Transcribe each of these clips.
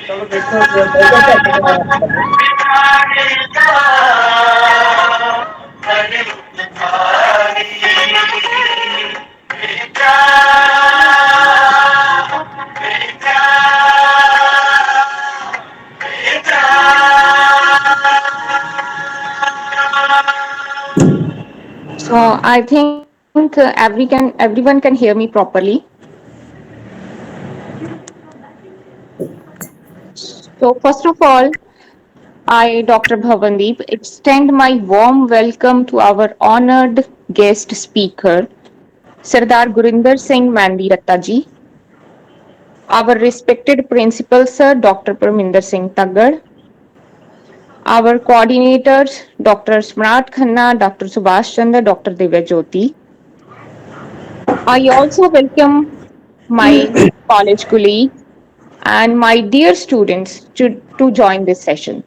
ਚਲੋ ਦੇਖੋ ਮਿਲਦਾ ਤੁਹਾਡੇ ਨਾਲ। So I think everyone can hear me properly. So first of all, I, Dr. Bhavandeep, extend my warm welcome to our honored guest speaker, Sardar Gurinder Singh Mandiratta ji, our respected principal sir, Dr. Parminder Singh Taggar, our coordinators, Dr. Smrat Khanna, Dr. Subhash Chandra, Dr. Divya Jyoti. I also welcome my college colleagues and my dear students to join this session.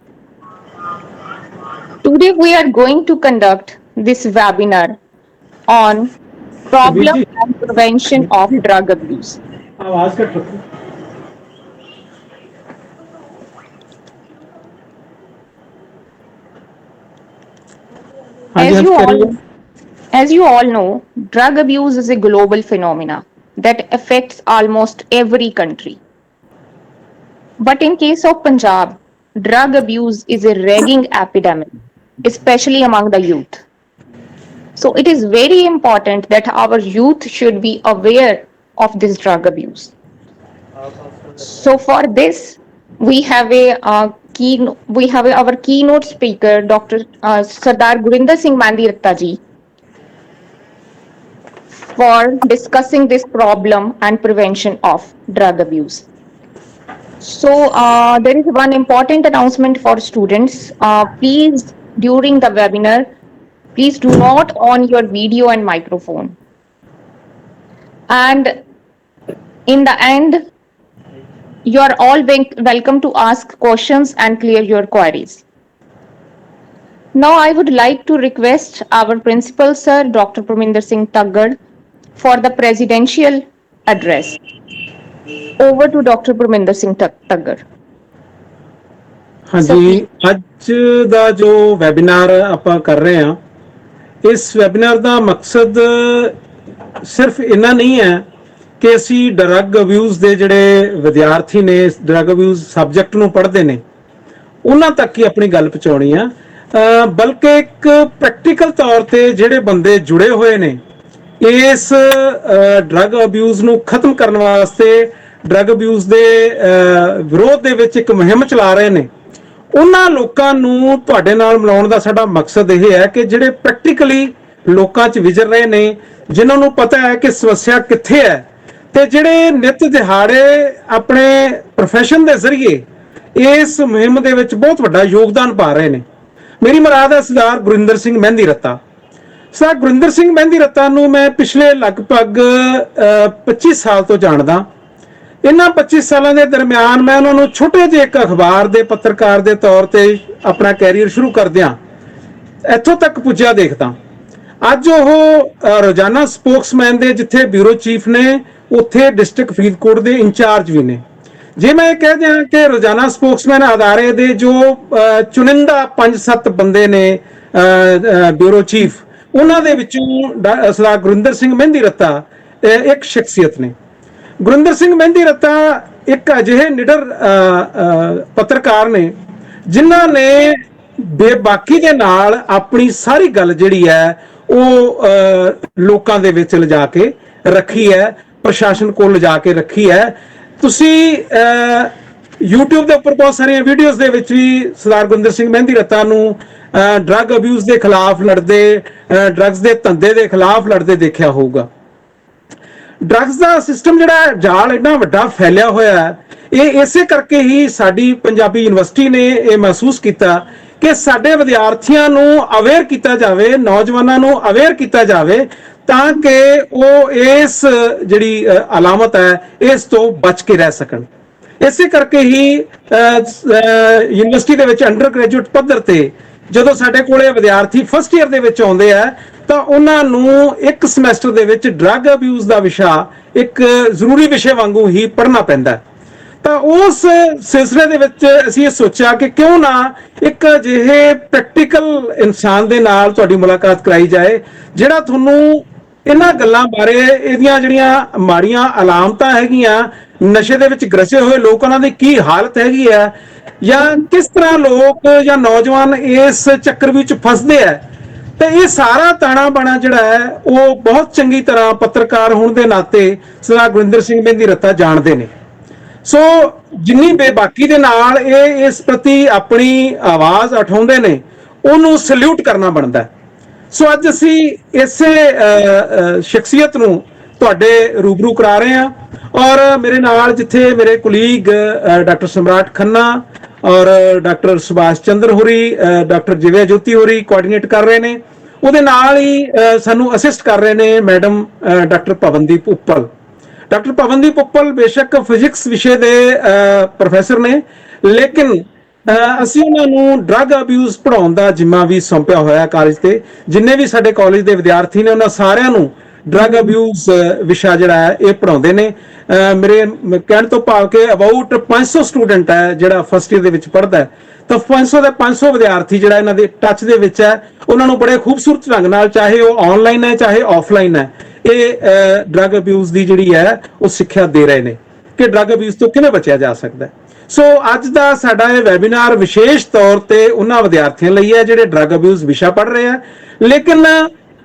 Today we are going to conduct this webinar on Veer problem ਜੀ and prevention of drug abuse. ਆਵਾਜ਼ ਘੱਟ ਰੱਖੋ। ਹਾਂਜੀ As ਹਾਂਜੀ you ਕਹਿ ਰਹੀ all ਹੈ। as you all know, drug abuse is a global phenomenon that affects almost every country. But in case of Punjab, drug abuse is a raging epidemic, especially among the youth. So it is very important that our youth should be aware of this drug abuse. So for this, we have our keynote speaker, Dr. Sardar Gurinder Singh Mandiratta ji, for discussing this problem and prevention of drug abuse. So there is one important announcement for students. Please, during the webinar, please do not on your video and microphone. And in the end, you are all welcome to ask questions and clear your queries. Now, I would like to request our principal, sir, Dr. Parminder Singh Taggar, for the presidential address. Over to Dr. Parminder Singh Taggar. Sir, please. ਹਾਂਜੀ, ਅੱਜ ਦਾ ਜੋ webinar ਆਪਾਂ ਕਰ ਰਹੇ ਹਾਂ, ਇਸ webinar ਦਾ ਮਕਸਦ ਸਿਰਫ ਇੰਨਾ ਨਹੀਂ ਹੈ ਕਿ ਅਸੀਂ ਡਰੱਗ ਅਬਿਊਜ਼ ਦੇ ਜਿਹੜੇ ਵਿਦਿਆਰਥੀ ਨੇ, ਡਰੱਗ ਅਬਿਊਜ਼ ਸਬਜੈਕਟ ਨੂੰ ਪੜ੍ਹਦੇ ਨੇ, ਉਹਨਾਂ ਤੱਕ ਹੀ ਆਪਣੀ ਗੱਲ ਪਹੁੰਚਾਉਣੀ ਆ, ਬਲਕਿ ਇੱਕ ਪ੍ਰੈਕਟੀਕਲ ਤੌਰ ਤੇ ਜਿਹੜੇ ਬੰਦੇ ਜੁੜੇ ਹੋਏ ਨੇ ਇਸ ਡਰੱਗ ਅਬਿਊਜ਼ ਨੂੰ ਖਤਮ ਕਰਨ ਵਾਸਤੇ, ਡਰੱਗ ਅਬਿਊਜ਼ ਦੇ ਵਿਰੋਧ ਦੇ ਵਿੱਚ ਇੱਕ ਮੁਹਿੰਮ ਚਲਾ ਰਹੇ ਨੇ, ਉਹਨਾਂ ਲੋਕਾਂ ਨੂੰ ਤੁਹਾਡੇ ਨਾਲ ਮਿਲਾਉਣ ਦਾ ਸਾਡਾ ਮਕਸਦ ਇਹ ਹੈ ਕਿ ਜਿਹੜੇ ਪ੍ਰੈਕਟੀਕਲੀ ਲੋਕਾਂ 'ਚ ਵਿਚਰ ਰਹੇ ਨੇ, ਜਿਨ੍ਹਾਂ ਨੂੰ ਪਤਾ ਹੈ ਕਿ ਸਮੱਸਿਆ ਕਿੱਥੇ ਹੈ, ਤੇ ਜਿਹੜੇ ਨਿੱਤ ਦਿਹਾੜੇ ਆਪਣੇ ਪ੍ਰੋਫੈਸ਼ਨ ਦੇ ਜ਼ਰੀਏ ਇਸ ਮੁਹਿੰਮ ਦੇ ਵਿੱਚ ਬਹੁਤ ਵੱਡਾ ਯੋਗਦਾਨ ਪਾ ਰਹੇ ਨੇ। ਮੇਰੀ ਮੁਰਾਦ ਹੈ ਸਰਦਾਰ ਗੁਰਿੰਦਰ ਸਿੰਘ ਮਹਿੰਦੀ ਰੱਤਾ। ਸਰਦਾਰ ਗੁਰਿੰਦਰ ਸਿੰਘ ਮਹਿੰਦੀ ਰੱਤਾ ਨੂੰ ਮੈਂ ਪਿਛਲੇ ਲਗਭਗ 25 ਸਾਲ ਤੋਂ ਜਾਣਦਾ। ਇਹਨਾਂ 25 ਸਾਲਾਂ ਦੇ ਦਰਮਿਆਨ ਮੈਂ ਉਹਨਾਂ ਨੂੰ ਛੋਟੇ ਜਿਹੇ ਇੱਕ ਅਖਬਾਰ ਦੇ ਪੱਤਰਕਾਰ ਦੇ ਤੌਰ ਤੇ ਆਪਣਾ ਕੈਰੀਅਰ ਸ਼ੁਰੂ ਕਰਦਿਆਂ ਇੱਥੋਂ ਤੱਕ ਪੁੱਜਿਆ ਦੇਖਦਾ। ਅੱਜ ਉਹ ਰੋਜ਼ਾਨਾ ਸਪੋਕਸਮੈਨ ਦੇ ਜਿੱਥੇ ਬਿਊਰੋ ਚੀਫ ਨੇ, ਉੱਥੇ ਡਿਸਟ੍ਰਿਕਟ ਫਰੀਦਕੋਟ ਦੇ ਇੰਚਾਰਜ ਵੀ ਨੇ। ਜੇ ਮੈਂ ਇਹ ਕਹਿ ਦਿਆਂ ਕਿ ਰੋਜ਼ਾਨਾ ਸਪੋਕਸਮੈਨ ਅਦਾਰੇ ਦੇ ਜੋ ਚੁਣਿੰਦਾ 5-7 ਬੰਦੇ ਨੇ ਬਿਊਰੋ ਚੀਫ, ਉਹਨਾਂ ਦੇ ਵਿੱਚੋਂ ਸਰਦਾਰ ਗੁਰਿੰਦਰ ਸਿੰਘ ਮਹਿੰਦੀ ਰੱਤਾ ਇੱਕ ਸ਼ਖਸੀਅਤ ਨੇ। ਗੁਰਿੰਦਰ ਸਿੰਘ ਮਹਿੰਦੀ ਰੱਤਾ ਇੱਕ ਅਜਿਹੇ ਨਿਡਰ ਪੱਤਰਕਾਰ ਨੇ ਜਿਨ੍ਹਾਂ ਨੇ ਬੇਬਾਕੀ ਦੇ ਨਾਲ ਆਪਣੀ ਸਾਰੀ ਗੱਲ ਜਿਹੜੀ ਹੈ ਉਹ ਲੋਕਾਂ ਦੇ ਵਿੱਚ ਲਿਜਾ ਕੇ ਰੱਖੀ ਹੈ, ਪ੍ਰਸ਼ਾਸਨ ਕੋਲ ਲਿਜਾ ਕੇ ਰੱਖੀ ਹੈ। ਤੁਸੀਂ YouTube ਦੇ ਉੱਪਰ ਬਹੁਤ ਸਾਰੀਆਂ ਵੀਡੀਓਜ਼ ਦੇ ਵਿੱਚ ਵੀ ਸਰਦਾਰ ਗੁਰਿੰਦਰ ਸਿੰਘ ਮਹਿੰਦੀ ਰੱਤਾ ਨੂੰ ਡਰੱਗ ਅਬਿਊਜ਼ ਦੇ ਖਿਲਾਫ ਲੜਦੇ, ਡਰੱਗਸ ਦੇ ਧੰਦੇ ਦੇ ਖਿਲਾਫ ਲੜਦੇ ਦੇਖਿਆ ਹੋਊਗਾ। ਡਰੱਗਸ ਦਾ ਸਿਸਟਮ ਜਿਹੜਾ ਜਾਲ ਇੰਨਾ ਵੱਡਾ ਫੈਲਿਆ ਹੋਇਆ ਹੈ, ਇਹ ਇਸੇ ਕਰਕੇ ਹੀ ਸਾਡੀ ਪੰਜਾਬੀ ਯੂਨੀਵਰਸਿਟੀ ਨੇ ਇਹ ਮਹਿਸੂਸ ਕੀਤਾ ਕਿ ਸਾਡੇ ਵਿਦਿਆਰਥੀਆਂ ਨੂੰ ਅਵੇਅਰ ਕੀਤਾ ਜਾਵੇ, ਨੌਜਵਾਨਾਂ ਨੂੰ ਅਵੇਅਰ ਕੀਤਾ ਜਾਵੇ, ਤਾਂ ਕਿ ਉਹ ਇਸ ਜਿਹੜੀ ਅਲਾਮਤ ਹੈ ਇਸ ਤੋਂ ਬਚ ਕੇ ਰਹਿ ਸਕਣ। ਇਸੇ ਕਰਕੇ ਹੀ ਯੂਨੀਵਰਸਿਟੀ ਦੇ ਵਿੱਚ ਅੰਡਰ ਗ੍ਰੈਜੂਏਟ ਪੱਧਰ ਤੇ ਜਦੋਂ ਸਾਡੇ ਕੋਲੇ ਵਿਦਿਆਰਥੀ ਫਸਟ ਈਅਰ ਦੇ ਵਿੱਚ ਆਉਂਦੇ ਆ ਤਾਂ ਉਹਨਾਂ ਨੂੰ ਇੱਕ ਸਮੈਸਟਰ ਦੇ ਵਿੱਚ ਡਰੱਗ ਅਬਿਊਜ਼ ਦਾ ਵਿਸ਼ਾ ਇੱਕ ਜ਼ਰੂਰੀ ਵਿਸ਼ੇ ਵਾਂਗੂ ਹੀ ਪੜ੍ਹਨਾ ਪੈਂਦਾ। ਤਾਂ ਉਸ ਸਿਲਸਿਲੇ ਦੇ ਵਿੱਚ ਅਸੀਂ ਇਹ ਸੋਚਿਆ ਕਿ ਕਿਉਂ ਨਾ ਇੱਕ ਅਜਿਹੇ ਪ੍ਰੈਕਟੀਕਲ ਇਨਸਾਨ ਦੇ ਨਾਲ ਤੁਹਾਡੀ ਮੁਲਾਕਾਤ ਕਰਾਈ ਜਾਏ ਜਿਹੜਾ ਤੁਹਾਨੂੰ ਇਹਨਾਂ ਗੱਲਾਂ ਬਾਰੇ, ਇਹਦੀਆਂ ਜਿਹੜੀਆਂ ਮਾੜੀਆਂ ਅਲਾਮਤਾਂ ਹੈਗੀਆਂ, ਨਸ਼ੇ ਦੇ ਵਿੱਚ ਗਰਸੇ ਹੋਏ ਲੋਕ, ਉਹਨਾਂ ਦੀ ਕੀ ਹਾਲਤ ਹੈਗੀ ਹੈ, ਜਾਂ ਕਿਸ ਤਰ੍ਹਾਂ ਲੋਕ ਜਾਂ ਨੌਜਵਾਨ ਇਸ ਚੱਕਰ ਵਿੱਚ ਫਸਦੇ ਆ, ਤੇ ਇਹ ਸਾਰਾ ਤਾਣਾ ਬਾਣਾ ਜਿਹੜਾ ਹੈ ਉਹ ਬਹੁਤ ਚੰਗੀ ਤਰ੍ਹਾਂ ਪੱਤਰਕਾਰ ਹੋਣ ਦੇ ਨਾਤੇ ਸਰਦਾਰ ਗੁਰਿੰਦਰ ਸਿੰਘ ਮਹਿੰਦੀ ਰੱਤਾ ਜਾਣਦੇ ਨੇ। ਸੋ ਜਿੰਨੀ ਬੇਬਾਕੀ ਦੇ ਨਾਲ ਇਹ ਇਸ ਪ੍ਰਤੀ ਆਪਣੀ ਆਵਾਜ਼ ਉਠਾਉਂਦੇ ਨੇ, ਉਹਨੂੰ ਸਲੂਟ ਕਰਨਾ ਬਣਦਾ ਹੈ। ਸੋ ਅੱਜ ਅਸੀਂ ਇਸੇ ਸ਼ਖਸੀਅਤ ਨੂੰ ਤੁਹਾਡੇ ਰੂਬਰੂ ਕਰਾ ਰਹੇ ਹਾਂ, ਔਰ ਮੇਰੇ ਨਾਲ ਜਿੱਥੇ ਮੇਰੇ ਕੁਲੀਗ ਡਾਕਟਰ ਸਮਰਾਟ ਖੰਨਾ ਔਰ ਡਾਕਟਰ ਸੁਭਾਸ਼ ਚੰਦਰ ਹੋਰੀ, ਡਾਕਟਰ ਜਿਵੇਂ ਜੋਤੀ ਹੋਰੀ ਕੋਆਰਡੀਨੇਟ ਕਰ ਰਹੇ ਨੇ, ਉਹਦੇ ਨਾਲ ਹੀ ਸਾਨੂੰ ਅਸਿਸਟ ਕਰ ਰਹੇ ਨੇ madam doctor Pavandeep Uppal. Doctor Pavandeep Uppal ਬੇਸ਼ੱਕ ਫਿਜ਼ਿਕਸ ਵਿਸ਼ੇ ਦੇ ਪ੍ਰੋਫੈਸਰ ਨੇ, ਲੇਕਿਨ ਅਸੀਂ ਉਹਨਾਂ ਨੂੰ ਡਰੱਗ ਅਬਿਊਜ਼ ਪੜਾਉਣ ਦਾ ਜ਼ਿੰਮਾ ਵੀ ਸੌਂਪਿਆ ਹੋਇਆ ਕਾਲਜ ਤੇ। ਜਿੰਨੇ ਵੀ ਸਾਡੇ ਕਾਲਜ ਦੇ ਵਿਦਿਆਰਥੀ ਨੇ ਉਹਨਾਂ ਸਾਰਿਆਂ ਨੂੰ ਡਰੱਗ ਅਬਿਊਜ਼ ਵਿਸ਼ਾ ਜਿਹੜਾ ਹੈ ਇਹ ਪੜਾਉਂਦੇ ਨੇ। ਮੇਰੇ ਕਹਿਣ ਤੋਂ ਭਾਵ ਕਿ ਅਬਾਊਟ 500 ਸਟੂਡੈਂਟ ਹੈ ਜਿਹੜਾ ਫਸਟ ਈਅਰ ਦੇ ਵਿੱਚ ਪੜ੍ਹਦਾ ਹੈ, ਤਾਂ 500 ਦੇ 500 ਵਿਦਿਆਰਥੀ ਜਿਹੜਾ ਇਹਨਾਂ ਦੇ ਟੱਚ ਦੇ ਵਿੱਚ ਹੈ, ਉਹਨਾਂ ਨੂੰ ਬੜੇ ਖੂਬਸੂਰਤ ਢੰਗ ਨਾਲ, ਚਾਹੇ ਉਹ ਆਨਲਾਈਨ ਹੈ ਚਾਹੇ ਆਫਲਾਈਨ ਹੈ, ਇਹ ਡਰੱਗ ਅਬਿਊਜ਼ ਦੀ ਜਿਹੜੀ ਹੈ ਉਹ ਸਿੱਖਿਆ ਦੇ ਰਹੇ ਨੇ ਕਿ ਡਰੱਗ ਅਬਿਊਜ਼ ਤੋਂ ਕਿਵੇਂ ਬਚਿਆ ਜਾ ਸਕਦਾ ਹੈ। ਸੋ ਅੱਜ ਦਾ ਸਾਡਾ ਇਹ ਵੈਬੀਨਾਰ ਵਿਸ਼ੇਸ਼ ਤੌਰ ਤੇ ਉਹਨਾਂ ਵਿਦਿਆਰਥੀਆਂ ਲਈ ਹੈ ਜਿਹੜੇ ਡਰੱਗ ਅਬਿਊਜ਼ ਵਿਸ਼ਾ ਪੜ੍ਹ ਰਹੇ ਆ, ਲੇਕਿਨ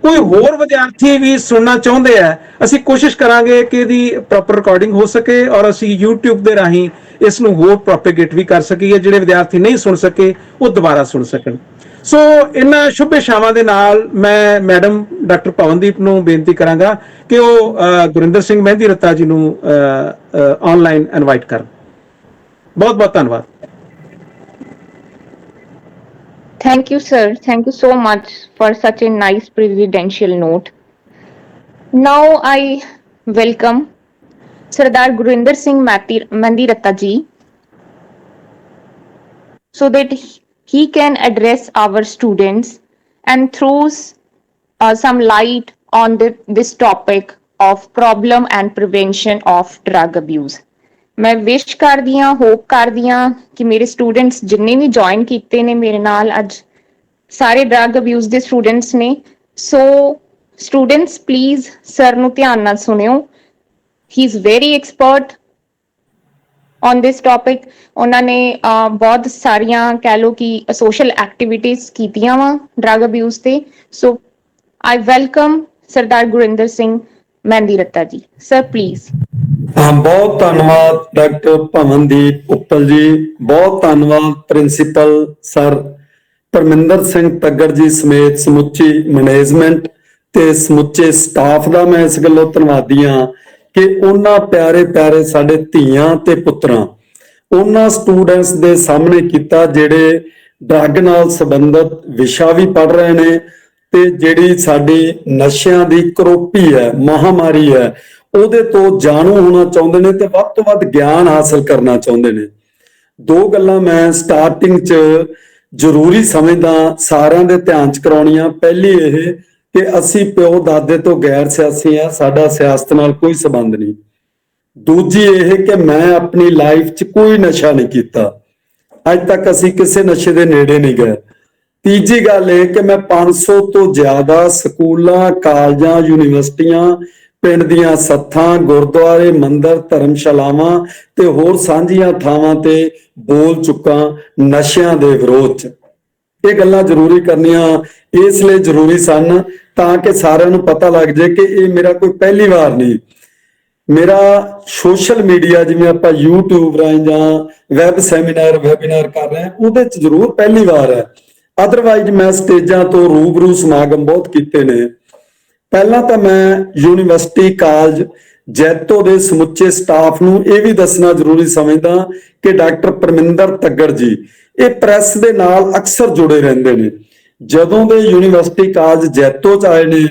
ਕੋਈ ਹੋਰ ਵਿਦਿਆਰਥੀ ਵੀ ਸੁਣਨਾ ਚਾਹੁੰਦੇ ਆ। ਅਸੀਂ ਕੋਸ਼ਿਸ਼ ਕਰਾਂਗੇ ਕਿ ਇਹਦੀ ਪ੍ਰੋਪਰ ਰਿਕਾਰਡਿੰਗ ਹੋ ਸਕੇ ਔਰ ਅਸੀਂ YouTube ਦੇ ਰਾਹੀਂ ਇਸ ਨੂੰ ਹੋਰ ਪ੍ਰੋਪੇਗੇਟ ਵੀ ਕਰ ਸਕੀਏ। ਜਿਹੜੇ ਵਿਦਿਆਰਥੀ ਨਹੀਂ ਸੁਣ ਸਕੇ ਉਹ ਦੁਬਾਰਾ ਸੁਣ ਸਕਣ। ਸੋ ਇਹਨਾਂ ਸ਼ੁਭ ਇਛਾਵਾਂ ਦੇ ਨਾਲ ਮੈਂ ਮੈਡਮ ਡਾਕਟਰ ਪਵਨਦੀਪ ਨੂੰ ਬੇਨਤੀ ਕਰਾਂਗਾ ਕਿ ਉਹ ਗੁਰਿੰਦਰ ਸਿੰਘ ਮਹਿੰਦੀ ਰੱਤਾ ਜੀ ਨੂੰ ਆਨਲਾਈਨ ਇਨਵਾਈਟ ਕਰਨ। ਬਹੁਤ ਬਹੁਤ ਧੰਨਵਾਦ। Thank you, sir. Thank you so much for such a nice presidential note. Now I welcome Sardar Gurinder Singh Mehndi Ratta ji so that he can address our students and throws some light on this topic of problem and prevention of drug abuse. ਮੈਂ ਵਿਸ਼ ਕਰਦੀ ਹਾਂ, hop ਕਰਦੀ ਹਾਂ ਕਿ ਮੇਰੇ students ਜਿੰਨੇ ਵੀ join ਕੀਤੇ ਨੇ ਮੇਰੇ ਨਾਲ ਅੱਜ, ਸਾਰੇ ਡਰੱਗ ਅਬਿਊਜ਼ ਦੇ ਸਟੂਡੈਂਟਸ ਨੇ। ਸੋ ਸਟੂਡੈਂਟਸ ਪਲੀਜ਼ ਸਰ ਨੂੰ ਧਿਆਨ ਨਾਲ ਸੁਣਿਓ। ਹੀ is very expert on this topic. ਉਹਨਾਂ ਨੇ ਬਹੁਤ ਸਾਰੀਆਂ ਕਹਿ ਲਓ ਕਿ ਸੋਸ਼ਲ ਐਕਟੀਵਿਟੀਜ਼ ਕੀਤੀਆਂ ਵਾ ਡਰੱਗ ਅਬਿਊਜ਼ ਤੇ। ਸੋ ਆਈ ਵੈਲਕਮ ਸਰਦਾਰ ਗੁਰਿੰਦਰ ਸਿੰਘ ਮਹਿੰਦੀ ਰੱਤਾ ਜੀ। Sir please. ਬਹੁਤ ਧੰਨਵਾਦ ਡਾਕਟਰ ਪਵਨਦੀਪ ਉੱਪਲ ਜੀ, ਬਹੁਤ ਧੰਨਵਾਦ ਪ੍ਰਿੰਸੀਪਲ ਸਰ ਪਰਮਿੰਦਰ ਸਿੰਘ ਤੱਗੜ ਜੀ ਸਮੇਤ ਸਮੁੱਚੀ ਮੈਨੇਜਮੈਂਟ ਤੇ ਸਮੁੱਚੇ ਸਟਾਫ ਦਾ ਮੈਂ ਇਸ ਗੱਲੋਂ ਧੰਨਵਾਦੀ ਹਾਂ ਕਿ ਉਹਨਾਂ ਪਿਆਰੇ ਪਿਆਰੇ ਸਾਡੇ ਧੀਆਂ ਤੇ ਪੁੱਤਰਾਂ, ਉਹਨਾਂ ਸਟੂਡੈਂਟਸ ਦੇ ਸਾਹਮਣੇ ਕੀਤਾ ਜਿਹੜੇ ਡਰੱਗ ਨਾਲ ਸੰਬੰਧਿਤ ਵਿਸ਼ਾ ਵੀ ਪੜ੍ਹ ਰਹੇ ਨੇ ਤੇ ਜਿਹੜੀ ਸਾਡੀ ਨਸ਼ਿਆਂ ਦੀ ਕਰੋਪੀ ਹੈ, ਮਹਾਮਾਰੀ ਹੈ, ਉਹਦੇ ਤੋਂ ਜਾਣੂ ਹੋਣਾ ਚਾਹੁੰਦੇ ਨੇ ਤੇ ਵੱਧ ਤੋਂ ਵੱਧ ਗਿਆਨ ਹਾਸਲ ਕਰਨਾ ਚਾਹੁੰਦੇ ਨੇ। ਦੋ ਗੱਲਾਂ ਮੈਂ ਸਟਾਰਟਿੰਗ 'ਚ ਜ਼ਰੂਰੀ ਸਮਝਦਾ ਸਾਰਿਆਂ ਦੇ ਧਿਆਨ 'ਚ ਕਰਾਉਣੀਆਂ। ਪਹਿਲੀ ਇਹ ਕਿ ਅਸੀਂ ਪਿਓ ਦਾਦੇ ਤੋਂ ਗੈਰ ਸਿਆਸੀ ਆ, ਸਾਡਾ ਸਿਆਸਤ ਨਾਲ ਕੋਈ ਸੰਬੰਧ ਨਹੀਂ। ਦੂਜੀ ਇਹ ਕਿ ਮੈਂ ਆਪਣੀ ਲਾਈਫ 'ਚ ਕੋਈ ਨਸ਼ਾ ਨਹੀਂ ਕੀਤਾ, ਅੱਜ ਤੱਕ ਅਸੀਂ ਕਿਸੇ ਨਸ਼ੇ ਦੇ ਨੇੜੇ ਨਹੀਂ ਗਏ। ਤੀਜੀ ਗੱਲ ਇਹ ਕਿ ਮੈਂ 500 ਤੋਂ ਜ਼ਿਆਦਾ ਸਕੂਲਾਂ, ਕਾਲਜਾਂ, ਯੂਨੀਵਰਸਿਟੀਆਂ, ਪਿੰਡ ਦੀਆਂ ਸੱਥਾਂ, ਗੁਰਦੁਆਰੇ, ਮੰਦਿਰ, ਧਰਮਸ਼ਾਲਾਵਾਂ ਤੇ ਹੋਰ ਸਾਂਝੀਆਂ ਥਾਵਾਂ ਤੇ ਬੋਲ ਚੁੱਕਾ ਨਸ਼ਿਆਂ ਦੇ ਵਿਰੋਧ 'ਚ। ਇਹ ਗੱਲਾਂ ਜ਼ਰੂਰੀ ਕਰਨੀਆਂ ਇਸ ਲਈ ਜ਼ਰੂਰੀ ਸਨ ਤਾਂ ਕਿ ਸਾਰਿਆਂ ਨੂੰ ਪਤਾ ਲੱਗ ਜਾਏ ਕਿ ਇਹ ਮੇਰਾ ਕੋਈ ਪਹਿਲੀ ਵਾਰ ਨਹੀਂ। ਮੇਰਾ ਸੋਸ਼ਲ ਮੀਡੀਆ ਜਿਵੇਂ ਆਪਾਂ YouTube ਰਾਹੀਂ ਜਾਂ ਵੈਬ ਸੈਮੀਨਾਰ ਵੈਬੀਨਾਰ ਕਰ ਰਹੇ ਹਾਂ ਉਹਦੇ 'ਚ ਜ਼ਰੂਰ ਪਹਿਲੀ ਵਾਰ ਹੈ। ਅਦਰਵਾਈਜ਼ ਮੈਂ ਸਟੇਜਾਂ ਤੋਂ ਰੂਬਰੂ ਸਮਾਗਮ ਬਹੁਤ ਕੀਤੇ ਨੇ। ਪਹਿਲਾਂ ਤਾਂ ਮੈਂ ਯੂਨੀਵਰਸਿਟੀ ਕਾਲਜ ਜੈਤੋ ਦੇ ਸਮੁੱਚੇ ਸਟਾਫ ਨੂੰ ਇਹ ਵੀ ਦੱਸਣਾ ਜ਼ਰੂਰੀ ਸਮਝਦਾ ਕਿ ਡਾਕਟਰ ਪਰਮਿੰਦਰ ਤੱਗੜ ਜੀ ਇਹ ਪ੍ਰੈਸ ਦੇ ਨਾਲ ਅਕਸਰ ਜੁੜੇ ਰਹਿੰਦੇ ਨੇ। ਜਦੋਂ ਦੇ ਯੂਨੀਵਰਸਿਟੀ ਕਾਲਜ ਜੈਤੋ 'ਚ ਆਏ ਨੇ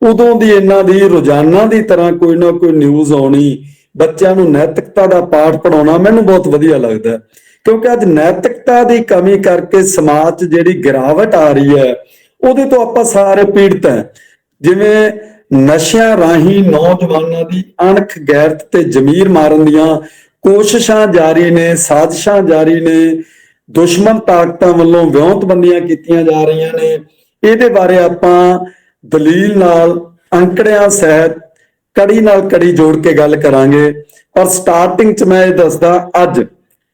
ਉਦੋਂ ਦੀ ਇਹਨਾਂ ਦੀ ਰੋਜ਼ਾਨਾ ਦੀ ਤਰ੍ਹਾਂ ਕੋਈ ਨਾ ਕੋਈ ਨਿਊਜ਼ ਆਉਣੀ, ਬੱਚਿਆਂ ਨੂੰ ਨੈਤਿਕਤਾ ਦਾ ਪਾਠ ਪੜਾਉਣਾ ਮੈਨੂੰ ਬਹੁਤ ਵਧੀਆ ਲੱਗਦਾ, ਕਿਉਂਕਿ ਅੱਜ ਨੈਤਿਕਤਾ ਦੀ ਕਮੀ ਕਰਕੇ ਸਮਾਜ 'ਚ ਜਿਹੜੀ ਗਿਰਾਵਟ ਆ ਰਹੀ ਹੈ ਉਹਦੇ ਤੋਂ ਆਪਾਂ ਸਾਰੇ ਪੀੜਤ ਹਾਂ। ਜਿਵੇਂ ਨਸ਼ਿਆਂ ਰਾਹੀਂ ਨੌਜਵਾਨਾਂ ਦੀ ਅਣਖ, ਗੈਰਤ ਤੇ ਜ਼ਮੀਰ ਮਾਰਨ ਦੀਆਂ ਕੋਸ਼ਿਸ਼ਾਂ ਜਾਰੀ ਨੇ, ਸਾਜ਼ਿਸ਼ਾਂ ਜਾਰੀ ਨੇ, ਦੁਸ਼ਮਣ ਤਾਕਤਾਂ ਵੱਲੋਂ ਵਿਉਂਤਬੰਦੀਆਂ ਕੀਤੀਆਂ ਜਾ ਰਹੀਆਂ ਨੇ। ਇਹਦੇ ਬਾਰੇ ਆਪਾਂ ਦਲੀਲ ਨਾਲ, ਅੰਕੜਿਆਂ ਸਹਿਤ, ਕੜੀ ਨਾਲ ਕੜੀ ਜੋੜ ਕੇ ਗੱਲ ਕਰਾਂਗੇ। ਪਰ ਸਟਾਰਟਿੰਗ 'ਚ ਮੈਂ ਇਹ ਦੱਸਦਾ, ਅੱਜ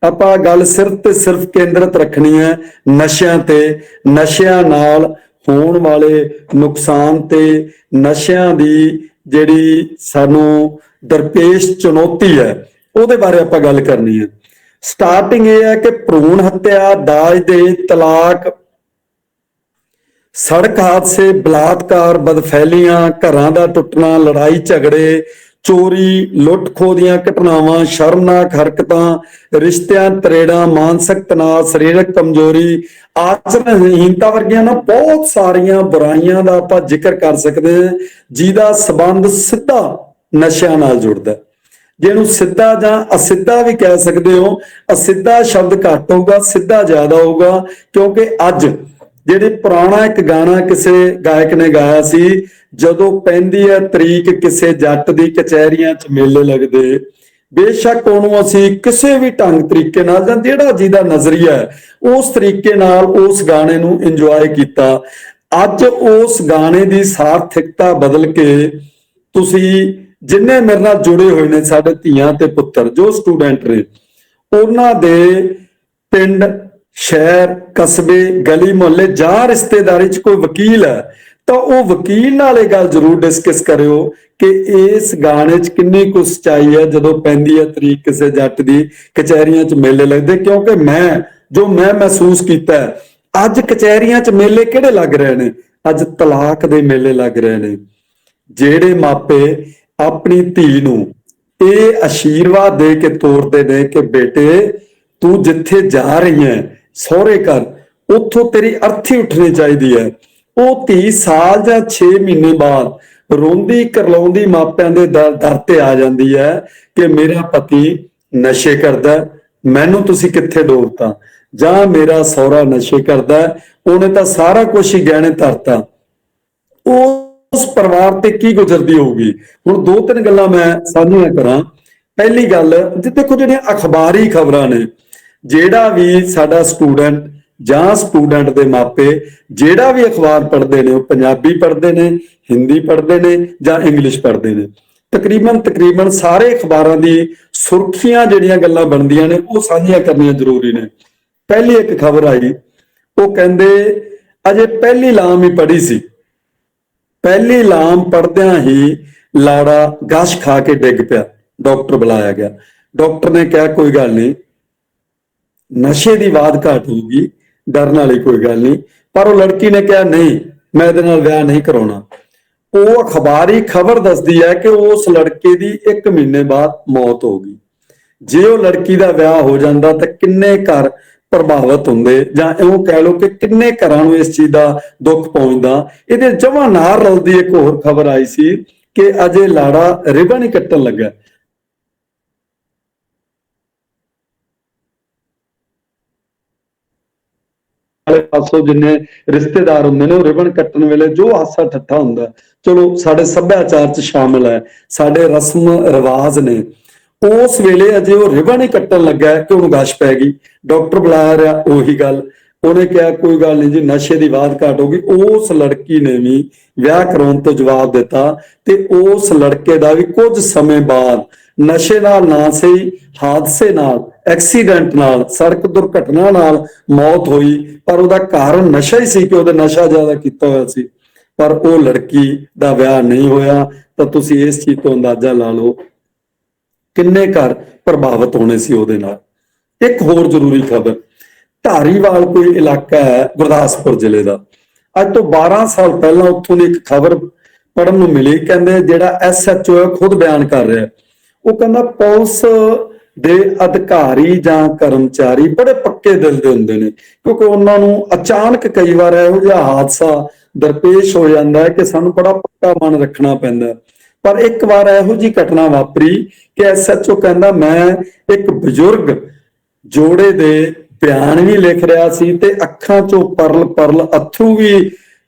ਆਪਾਂ ਗੱਲ ਸਿਰਫ ਤੇ ਸਿਰਫ ਕੇਂਦਰਿਤ ਰੱਖਣੀ ਹੈ ਨਸ਼ਿਆਂ ਤੇ, ਨਸ਼ਿਆਂ ਨਾਲ ਹੋਣ ਵਾਲੇ ਨੁਕਸਾਨ ਤੇ, ਨਸ਼ਿਆਂ ਦੀ ਜਿਹੜੀ ਸਾਨੂੰ ਦਰਪੇਸ਼ ਚੁਣੌਤੀ ਹੈ ਉਹਦੇ ਬਾਰੇ ਆਪਾਂ ਗੱਲ ਕਰਨੀ ਹੈ। ਸਟਾਰਟਿੰਗ ਇਹ ਹੈ ਕਿ ਭਰੂਣ ਹੱਤਿਆ, ਦਾਜ ਦੇ ਤਲਾਕ, ਸੜਕ ਹਾਦਸੇ, ਬਲਾਤਕਾਰ, ਬਦਫੈਲੀਆਂ, ਘਰਾਂ ਦਾ ਟੁੱਟਣਾ, ਲੜਾਈ ਝਗੜੇ, ਚੋਰੀ, ਲੁੱਟ ਖੋਹ ਦੀਆਂ ਘਟਨਾਵਾਂ, ਸ਼ਰਮਨਾਕ ਹਰਕਤਾਂ, ਰਿਸ਼ਤਿਆਂ ਤਰੇੜਾਂ, ਮਾਨਸਿਕ ਤਣਾਅ, ਸਰੀਰਕ ਕਮਜ਼ੋਰੀ, ਆਚਰਣਹੀਨਤਾ ਵਰਗੀਆਂ ਨਾ ਬਹੁਤ ਸਾਰੀਆਂ ਬੁਰਾਈਆਂ ਦਾ ਆਪਾਂ ਜ਼ਿਕਰ ਕਰ ਸਕਦੇ ਹਾਂ ਜਿਹਦਾ ਸੰਬੰਧ ਸਿੱਧਾ ਨਸ਼ਿਆਂ ਨਾਲ ਜੁੜਦਾ। ਜਿਹਨੂੰ ਸਿੱਧਾ ਜਾਂ ਅਸਿੱਧਾ ਵੀ ਕਹਿ ਸਕਦੇ ਹੋ। ਅਸਿੱਧਾ ਸ਼ਬਦ ਘੱਟ ਹੋਊਗਾ, ਸਿੱਧਾ ਜ਼ਿਆਦਾ ਹੋਊਗਾ, ਕਿਉਂਕਿ ਅੱਜ ਜਿਹੜੇ ਪੁਰਾਣਾ ਇੱਕ ਗਾਣਾ ਕਿਸੇ ਗਾਇਕ ਨੇ ਗਾਇਆ ਸੀ, ਜਦੋਂ ਪੈਂਦੀ ਹੈ ਤਰੀਕ ਕਿਸੇ ਜੱਟ ਦੀ ਕਚਹਿਰੀਆਂ 'ਚ ਮੇਲੇ ਲੱਗਦੇ, ਬੇਸ਼ੱਕ ਉਹਨੂੰ ਅਸੀਂ ਕਿਸੇ ਵੀ ਢੰਗ ਤਰੀਕੇ ਨਾਲ ਜਾਂ ਜਿਹੜਾ ਜਿਹਦਾ ਨਜ਼ਰੀਆ ਹੈ ਉਸ ਤਰੀਕੇ ਨਾਲ ਉਸ ਗਾਣੇ ਨੂੰ ਇੰਜੋਏ ਕੀਤਾ। ਅੱਜ ਉਸ ਗਾਣੇ ਦੀ ਸਾਰਥਿਕਤਾ ਬਦਲ ਕੇ ਤੁਸੀਂ ਜਿੰਨੇ ਮੇਰੇ ਨਾਲ ਜੁੜੇ ਹੋਏ ਨੇ ਸਾਡੇ ਧੀਆਂ ਤੇ ਪੁੱਤਰ ਜੋ ਸਟੂਡੈਂਟ ਨੇ, ਉਹਨਾਂ ਦੇ ਪਿੰਡ, ਸ਼ਹਿਰ, ਕਸਬੇ, ਗਲੀ ਮੁਹੱਲੇ ਜਾਂ ਰਿਸ਼ਤੇਦਾਰੀ 'ਚ ਕੋਈ ਵਕੀਲ ਹੈ ਤਾਂ ਉਹ ਵਕੀਲ ਨਾਲ ਇਹ ਗੱਲ ਜ਼ਰੂਰ ਡਿਸਕਸ ਕਰਿਓ ਕਿ ਇਸ ਗਾਣੇ 'ਚ ਕਿੰਨੀ ਕੁ ਸੱਚਾਈ ਹੈ ਜਦੋਂ ਪੈਂਦੀ ਹੈ ਤਰੀਕ ਕਿਸੇ ਜੱਟ ਦੀ ਕਚਹਿਰੀਆਂ 'ਚ ਮੇਲੇ ਲੱਗਦੇ। ਕਿਉਂਕਿ ਮੈਂ ਮਹਿਸੂਸ ਕੀਤਾ ਅੱਜ ਕਚਹਿਰੀਆਂ 'ਚ ਮੇਲੇ ਕਿਹੜੇ ਲੱਗ ਰਹੇ ਨੇ? ਅੱਜ ਤਲਾਕ ਦੇ ਮੇਲੇ ਲੱਗ ਰਹੇ ਨੇ। ਜਿਹੜੇ ਮਾਪੇ ਆਪਣੀ ਧੀ ਨੂੰ ਇਹ ਆਸ਼ੀਰਵਾਦ ਦੇ ਕੇ ਤੋਰਦੇ ਨੇ ਕਿ ਬੇਟੇ ਤੂੰ ਜਿੱਥੇ ਜਾ ਰਹੀ ਹੈ ਸਹੁਰੇ ਘਰ, ਉੱਥੋਂ ਤੇਰੀ ਅਰਥੀ ਉੱਠਣੀ ਚਾਹੀਦੀ ਹੈ, ਉਹ ਧੀ ਸਾਲ ਜਾਂ 6 ਮਹੀਨੇ ਬਾਅਦ ਰੋਂਦੀ ਕਰਲਾਉਂਦੀ ਮਾਪਿਆਂ ਦੇ ਦਰ ਤੇ ਆ ਜਾਂਦੀ ਹੈ ਕਿ ਮੇਰਾ ਪਤੀ ਨਸ਼ੇ ਕਰਦਾ, ਮੈਨੂੰ ਤੁਸੀਂ ਕਿੱਥੇ ਡੋਬਤਾ, ਜਾਂ ਮੇਰਾ ਸਹੁਰਾ ਨਸ਼ੇ ਕਰਦਾ, ਉਹਨੇ ਤਾਂ ਸਾਰਾ ਕੁਝ ਹੀ ਗਹਿਣੇ ਧਰਤਾ। ਉਸ ਪਰਿਵਾਰ ਤੇ ਕੀ ਗੁਜ਼ਰਦੀ ਹੋਊਗੀ? ਹੁਣ 2-3 ਗੱਲਾਂ ਮੈਂ ਸਾਂਝੀਆਂ ਕਰਾਂ। ਪਹਿਲੀ ਗੱਲ, ਦੇਖੋ ਜਿਹੜੀਆਂ ਅਖਬਾਰੀ ਖਬਰਾਂ ਨੇ, ਜਿਹੜਾ ਵੀ ਸਾਡਾ ਸਟੂਡੈਂਟ ਜਾਂ ਸਟੂਡੈਂਟ ਦੇ ਮਾਪੇ ਜਿਹੜਾ ਵੀ ਅਖਬਾਰ ਪੜ੍ਹਦੇ ਨੇ, ਉਹ ਪੰਜਾਬੀ ਪੜ੍ਹਦੇ ਨੇ, ਹਿੰਦੀ ਪੜ੍ਹਦੇ ਨੇ ਜਾਂ ਇੰਗਲਿਸ਼ ਪੜ੍ਹਦੇ ਨੇ, ਤਕਰੀਬਨ ਸਾਰੇ ਅਖਬਾਰਾਂ ਦੀ ਸੁਰਖੀਆਂ ਜਿਹੜੀਆਂ ਗੱਲਾਂ ਬਣਦੀਆਂ ਨੇ ਉਹ ਸਾਂਝੀਆਂ ਕਰਨੀਆਂ ਜ਼ਰੂਰੀ ਨੇ। ਪਹਿਲੀ ਇੱਕ ਖਬਰ ਆਈ, ਉਹ ਕਹਿੰਦੇ ਅਜੇ ਪਹਿਲੀ ਲਾਮ ਹੀ ਪੜ੍ਹੀ ਸੀ, ਪਹਿਲੀ ਲਾਮ ਪੜ੍ਹਦਿਆਂ ਹੀ ਲਾੜਾ ਗਸ਼ ਖਾ ਕੇ ਡਿੱਗ ਪਿਆ, ਡਾਕਟਰ ਬੁਲਾਇਆ ਗਿਆ। ਡਾਕਟਰ ਨੇ ਕਿਹਾ ਕੋਈ ਗੱਲ ਨਹੀਂ, ਨਸ਼ੇ ਦੀ ਵਾਧ ਘਾਟ ਹੋਊਗੀ, ਡਰਨ ਵਾਲੀ ਕੋਈ ਗੱਲ ਨਹੀਂ। ਪਰ ਉਹ ਲੜਕੀ ਨੇ ਕਿਹਾ ਨਹੀਂ, ਮੈਂ ਇਹਦੇ ਨਾਲ ਵਿਆਹ ਨਹੀਂ ਕਰਾਉਣਾ। ਉਹ ਅਖਬਾਰੀ ਖਬਰ ਦੱਸਦੀ ਹੈ ਕਿ ਉਸ ਲੜਕੇ ਦੀ 1 ਮਹੀਨੇ ਬਾਅਦ ਮੌਤ ਹੋ ਗਈ। ਜੇ ਉਹ ਲੜਕੀ ਦਾ ਵਿਆਹ ਹੋ ਜਾਂਦਾ ਤਾਂ ਕਿੰਨੇ ਘਰ ਪ੍ਰਭਾਵਿਤ ਹੁੰਦੇ, ਜਾਂ ਇਉਂ ਕਹਿ ਲਓ ਕਿ ਕਿੰਨੇ ਘਰਾਂ ਨੂੰ ਇਸ ਚੀਜ਼ ਦਾ ਦੁੱਖ ਪਹੁੰਚਦਾ। ਇਹਦੇ ਜਮਾਂ ਨਾਲ ਰਲਦੀ ਇੱਕ ਹੋਰ ਖਬਰ ਆਈ ਸੀ ਕਿ ਅਜੇ ਲਾੜਾ ਰਿਬਨ ਹੀ ਕੱਟਣ ਲੱਗਾ। ਪਾਸੋਂ ਜਿੰਨੇ ਰਿਸ਼ਤੇਦਾਰ ਹੁੰਦੇ ਨੇ ਉਹ ਰਿਬਨ ਕੱਟਣ ਵੇਲੇ ਜੋ ਹਾਸਾ ਠੱਠਾ ਹੁੰਦਾ, ਚਲੋ ਸਾਡੇ ਸੱਭਿਆਚਾਰ 'ਚ ਸ਼ਾਮਿਲ ਹੈ, ਸਾਡੇ ਰਸਮ ਰਿਵਾਜ ਨੇ। ਉਸ ਵੇਲੇ ਅਜੇ ਉਹ ਰਿਬਨ ਹੀ ਕੱਟਣ ਲੱਗਾ ਕਿ ਉਹਨੂੰ ਗਸ਼ ਪੈ ਗਈ। ਡਾਕਟਰ ਬੁਲਾਇਆ ਰਿਹਾ, ਉਹੀ ਗੱਲ, ਉਹਨੇ ਕਿਹਾ ਕੋਈ ਗੱਲ ਨਹੀਂ ਜੀ, ਨਸ਼ੇ ਦੀ ਵਾਧ ਘਾਟ ਹੋ ਗਈ। ਉਸ ਲੜਕੀ ਨੇ ਵੀ ਵਿਆਹ ਕਰਾਉਣ ਤੋਂ ਜਵਾਬ ਦਿੱਤਾ ਤੇ ਉਸ ਲੜਕੇ ਦਾ ਵੀ ਕੁਝ ਸਮੇਂ ਬਾਅਦ ਨਸ਼ੇ ਨਾਲ ਨਾ ਸਹੀ ਹਾਦਸੇ ਨਾਲ, ਐਕਸੀਡੈਂਟ ਨਾਲ, ਸੜਕ ਦੁਰਘਟਨਾ ਨਾਲ ਮੌਤ ਹੋਈ। ਪਰ ਉਹਦਾ ਕਾਰਨ ਨਸ਼ਾ ਹੀ ਸੀ ਕਿ ਉਹਦਾ ਨਸ਼ਾ ਜ਼ਿਆਦਾ ਕੀਤਾ ਹੋਇਆ ਸੀ। ਪਰ ਉਹ ਲੜਕੀ ਦਾ ਵਿਆਹ ਨਹੀਂ ਹੋਇਆ। ਤਾਂ ਤੁਸੀਂ ਇਸ ਚੀਜ਼ ਤੋਂ ਅੰਦਾਜ਼ਾ ਲਾ ਲਓ ਕਿੰਨੇ ਘਰ ਪ੍ਰਭਾਵਿਤ ਹੋਣੇ ਸੀ ਉਹਦੇ ਨਾਲ। ਇੱਕ ਹੋਰ ਜ਼ਰੂਰੀ ਖਬਰ, ਧਾਰੀਵਾਲ ਕੋਈ ਇਲਾਕਾ ਹੈ ਗੁਰਦਾਸਪੁਰ ਜ਼ਿਲ੍ਹੇ ਦਾ, ਅੱਜ ਤੋਂ 12 ਸਾਲ ਪਹਿਲਾਂ ਉੱਥੋਂ ਦੀ ਇੱਕ ਖਬਰ ਪੜ੍ਹਨ ਨੂੰ ਮਿਲੀ। ਕਹਿੰਦੇ ਜਿਹੜਾ SHO ਹੈ ਖੁਦ ਬਿਆਨ ਕਰ ਰਿਹਾ, ਉਹ ਕਹਿੰਦਾ ਪੁਲਿਸ ਦੇ ਅਧਿਕਾਰੀ ਜਾਂ ਕਰਮਚਾਰੀ ਬੜੇ ਪੱਕੇ ਦਿਲ ਦੇ ਹੁੰਦੇ ਨੇ, ਕਿਉਂਕਿ ਉਹਨਾਂ ਨੂੰ ਅਚਾਨਕ ਕਈ ਵਾਰ ਇਹੋ ਜਿਹਾ ਹਾਦਸਾ ਦਰਪੇਸ਼ ਹੋ ਜਾਂਦਾ ਹੈ ਕਿ ਸਾਨੂੰ ਬੜਾ ਪੱਕਾ ਮਨ ਰੱਖਣਾ ਪੈਂਦਾ। ਪਰ ਇੱਕ ਵਾਰ ਇਹੋ ਜਿਹੀ ਘਟਨਾ ਵਾਪਰੀ ਕਿ SHO ਕਹਿੰਦਾ ਮੈਂ ਇੱਕ ਬਜ਼ੁਰਗ ਜੋੜੇ ਦੇ ਬਿਆਨ ਵੀ ਲਿਖ ਰਿਹਾ ਸੀ ਤੇ ਅੱਖਾਂ ਚੋਂ ਪਰਲ ਅੱਥਰੂ ਵੀ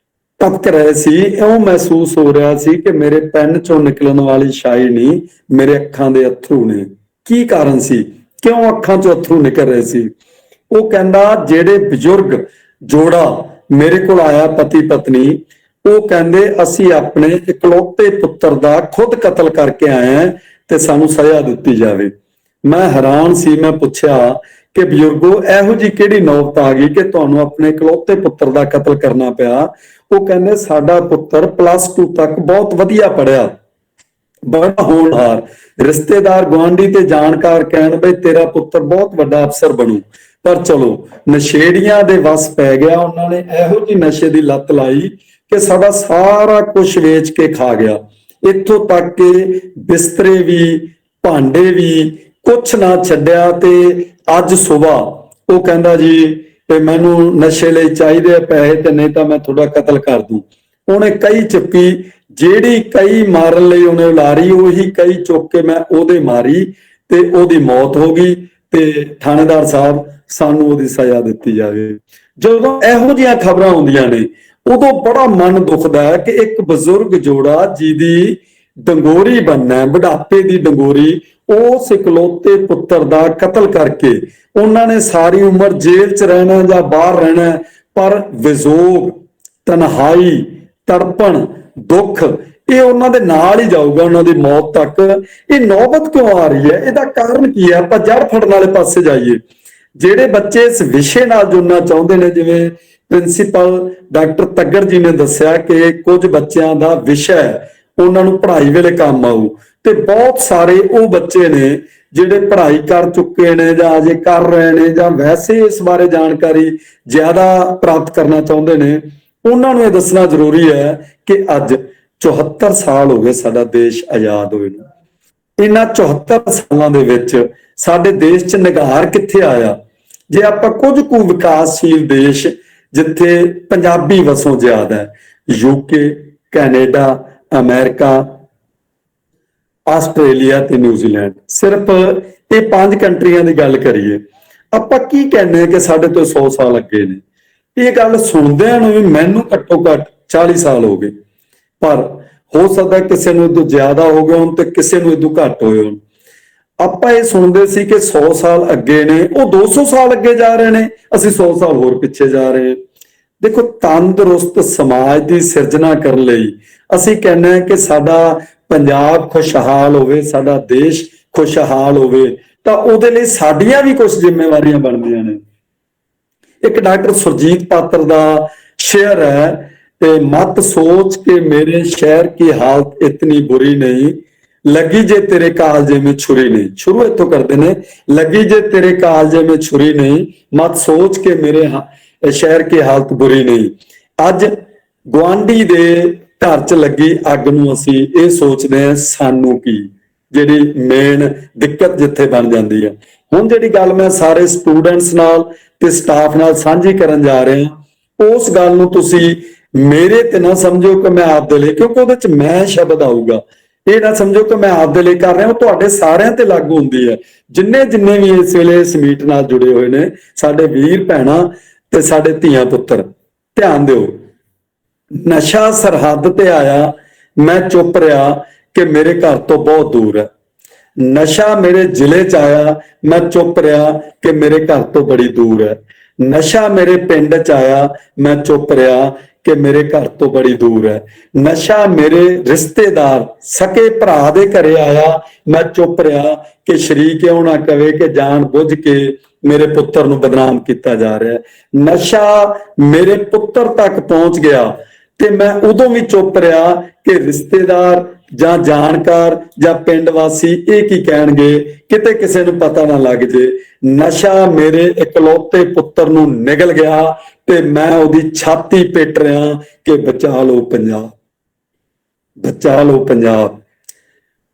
ਟਪਕ ਰਹੇ ਸੀ। ਇਉਂ ਮਹਿਸੂਸ ਹੋ ਰਿਹਾ ਸੀ ਕਿ ਮੇਰੇ ਪੈਨ ਚੋਂ ਨਿਕਲਣ ਵਾਲੀ ਸ਼ਾਈ ਨਹੀਂ, ਮੇਰੇ ਅੱਖਾਂ ਦੇ ਅੱਥਰੂ ਨੇ। ਕੀ ਕਾਰਨ ਸੀ, ਕਿਉਂ ਅੱਖਾਂ ਚੋਂ ਅੱਥਰੂ ਨਿਕਲ ਰਹੇ ਸੀ? ਉਹ ਕਹਿੰਦਾ ਜਿਹੜੇ ਬਜ਼ੁਰਗ ਜੋੜਾ ਮੇਰੇ ਕੋਲ ਆਇਆ, ਪਤੀ ਪਤਨੀ, ਉਹ ਕਹਿੰਦੇ ਅਸੀਂ ਆਪਣੇ ਇਕਲੌਤੇ ਪੁੱਤਰ ਦਾ ਖੁਦ ਕਤਲ ਕਰਕੇ ਆਏ ਹਾਂ ਤੇ ਸਾਨੂੰ ਸਜ਼ਾ ਦਿੱਤੀ ਜਾਵੇ। ਮੈਂ ਹੈਰਾਨ ਸੀ, ਮੈਂ ਪੁੱਛਿਆ ਕਿ ਬਜ਼ੁਰਗੋ ਇਹੋ ਜੀ ਕਿਹੜੀ ਨੌਬਤ ਆ ਗਈ ਕਿ ਤੁਹਾਨੂੰ ਆਪਣੇ ਇਕਲੌਤੇ ਪੁੱਤਰ ਦਾ ਕਤਲ ਕਰਨਾ ਪਿਆ? ਉਹ ਕਹਿੰਦੇ ਸਾਡਾ ਪੁੱਤਰ +2 ਤੱਕ ਬਹੁਤ ਵਧੀਆ ਪੜ੍ਹਿਆ, ਬੜਾ ਹੋਣਹਾਰ, ਰਿਸ਼ਤੇਦਾਰ ਗੁਆਂਢੀ ਤੇ ਜਾਣਕਾਰ ਕਹਿਣ ਬਈ ਤੇਰਾ ਪੁੱਤਰ ਬਹੁਤ ਵੱਡਾ ਅਫਸਰ ਬਣੂ, ਪਰ ਚਲੋ ਨਸ਼ੇੜੀਆਂ ਦੇ ਵਸ ਪੈ ਗਿਆ। ਉਹਨਾਂ ਨੇ ਇਹੋ ਜਿਹੀ ਨਸ਼ੇ ਦੀ ਲੱਤ ਲਾਈ ਕਿ ਸਾਡਾ ਸਾਰਾ ਕੁਝ ਵੇਚ ਕੇ ਖਾ ਗਿਆ, ਇੱਥੋਂ ਤੱਕ ਕਿ ਬਿਸਤਰੇ ਵੀ, ਭਾਂਡੇ ਵੀ, ਕੁਛ ਨਾ ਛੱਡਿਆ। ਤੇ ਅੱਜ ਸਵੇਰ ਉਹ ਕਹਿੰਦਾ ਜੀ ਤੇ ਮੈਨੂੰ ਨਸ਼ੇ ਲਈ ਚਾਹੀਦੇ ਪੈਸੇ ਤੇ ਨਹੀਂ ਤਾਂ ਮੈਂ ਤੁਹਾਡਾ ਕਤਲ ਕਰ ਦੂੰ। ਉਹਨੇ ਕਈ ਚੱਕੀ, ਜਿਹੜੀ ਕਈ ਮਾਰਨ ਲਈ ਉਹਨੇ ਉਲਾਰੀ, ਉਹੀ ਕਈ ਚੁੱਕ ਕੇ ਮੈਂ ਉਹਦੇ ਮਾਰੀ ਤੇ ਉਹਦੀ ਮੌਤ ਹੋ ਗਈ। ਤੇ ਥਾਣੇਦਾਰ ਸਾਹਿਬ ਸਾਨੂੰ ਉਹਦੀ ਸਜ਼ਾ ਦਿੱਤੀ ਜਾਵੇ। ਜਦੋਂ ਇਹੋ ਜਿਹੀਆਂ ਖਬਰਾਂ ਆਉਂਦੀਆਂ ਨੇ ਉਦੋਂ ਬੜਾ ਮਨ ਦੁਖਦਾ ਹੈ ਕਿ ਇੱਕ ਬਜ਼ੁਰਗ ਜੋੜਾ ਜਿਹਦੀ ਡੰਗੋਰੀ ਬਣਨਾ, ਬੁਢਾਪੇ ਦੀ ਡੰਗੋਰੀ, ਉਸ ਇਕਲੌਤੇ ਪੁੱਤਰ ਦਾ ਕਤਲ ਕਰਕੇ ਉਹਨਾਂ ਨੇ ਸਾਰੀ ਉਮਰ ਜੇਲ੍ਹ 'ਚ ਰਹਿਣਾ ਜਾਂ ਬਾਹਰ ਰਹਿਣਾ, ਪਰ ਵਿਜੋਗ, ਤਨਹਾਈ, ਤੜਪਣ, ਦੁੱਖ ਇਹ ਉਹਨਾਂ ਦੇ ਨਾਲ ਹੀ ਜਾਊਗਾ ਉਹਨਾਂ ਦੀ ਮੌਤ ਤੱਕ। ਇਹ ਨੌਬਤ ਕਿਉਂ ਆ ਰਹੀ ਹੈ? ਇਹਦਾ ਕਾਰਨ ਕੀ ਹੈ? ਆਪਾਂ ਜੜ ਫੜਨ ਵਾਲੇ ਪਾਸੇ ਜਾਈਏ। ਜਿਹੜੇ ਬੱਚੇ ਇਸ ਵਿਸ਼ੇ ਨਾਲ ਜੁੜਨਾ ਚਾਹੁੰਦੇ ਨੇ, ਜਿਵੇਂ ਪ੍ਰਿੰਸੀਪਲ ਡਾਕਟਰ ਤੱਗੜ ਜੀ ਨੇ ਦੱਸਿਆ ਕਿ ਕੁਝ ਬੱਚਿਆਂ ਦਾ ਵਿਸ਼ਾ ਉਹਨਾਂ ਨੂੰ ਪੜ੍ਹਾਈ ਵੇਲੇ ਕੰਮ ਆਊ, ਤੇ ਬਹੁਤ ਸਾਰੇ ਉਹ ਬੱਚੇ ਨੇ ਜਿਹੜੇ ਪੜ੍ਹਾਈ ਕਰ ਚੁੱਕੇ ਨੇ ਜਾਂ ਅਜੇ ਕਰ ਰਹੇ ਨੇ ਜਾਂ ਵੈਸੇ ਇਸ ਬਾਰੇ ਜਾਣਕਾਰੀ ਜ਼ਿਆਦਾ ਪ੍ਰਾਪਤ ਕਰਨਾ ਚਾਹੁੰਦੇ ਨੇ। ਉਹਨਾਂ ਨੂੰ ਇਹ ਦੱਸਣਾ ਜ਼ਰੂਰੀ ਹੈ ਕਿ ਅੱਜ 74 ਸਾਲ ਹੋ ਗਏ ਸਾਡਾ ਦੇਸ਼ ਆਜ਼ਾਦ ਹੋਏ ਨੂੰ। ਇਹਨਾਂ 74 ਸਾਲਾਂ ਦੇ ਵਿੱਚ ਸਾਡੇ ਦੇਸ਼ 'ਚ ਨਿਘਾਰ ਕਿੱਥੇ ਆਇਆ? ਜੇ ਆਪਾਂ ਕੁਝ ਕੁ ਵਿਕਾਸਸ਼ੀਲ ਦੇਸ਼ ਜਿੱਥੇ ਪੰਜਾਬੀ ਵਸੋਂ ਜ਼ਿਆਦਾ ਹੈ, UK, ਕੈਨੇਡਾ, ਅਮਰੀਕਾ, ਆਸਟ੍ਰੇਲੀਆ ਤੇ ਨਿਊਜ਼ੀਲੈਂਡ, ਸਿਰਫ ਇਹ 5 ਕੰਟਰੀਆਂ ਦੀ ਗੱਲ ਕਰੀਏ, ਆਪਾਂ ਕੀ ਕਹਿੰਦੇ ਕਿ ਸਾਡੇ ਤੋਂ 100 ਸਾਲ ਅੱਗੇ ਨੇ। ਇਹ ਗੱਲ ਸੁਣਦਿਆਂ ਨੂੰ ਵੀ ਮੈਨੂੰ ਘੱਟੋ ਘੱਟ 40 ਸਾਲ ਹੋ ਗਏ, ਪਰ ਹੋ ਸਕਦਾ ਕਿਸੇ ਨੂੰ ਇਦੋਂ ਜ਼ਿਆਦਾ ਹੋ ਗਏ ਹੋਣ ਤੇ ਕਿਸੇ ਨੂੰ ਇਦੋਂ ਘੱਟ ਹੋਏ ਹੋਣ। ਆਪਾਂ ਇਹ ਸੁਣਦੇ ਸੀ ਕਿ 100 ਸਾਲ ਅੱਗੇ ਨੇ, ਉਹ 200 ਸਾਲ ਅੱਗੇ ਜਾ ਰਹੇ ਨੇ, ਅਸੀਂ 100 ਸਾਲ ਹੋਰ ਪਿੱਛੇ ਜਾ ਰਹੇ ਹਾਂ। ਦੇਖੋ, ਤੰਦਰੁਸਤ ਸਮਾਜ ਦੀ ਸਿਰਜਣਾ ਕਰਨ ਲਈ ਅਸੀਂ ਕਹਿੰਦੇ ਹਾਂ ਕਿ ਸਾਡਾ ਪੰਜਾਬ ਖੁਸ਼ਹਾਲ ਹੋਵੇ, ਸਾਡਾ ਦੇਸ਼ ਖੁਸ਼ਹਾਲ ਹੋਵੇ, ਤਾਂ ਉਹਦੇ ਲਈ ਸਾਡੀਆਂ ਵੀ ਕੁਝ ਜ਼ਿੰਮੇਵਾਰੀਆਂ ਬਣਦੀਆਂ ਨੇ। ਇੱਕ ਡਾਕਟਰ ਸੁਰਜੀਤ ਪਾਤਰ ਦਾ ਸ਼ੇਅਰ ਹੈ ਤੇ ਮਤ ਸੋਚ ਕੇ ਮੇਰੇ ਸ਼ਹਿਰ ਕੀ ਹਾਲਤ ਇਤਨੀ ਬੁਰੀ ਨਹੀਂ, ਲੱਗੀ ਜੇ ਤੇਰੇ ਕਾਲਜੇ में छुरी नहीं। ਸ਼ੁਰੂ ਇੱਥੋਂ ਕਰਦੇ ਨੇ, ਲੱਗੀ ਜੇ ਤੇਰੇ ਕਾਲਜੇ में छुरी नहीं, ਮਤ ਸੋਚ ਕੇ ਮੇਰੇ ਸ਼ਹਿਰ ਕੀ ਹਾਲਤ ਬੁਰੀ ਨਹੀਂ। ਅੱਜ ਗੁਆਂਢੀ ਦੇ ਘਰ 'ਚ ਲੱਗੀ ਅੱਗ ਨੂੰ ਅਸੀਂ ਇਹ ਸੋਚਦੇ ਹਾਂ ਸਾਨੂੰ ਕੀ, ਜਿਹੜੀ ਮੇਨ ਦਿੱਕਤ ਜਿੱਥੇ ਬਣ ਜਾਂਦੀ ਹੈ। ਹੁਣ ਜਿਹੜੀ ਗੱਲ ਮੈਂ ਸਾਰੇ ਸਟੂਡੈਂਟਸ ਨਾਲ ਤੇ ਸਟਾਫ ਨਾਲ ਸਾਂਝੀ ਕਰਨ ਜਾ ਰਹੇ ਹਾਂ, ਉਸ ਗੱਲ ਨੂੰ ਤੁਸੀਂ ਮੇਰੇ ਤੇ ਨਾ ਸਮਝੋ ਕਿ ਮੈਂ ਆਪਦੇ ਲਈ, ਕਿਉਂਕਿ ਉਹਦੇ 'ਚ ਮੈਂ ਸ਼ਬਦ ਆਊਗਾ। ਇਹ ਨਾ ਸਮਝੋ ਕਿ ਮੈਂ ਆਪਦੇ ਲਈ ਕਰ ਰਿਹਾ, ਉਹ ਤੁਹਾਡੇ ਸਾਰਿਆਂ ਤੇ ਲਾਗੂ ਹੁੰਦੀ ਹੈ। ਜਿੰਨੇ ਵੀ ਇਸ ਵੇਲੇ ਇਸ ਮੀਟ ਨਾਲ ਜੁੜੇ ਹੋਏ ਨੇ, ਸਾਡੇ ਵੀਰ ਭੈਣਾਂ ਤੇ ਸਾਡੇ ਧੀਆਂ ਪੁੱਤਰ, ਧਿਆਨ ਦਿਓ। ਨਸ਼ਾ ਸਰਹੱਦ ਤੇ ਆਇਆ, ਮੈਂ ਚੁੱਪ ਰਿਹਾ ਕਿ ਮੇਰੇ ਘਰ ਤੋਂ ਬਹੁਤ ਦੂਰ ਹੈ। ਨਸ਼ਾ ਮੇਰੇ ਜ਼ਿਲ੍ਹੇ 'ਚ ਆਇਆ, ਮੈਂ ਚੁੱਪ ਰਿਹਾ ਕਿ ਮੇਰੇ ਘਰ ਤੋਂ ਬੜੀ ਦੂਰ ਹੈ। ਨਸ਼ਾ ਮੇਰੇ ਪਿੰਡ 'ਚ ਆਇਆ, ਮੈਂ ਚੁੱਪ ਰਿਹਾ ਕਿ ਮੇਰੇ ਘਰ ਤੋਂ ਬੜੀ ਦੂਰ ਹੈ। ਨਸ਼ਾ ਮੇਰੇ ਰਿਸ਼ਤੇਦਾਰ ਸਕੇ ਭਰਾ ਦੇ ਘਰੇ ਆਇਆ, ਮੈਂ ਚੁੱਪ ਰਿਹਾ ਕਿ ਸ਼ਰੀਕ ਕਿਉਂ ਨਾ ਕਵੇ ਕਿ ਜਾਣ ਬੁੱਝ ਕੇ ਮੇਰੇ ਪੁੱਤਰ ਨੂੰ ਬਦਨਾਮ ਕੀਤਾ ਜਾ ਰਿਹਾ ਹੈ। ਨਸ਼ਾ ਮੇਰੇ ਪੁੱਤਰ ਤੱਕ ਪਹੁੰਚ ਗਿਆ ਤੇ ਮੈਂ ਉਦੋਂ ਵੀ ਚੁੱਪ ਰਿਹਾ ਕਿ ਰਿਸ਼ਤੇਦਾਰ ਜਾਂ ਜਾਣਕਾਰ ਜਾਂ ਪਿੰਡ ਵਾਸੀ ਇਹ ਕੀ ਕਹਿਣਗੇ, ਕਿਤੇ ਕਿਸੇ ਨੂੰ ਪਤਾ ਨਾ ਲੱਗ ਜੇ। ਨਸ਼ਾ ਮੇਰੇ ਇਕਲੌਤੇ ਪੁੱਤਰ ਨੂੰ ਨਿਗਲ ਗਿਆ ਤੇ ਮੈਂ ਉਹਦੀ ਛਾਤੀ ਪਿੱਟ ਰਿਹਾ ਕਿ ਬਚਾ ਲਓ ਪੰਜਾਬ, ਬਚਾ ਲਓ ਪੰਜਾਬ।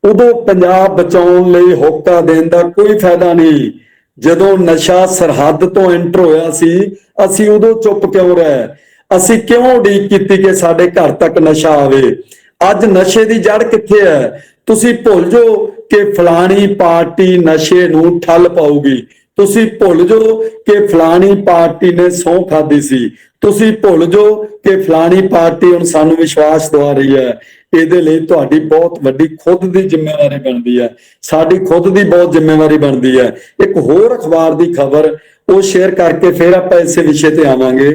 ਉਦੋਂ ਪੰਜਾਬ ਬਚਾਉਣ ਲਈ ਹੋਕਾ ਦੇਣ ਦਾ ਕੋਈ ਫਾਇਦਾ ਨਹੀਂ। ਜਦੋਂ ਨਸ਼ਾ ਸਰਹੱਦ ਤੋਂ ਐਂਟਰ ਹੋਇਆ ਸੀ, ਅਸੀਂ ਉਦੋਂ ਚੁੱਪ ਕਿਉਂ ਰਹੇ? ਅਸੀਂ ਕਿਉਂ ਉਡੀਕ ਕੀਤੀ ਕਿ ਸਾਡੇ ਘਰ ਤੱਕ ਨਸ਼ਾ ਆਵੇ? ਅੱਜ ਨਸ਼ੇ ਦੀ ਜੜ ਕਿੱਥੇ ਹੈ? ਤੁਸੀਂ ਭੁੱਲ ਜਾਓ ਕਿ ਫਲਾਣੀ ਪਾਰਟੀ ਨਸ਼ੇ ਨੂੰ ਠੱਲ ਪਾਊਗੀ। ਤੁਸੀਂ ਭੁੱਲ ਜਾਓ ਕਿ ਫਲਾਣੀ ਪਾਰਟੀ ਨੇ ਸਹੁੰ ਖਾਦੀ ਸੀ, ਤੁਸੀਂ ਭੁੱਲ ਜਾਓ ਕਿ ਫਲਾਣੀ ਪਾਰਟੀ ਹੁਣ ਸਾਨੂੰ ਵਿਸ਼ਵਾਸ ਦਿਵਾ ਰਹੀ ਹੈ। ਇਹਦੇ ਲਈ ਤੁਹਾਡੀ ਬਹੁਤ ਵੱਡੀ ਖੁਦ ਦੀ ਜ਼ਿੰਮੇਵਾਰੀ ਬਣਦੀ ਹੈ, ਸਾਡੀ ਖੁਦ ਦੀ ਬਹੁਤ ਜ਼ਿੰਮੇਵਾਰੀ ਬਣਦੀ ਹੈ। ਇੱਕ ਹੋਰ ਅਖਬਾਰ ਦੀ ਖਬਰ ਉਹ ਸ਼ੇਅਰ ਕਰਕੇ ਫਿਰ ਆਪਾਂ ਇਸੇ ਵਿਸ਼ੇ ਤੇ ਆਵਾਂਗੇ।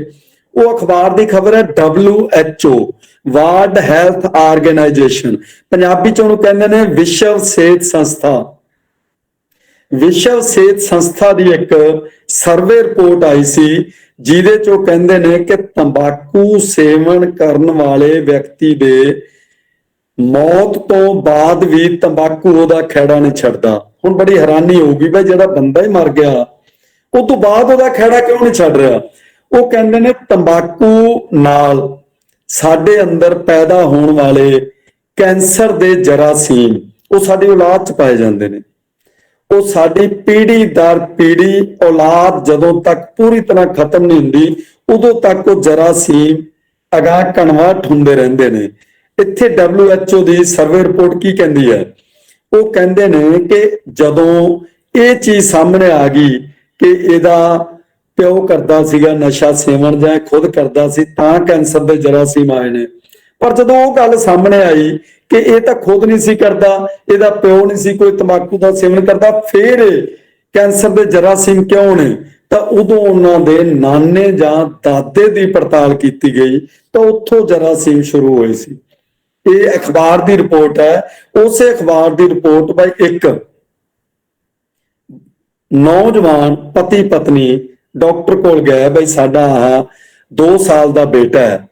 ਉਹ ਅਖਬਾਰ ਦੀ ਖਬਰ ਹੈ WHO world health organisation, Punjabi ਚ ਉਹਨੂੰ ਕਹਿੰਦੇ ਨੇ ਵਿਸ਼ਵ ਸਿਹਤ ਸੰਸਥਾ। ਵਿਸ਼ਵ ਸਿਹਤ ਸੰਸਥਾ ਦੀ ਇੱਕ ਸਰਵੇ ਰਿਪੋਰਟ ਆਈ ਸੀ ਜਿਹਦੇ ਚ ਉਹ ਕਹਿੰਦੇ ਨੇ ਕਿ ਤੰਬਾਕੂ ਸੇਵਨ ਕਰਨ ਵਾਲੇ ਵਿਅਕਤੀ ਦੇ ਮੌਤ ਤੋਂ ਬਾਅਦ ਵੀ ਤੰਬਾਕੂ ਉਹਦਾ ਖਹਿੜਾ ਨਹੀਂ ਛੱਡਦਾ। ਹੁਣ ਬੜੀ ਹੈਰਾਨੀ ਹੋਊਗੀ ਬਈ ਜਿਹੜਾ ਬੰਦਾ ਹੀ ਮਰ ਗਿਆ ਉਹ ਤੋਂ ਬਾਅਦ ਉਹਦਾ ਖਹਿੜਾ ਕਿਉਂ ਨਹੀਂ ਛੱਡ ਰਿਹਾ। ਉਹ ਕਹਿੰਦੇ ਨੇ ਤੰਬਾਕੂ ਨਾਲ ਸਾਡੇ ਅੰਦਰ ਪੈਦਾ ਹੋਣ ਵਾਲੇ ਕੈਂਸਰ ਦੇ ਜਰਾਸੀਮ ਉਹ ਸਾਡੀ ਔਲਾਦ ਚ ਪਾਏ ਜਾਂਦੇ ਨੇ। ਉਹ ਸਾਡੀ ਪੀੜ੍ਹੀ ਦਰ ਪੀੜ੍ਹੀ ਔਲਾਦ ਜਦੋਂ ਤੱਕ ਪੂਰੀ ਤਰ੍ਹਾਂ ਖਤਮ ਨਹੀਂ ਹੁੰਦੀ ਉਦੋਂ ਤੱਕ ਉਹ ਜਰਾਸੀਮ ਅਗਾਂਹ ਕਨਵਰਟ ਹੁੰਦੇ ਰਹਿੰਦੇ ਨੇ। ਇੱਥੇ WHO ਦੀ ਸਰਵੇ ਰਿਪੋਰਟ ਕੀ ਕਹਿੰਦੀ ਹੈ? ਉਹ ਕਹਿੰਦੇ ਨੇ ਕਿ ਜਦੋਂ ਇਹ ਚੀਜ਼ ਸਾਹਮਣੇ ਆ ਗਈ ਕਿ ਇਹਦਾ ਪਿਓ ਕਰਦਾ ਸੀਗਾ ਨਸ਼ਾ ਸੇਵਨ ਜਾਂ ਖੁਦ ਕਰਦਾ ਸੀ ਤਾਂ ਕੈਂਸਰ ਦੇ ਜਰਾਸੀਮ ਆਏ ਨੇ, ਪਰ ਜਦੋਂ ਉਹ ਗੱਲ ਸਾਹਮਣੇ ਆਈ ਕਿ ਇਹ ਤਾਂ ਖੁਦ ਨਹੀਂ ਸੀ ਕਰਦਾ, ਇਹਦਾ ਪਿਓ ਨਹੀਂ ਸੀ ਕੋਈ ਤੰਬਾਕੂ ਦਾ ਸੇਵਨ ਕਰਦਾ, ਫਿਰ ਕੈਂਸਰ ਦੇ ਜਰਾਸੀਮ ਕਿਉਂ ਨੇ? ਤਾਂ ਉਦੋਂ ਉਹਨਾਂ ਦੇ ਨਾਨੇ ਜਾਂ ਦਾਦੇ ਦੀ ਪੜਤਾਲ ਕੀਤੀ ਗਈ ਤਾਂ ਉੱਥੋਂ ਜਰਾਸੀਮ ਸ਼ੁਰੂ ਹੋਏ ਸੀ। ਇਹ ਅਖਬਾਰ ਦੀ ਰਿਪੋਰਟ ਹੈ। ਉਸੇ ਅਖਬਾਰ ਦੀ ਰਿਪੋਰਟ ਬਾਈ ਇੱਕ ਨੌਜਵਾਨ ਪਤੀ ਪਤਨੀ ਡਾਕਟਰ ਕੋਲ ਗਏ, ਬਈ ਸਾਡਾ 2 ਸਾਲ ਦਾ ਬੇਟਾ ਹੈ,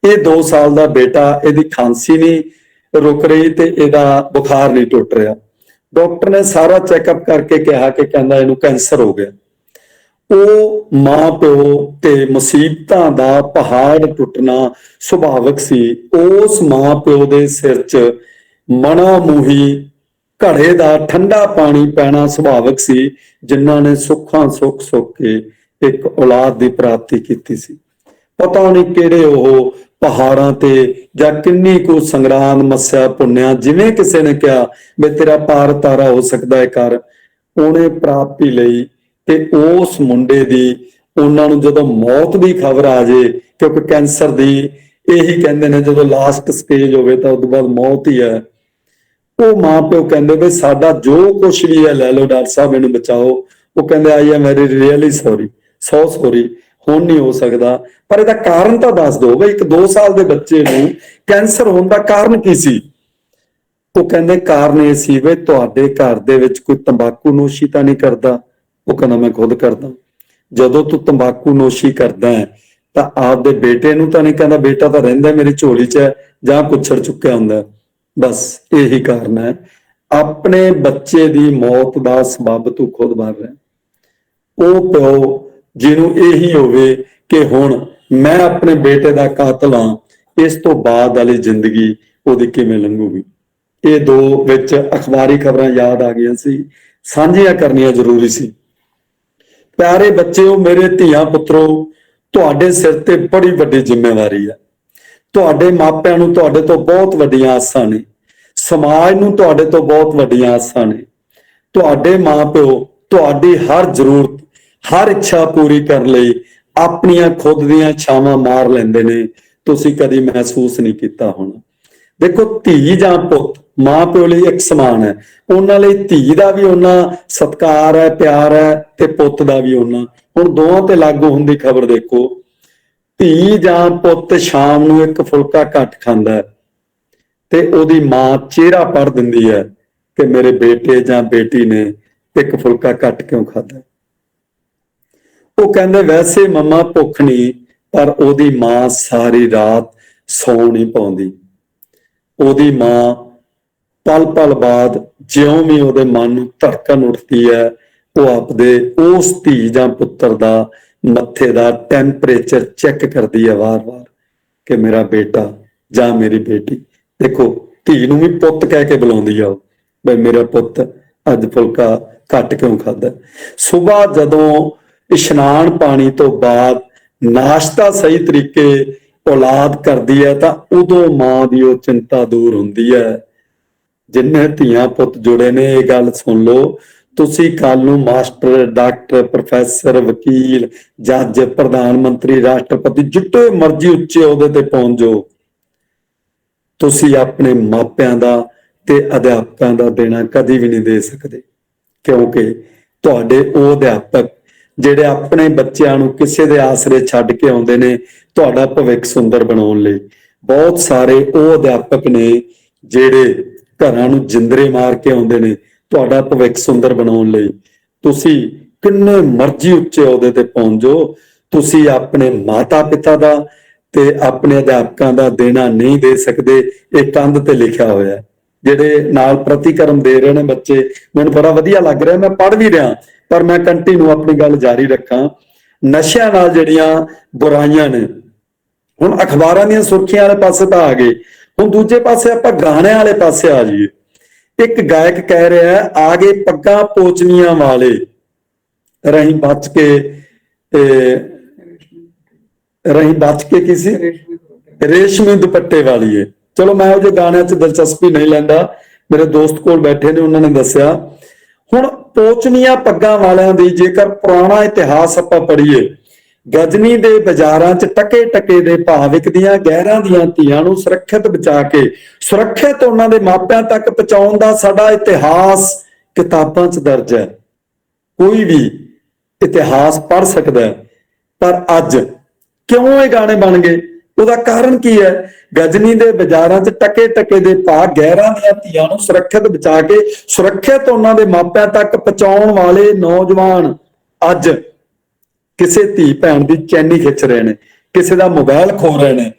ਇਹ 2 ਸਾਲ ਦਾ ਬੇਟਾ ਇਹਦੀ ਖਾਂਸੀ ਨਹੀਂ ਰੁਕ ਰਹੀ ਤੇ ਇਹਦਾ ਬੁਖਾਰ ਨਹੀਂ ਟੁੱਟ ਰਿਹਾ। ਡਾਕਟਰ ਨੇ ਸਾਰਾ ਚੈੱਕਅਪ ਕਰਕੇ ਕਿਹਾ ਕਿ ਕਹਿੰਦਾ ਇਹਨੂੰ ਕੈਂਸਰ ਹੋ ਗਿਆ। ਉਹ ਮਾਂ ਪਿਓ ਤੇ ਮੁਸੀਬਤਾਂ ਦਾ ਪਹਾੜ ਟੁੱਟਣਾ ਸੁਭਾਵਿਕ ਸੀ। ਉਸ ਮਾਂ ਪਿਓ ਦੇ ਸਿਰ 'ਚ ਮਣਾ ਮੂਹੀ ਘੜੇ ਦਾ ਠੰਡਾ ਪਾਣੀ ਪੈਣਾ ਸੁਭਾਵਿਕ ਸੀ, ਜਿਨ੍ਹਾਂ ਨੇ ਸੁੱਖਾਂ ਸੁੱਖ ਕੇ ਇੱਕ ਔਲਾਦ ਦੀ ਪ੍ਰਾਪਤੀ ਕੀਤੀ ਸੀ। ਪਤਾ ਨਹੀਂ ਕਿਹੜੇ ਉਹ ਪਹਾੜਾਂ ਤੇ ਜਾਂ ਕਿੰਨੀ ਕੁ ਸੰਗਰਾਮ ਮੱਸਿਆ ਪੁੰਨਿਆ, ਜਿਵੇਂ ਕਿਸੇ ਨੇ ਕਿਹਾ ਵੀ ਤੇਰਾ ਪਾਰ ਤਾਰਾ ਹੋ ਸਕਦਾ ਹੈ ਕਰ, ਉਹਨੇ ਪ੍ਰਾਪਤੀ ਲਈ। ਤੇ ਉਸ ਮੁੰਡੇ ਦੀ ਉਹਨਾਂ ਨੂੰ ਜਦੋਂ ਮੌਤ ਦੀ ਖਬਰ ਆ ਜੇ, ਕਿਉਂਕਿ ਕੈਂਸਰ ਦੀ ਇਹੀ ਕਹਿੰਦੇ ਨੇ ਜਦੋਂ ਲਾਸਟ ਸਟੇਜ ਹੋਵੇ ਤਾਂ ਉਸ ਤੋਂ ਬਾਅਦ ਮੌਤ ਹੀ ਹੈ। ਉਹ ਮਾਂ ਪਿਓ ਕਹਿੰਦੇ ਵੀ ਸਾਡਾ ਜੋ ਕੁਛ ਵੀ ਹੈ ਲੈ ਲਓ ਡਾਕਟਰ ਸਾਹਿਬ ਮੈਨੂੰ ਬਚਾਓ। ਉਹ ਕਹਿੰਦੇ I am very really sorry, so sorry, ਹੁਣ ਨਹੀਂ ਹੋ ਸਕਦਾ, ਪਰ ਇਹਦਾ ਕਾਰਨ ਤਾਂ ਦੱਸ ਦਿਓ ਬਈ ਇੱਕ 2 ਸਾਲ ਦੇ ਬੱਚੇ ਨੂੰ ਕੈਂਸਰ ਹੋਣ ਦਾ ਕਾਰਨ ਕੀ ਸੀ? ਉਹ ਕਹਿੰਦੇ ਕਾਰਨ ਇਹ ਸੀ ਵੀ ਤੁਹਾਡੇ ਘਰ ਦੇ ਵਿੱਚ ਕੋਈ ਤੰਬਾਕੂ ਨੋਸ਼ੀ ਤਾਂ ਨਹੀਂ ਕਰਦਾ? ਉਹ ਕਹਿੰਦਾ ਮੈਂ ਖੁਦ ਕਰਦਾ। ਜਦੋਂ ਤੂੰ ਤੰਬਾਕੂ ਨੋਸ਼ੀ ਕਰਦਾ ਹੈ ਤਾਂ ਆਪਦੇ ਬੇਟੇ ਨੂੰ ਤਾਂ ਨਹੀਂ ਕਹਿੰਦਾ ਬੇਟਾ ਤਾਂ ਰਹਿੰਦਾ ਮੇਰੀ ਝੋਲੀ 'ਚ ਹੈ ਜਾਂ ਕੁੱਛੜ ਚੁੱਕਿਆ ਹੁੰਦਾ। ਬਸ ਇਹੀ ਕਾਰਨ ਹੈ, ਆਪਣੇ ਬੱਚੇ ਦੀ ਮੌਤ ਦਾ ਸਬੱਬ ਤੂੰ ਖੁਦ ਬਣ ਰਿਹਾ। ਉਹ ਪਿਓ ਜਿਹਨੂੰ ਇਹੀ ਹੋਵੇ ਕਿ ਹੁਣ ਮੈਂ ਆਪਣੇ ਬੇਟੇ ਦਾ ਕਾਤਲ ਹਾਂ, ਇਸ ਤੋਂ ਬਾਅਦ ਵਾਲੀ ਜ਼ਿੰਦਗੀ ਉਹਦੀ ਕਿਵੇਂ ਲੰਘੂਗੀ। ਇਹ 2 ਵਿੱਚ ਅਖਬਾਰੀ ਖਬਰਾਂ ਯਾਦ ਆ ਗਈਆਂ ਸੀ, ਸਾਂਝੀਆਂ ਕਰਨੀਆਂ ਜ਼ਰੂਰੀ ਸੀ। ਪਿਆਰੇ ਬੱਚਿਓ, ਮੇਰੇ ਧੀਆਂ ਪੁੱਤਰੋ, ਤੁਹਾਡੇ ਸਿਰ ਤੇ ਬੜੀ ਵੱਡੀ ਜ਼ਿੰਮੇਵਾਰੀ ਹੈ। ਤੁਹਾਡੇ ਮਾਪਿਆਂ ਨੂੰ ਤੁਹਾਡੇ ਤੋਂ ਬਹੁਤ ਵੱਡੀਆਂ ਆਸਾਂ ਨੇ, ਸਮਾਜ ਨੂੰ ਤੁਹਾਡੇ ਤੋਂ ਬਹੁਤ ਵੱਡੀਆਂ ਆਸਾਂ ਨੇ। ਤੁਹਾਡੇ ਮਾਪਿਓ ਤੁਹਾਡੀ ਹਰ ਜ਼ਰੂਰਤ, ਹਰ ਇੱਛਾ ਪੂਰੀ ਕਰਨ ਲਈ ਆਪਣੀਆਂ ਖੁਦ ਦੀਆਂ ਛਾਵਾਂ ਮਾਰ ਲੈਂਦੇ ਨੇ, ਤੁਸੀਂ ਕਦੀ ਮਹਿਸੂਸ ਨਹੀਂ ਕੀਤਾ ਹੋਣਾ। ਦੇਖੋ, ਧੀ ਜਾਂ ਪੁੱਤ ਮਾਂ ਪਿਓ ਲਈ ਇੱਕ ਸਮਾਨ ਹੈ, ਉਹਨਾਂ ਲਈ ਧੀ ਦਾ ਵੀ ਉਹਨਾਂ ਸਤਿਕਾਰ ਹੈ, ਪਿਆਰ ਹੈ, ਤੇ ਪੁੱਤ ਦਾ ਵੀ ਉਹਨਾਂ। ਹੁਣ ਦੋਵਾਂ ਤੇ ਲਾਗੂ ਹੁੰਦੀ ਖਬਰ ਦੇਖੋ, ਧੀ ਜਾਂ ਪੁੱਤ ਸ਼ਾਮ ਨੂੰ ਇੱਕ ਫੁਲਕਾ ਘੱਟ ਖਾਂਦਾ ਹੈ ਤੇ ਉਹਦੀ ਮਾਂ ਚਿਹਰਾ ਪੜ ਦਿੰਦੀ ਹੈ ਕਿ ਮੇਰੇ ਬੇਟੇ ਜਾਂ ਬੇਟੀ ਨੇ ਇੱਕ ਫੁਲਕਾ ਘੱਟ ਕਿਉਂ ਖਾਧਾ। ਉਹ ਕਹਿੰਦੇ ਵੈਸੇ ਮੰਮਾ ਭੁੱਖ ਨਹੀਂ, ਪਰ ਉਹਦੀ ਮਾਂ ਸਾਰੀ ਰਾਤ ਸੌਂ ਨਹੀਂ ਪਾਉਂਦੀ। ਉਹਦੀ ਮਾਂ ਪਲ ਪਲ ਬਾਅਦ ਜਿਉਂ ਵੀ ਉਹਦੇ ਮਨ ਨੂੰ ਧੜਕਣ ਉੱਠਦੀ ਹੈ, ਉਹ ਆਪਦੇ ਉਸ ਧੀ ਜਾਂ ਪੁੱਤਰ ਦਾ ਮੱਥੇ ਦਾ ਟੈਂਪਰੇਚਰ ਚੈੱਕ ਕਰਦੀ ਹੈ ਵਾਰ-ਵਾਰ ਕਿ ਮੇਰਾ ਬੇਟਾ ਜਾਂ ਮੇਰੀ ਬੇਟੀ। ਦੇਖੋ, ਧੀ ਨੂੰ ਵੀ ਪੁੱਤ ਕਹਿ ਕੇ ਬੁਲਾਉਂਦੀ ਆ ਉਹ, ਬਈ ਮੇਰਾ ਪੁੱਤ ਅੱਜ ਫੁਲਕਾ ਘੱਟ ਕਿਉਂ ਖਾਧਾ। ਸੁਬਾਹ ਜਦੋਂ ਇਸ਼ਨਾਨ ਪਾਣੀ ਤੋਂ ਬਾਅਦ ਨਾਸ਼ਤਾ ਸਹੀ ਤਰੀਕੇ ਔਲਾਦ ਕਰਦੀ ਹੈ ਤਾਂ ਉਦੋਂ ਮਾਂ ਦੀ ਉਹ ਚਿੰਤਾ ਦੂਰ ਹੁੰਦੀ ਹੈ। ਜਿੰਨੇ ਧੀਆਂ ਪੁੱਤ ਜੁੜੇ ਨੇ ਇਹ ਗੱਲ ਸੁਣ ਲਓ, ਤੁਸੀਂ ਕੱਲ ਨੂੰ ਮਾਸਟਰ, ਡਾਕਟਰ, ਪ੍ਰੋਫੈਸਰ, ਵਕੀਲ, ਜੱਜ, ਪ੍ਰਧਾਨ ਮੰਤਰੀ, ਰਾਸ਼ਟਰਪਤੀ, ਜਿੱਥੇ ਮਰਜ਼ੀ ਉੱਚੇ ਅਹੁਦੇ ਤੇ ਪਹੁੰਚ ਜਾਓ, ਤੁਸੀਂ ਆਪਣੇ ਮਾਪਿਆਂ ਦਾ ਤੇ ਅਧਿਆਪਕਾਂ ਦਾ ਦੇਣਾ ਕਦੀ ਵੀ ਨਹੀਂ ਦੇ ਸਕਦੇ, ਕਿਉਂਕਿ ਤੁਹਾਡੇ ਉਹ ਅਧਿਆਪਕ ਜਿਹੜੇ ਆਪਣੇ ਬੱਚਿਆਂ ਨੂੰ ਕਿਸੇ ਦੇ ਆਸਰੇ ਛੱਡ ਕੇ ਆਉਂਦੇ ਨੇ ਤੁਹਾਡਾ ਭਵਿੱਖ ਸੁੰਦਰ ਬਣਾਉਣ ਲਈ। ਬਹੁਤ ਸਾਰੇ ਉਹ ਅਧਿਆਪਕ ਨੇ ਜਿਹੜੇ ਘਰਾਂ ਨੂੰ ਜਿੰਦਰੇ ਮਾਰ ਕੇ ਆਉਂਦੇ ਨੇ ਤੁਹਾਡਾ ਭਵਿੱਖ ਸੁੰਦਰ ਬਣਾਉਣ ਲਈ। ਤੁਸੀਂ ਕਿੰਨੇ ਮਰਜ਼ੀ ਉੱਚੇ ਅਹੁਦੇ ਤੇ ਪਹੁੰਚ ਜਾਓ, ਤੁਸੀਂ ਆਪਣੇ ਮਾਤਾ ਪਿਤਾ ਦਾ ਤੇ ਆਪਣੇ ਅਧਿਆਪਕਾਂ ਦਾ ਦੇਣਾ ਨਹੀਂ ਦੇ ਸਕਦੇ। ਇਹ ਕੰਧ ਤੇ ਲਿਖਿਆ ਹੋਇਆ। ਜਿਹੜੇ ਨਾਲ ਪ੍ਰਤੀਕਰਮ ਦੇ ਰਹੇ ਨੇ ਬੱਚੇ, ਮੈਨੂੰ ਬੜਾ ਵਧੀਆ ਲੱਗ ਰਿਹਾ, ਮੈਂ ਪੜ੍ਹ ਵੀ ਰਿਹਾ, ਪਰ ਮੈਂ ਕੰਟੀਨਿਊ ਆਪਣੀ ਗੱਲ ਜਾਰੀ ਰੱਖਾਂ। ਨਸ਼ਿਆਂ ਨਾਲ ਜਿਹੜੀਆਂ ਬੁਰਾਈਆਂ ਨੇ, ਹੁਣ ਅਖਬਾਰਾਂ ਦੀਆਂ ਸੁਰਖੀਆਂ ਵਾਲੇ ਪਾਸੇ ਤਾਂ ਆ ਗਏ, ਹੁਣ ਦੂਜੇ ਪਾਸੇ ਆਪਾਂ ਗਾਣਿਆਂ ਵਾਲੇ ਪਾਸੇ ਆ ਜਾਈਏ। ਇੱਕ ਗਾਇਕ ਕਹਿ ਰਿਹਾ ਹੈ, ਆ ਗਏ ਪੱਗਾਂ ਪੋਚਨੀਆਂ ਵਾਲੇ, ਰਹੀ ਬਚ ਕੇ ਕਿਸੇ ਰੇਸ਼ਮੀ ਦੁਪੱਟੇ ਵਾਲੀ ਏ। ਚਲੋ ਮੈਂ ਉਹ ਜਿਹੇ ਗਾਣਿਆਂ 'ਚ ਦਿਲਚਸਪੀ ਨਹੀਂ ਲੈਂਦਾ, ਮੇਰੇ ਦੋਸਤ ਕੋਲ ਬੈਠੇ ਨੇ, ਉਹਨਾਂ ਨੇ ਦੱਸਿਆ। ਹੁਣ ਪੋਚਨੀਆਂ ਪੱਗਾਂ ਵਾਲਿਆਂ ਦੀ ਜੇਕਰ ਪੁਰਾਣਾ ਇਤਿਹਾਸ ਆਪਾਂ ਪੜ੍ਹੀਏ, ਗਜਨੀ ਦੇ ਬਾਜ਼ਾਰਾਂ 'ਚ ਟਕੇ ਟਕੇ ਦੇ ਭਾਅ ਵਿਕਦੀਆਂ ਗਹਿਰਾਂ ਦੀਆਂ ਧੀਆਂ ਨੂੰ ਸੁਰੱਖਿਅਤ ਬਚਾ ਕੇ ਸੁਰੱਖਿਅਤ ਉਹਨਾਂ ਦੇ ਮਾਪਿਆਂ ਤੱਕ ਪਹੁੰਚਾਉਣ ਦਾ ਸਾਡਾ ਇਤਿਹਾਸ ਕਿਤਾਬਾਂ 'ਚ ਦਰਜ ਹੈ। ਕੋਈ ਵੀ ਇਤਿਹਾਸ ਪੜ੍ਹ ਸਕਦਾ ਹੈ, ਪਰ ਅੱਜ ਕਿਉਂ ਇਹ ਗਾਣੇ ਬਣ ਗਏ? ਉਹਦਾ ਕਾਰਨ ਕੀ ਹੈ? ਗਜਨੀ ਦੇ ਬਾਜ਼ਾਰਾਂ 'ਚ ਟਕੇ ਟਕੇ ਦੇ ਭਾਅ ਗਹਿਰਾਂ ਦੀਆਂ ਧੀਆਂ ਨੂੰ ਸੁਰੱਖਿਅਤ ਬਚਾ ਕੇ ਸੁਰੱਖਿਅਤ ਉਹਨਾਂ ਦੇ ਮਾਪਿਆਂ ਤੱਕ ਪਹੁੰਚਾਉਣ ਵਾਲੇ ਨੌਜਵਾਨ ਅੱਜ ਕਿਸੇ ਧੀ ਭੈਣ ਦੀ ਚੈਨੀ ਖਿੱਚ ਰਹੇ ਨੇ, ਕਿਸੇ ਦਾ ਮੋਬਾਈਲ ਖੋ ਰਹੇ ਨੇ,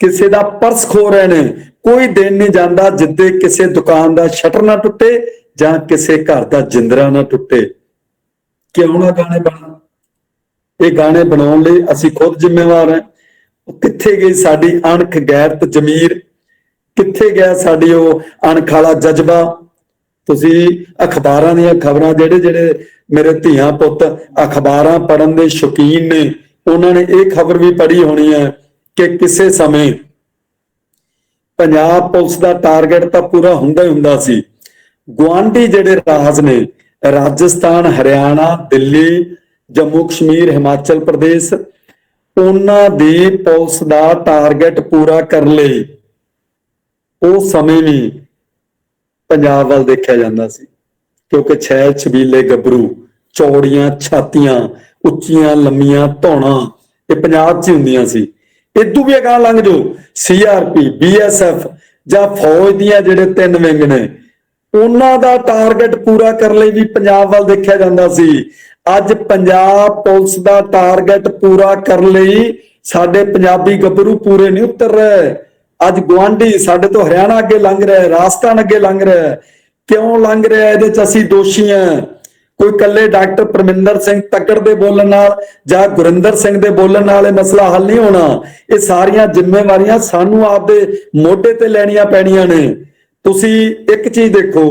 ਕਿਸੇ ਦਾ ਪਰਸ ਖੋ ਰਹੇ ਨੇ। ਕੋਈ ਦਿਨ ਨਹੀਂ ਜਾਂਦਾ ਜਿੱਦੇ ਕਿਸੇ ਦੁਕਾਨ ਦਾ ਸ਼ਟਰ ਨਾ ਟੁੱਟੇ ਜਾਂ ਕਿਸੇ ਘਰ ਦਾ ਜਿੰਦਰਾ ਨਾ ਟੁੱਟੇ। ਕਿਉਂ ਨਾ ਗਾਣੇ ਬਣਨ? ਇਹ ਗਾਣੇ ਬਣਾਉਣ ਲਈ ਅਸੀਂ ਖੁਦ ਜ਼ਿੰਮੇਵਾਰ ਹਾਂ। ਕਿੱਥੇ ਗਈ ਸਾਡੀ ਅਣਖ, ਗੈਰਤ, ਜ਼ਮੀਰ? ਕਿੱਥੇ ਗਿਆ ਸਾਡੀ ਉਹ ਅਣਖ ਵਾਲਾ ਜਜ਼ਬਾ? ਤੁਸੀਂ ਅਖਬਾਰਾਂ ਦੀਆਂ ਖਬਰਾਂ, ਜਿਹੜੇ ਮੇਰੇ ਧੀਆਂ ਪੁੱਤ ਅਖਬਾਰਾਂ ਪੜ੍ਹਨ ਦੇ ਸ਼ੌਕੀਨ ਨੇ, ਉਹਨਾਂ ਨੇ ਇਹ ਖਬਰ ਵੀ ਪੜ੍ਹੀ ਹੋਣੀ ਹੈ ਕਿ ਕਿਸੇ ਸਮੇਂ ਪੰਜਾਬ ਪੁਲਿਸ ਦਾ ਟਾਰਗੇਟ ਤਾਂ ਪੂਰਾ ਹੁੰਦਾ ਹੀ ਹੁੰਦਾ ਸੀ। ਗੁਆਂਢੀ ਜਿਹੜੇ ਰਾਜ ਨੇ, ਰਾਜਸਥਾਨ, ਹਰਿਆਣਾ, ਦਿੱਲੀ, ਜੰਮੂ ਕਸ਼ਮੀਰ, ਹਿਮਾਚਲ ਪ੍ਰਦੇਸ਼, ਉਹਨਾਂ ਦੀ ਪੁਲਿਸ ਦਾ ਟਾਰਗੇਟ ਪੂਰਾ ਕਰਨ ਲਈ ਉਸ ਸਮੇਂ ਵੀ ਪੰਜਾਬ ਵੱਲ ਦੇਖਿਆ ਜਾਂਦਾ ਸੀ, ਕਿਉਂਕਿ ਛੈਲ ਛਬੀਲੇ ਗੱਭਰੂ, ਚੌੜੀਆਂ ਛਾਤੀਆਂ, ਉੱਚੀਆਂ ਲੰਮੀਆਂ ਧੌਣਾਂ, ਇਹ ਪੰਜਾਬ 'ਚ ਹੀ ਹੁੰਦੀਆਂ ਸੀ। ਇਦੋਂ ਵੀ ਅਗਾਂਹ ਲੰਘ ਜਾਓ, CRP, BSF ਜਾਂ ਫੌਜ ਦੀਆਂ ਜਿਹੜੇ 3 ਵਿੰਗ ਨੇ, ਉਹਨਾਂ ਦਾ ਟਾਰਗੇਟ ਪੂਰਾ ਕਰਨ ਲਈ ਵੀ ਪੰਜਾਬ ਵੱਲ ਦੇਖਿਆ ਜਾਂਦਾ ਸੀ। ਅੱਜ ਪੰਜਾਬ ਪੁਲਿਸ ਦਾ ਟਾਰਗੇਟ ਪੂਰਾ ਕਰਨ ਲਈ ਸਾਡੇ ਪੰਜਾਬੀ ਗੱਭਰੂ ਪੂਰੇ ਨਹੀਂ ਉਤਰ ਰਹੇ। ਅੱਜ ਗੁਆਂਢੀ ਸਾਡੇ ਤੋਂ ਹਰਿਆਣਾ ਅੱਗੇ ਲੰਘ ਰਿਹਾ ਹੈ, ਰਾਜਸਥਾਨ ਅੱਗੇ ਲੰਘ ਰਿਹਾ ਹੈ। ਕਿਉਂ ਲੰਘ ਰਿਹਾ? ਇਹਦੇ 'ਚ ਅਸੀਂ ਦੋਸ਼ੀ ਹਾਂ। ਕੋਈ ਇਕੱਲੇ ਡਾਕਟਰ ਪਰਮਿੰਦਰ ਸਿੰਘ ਤੱਗੜ ਦੇ ਬੋਲਣ ਨਾਲ ਜਾਂ ਗੁਰਿੰਦਰ ਸਿੰਘ ਦੇ ਬੋਲਣ ਨਾਲ ਇਹ ਮਸਲਾ ਹੱਲ ਨਹੀਂ ਹੋਣਾ। ਇਹ ਸਾਰੀਆਂ ਜ਼ਿੰਮੇਵਾਰੀਆਂ ਸਾਨੂੰ ਆਪਦੇ ਮੋਢੇ ਤੇ ਲੈਣੀਆਂ ਪੈਣੀਆਂ ਨੇ। ਤੁਸੀਂ ਇੱਕ ਚੀਜ਼ ਦੇਖੋ,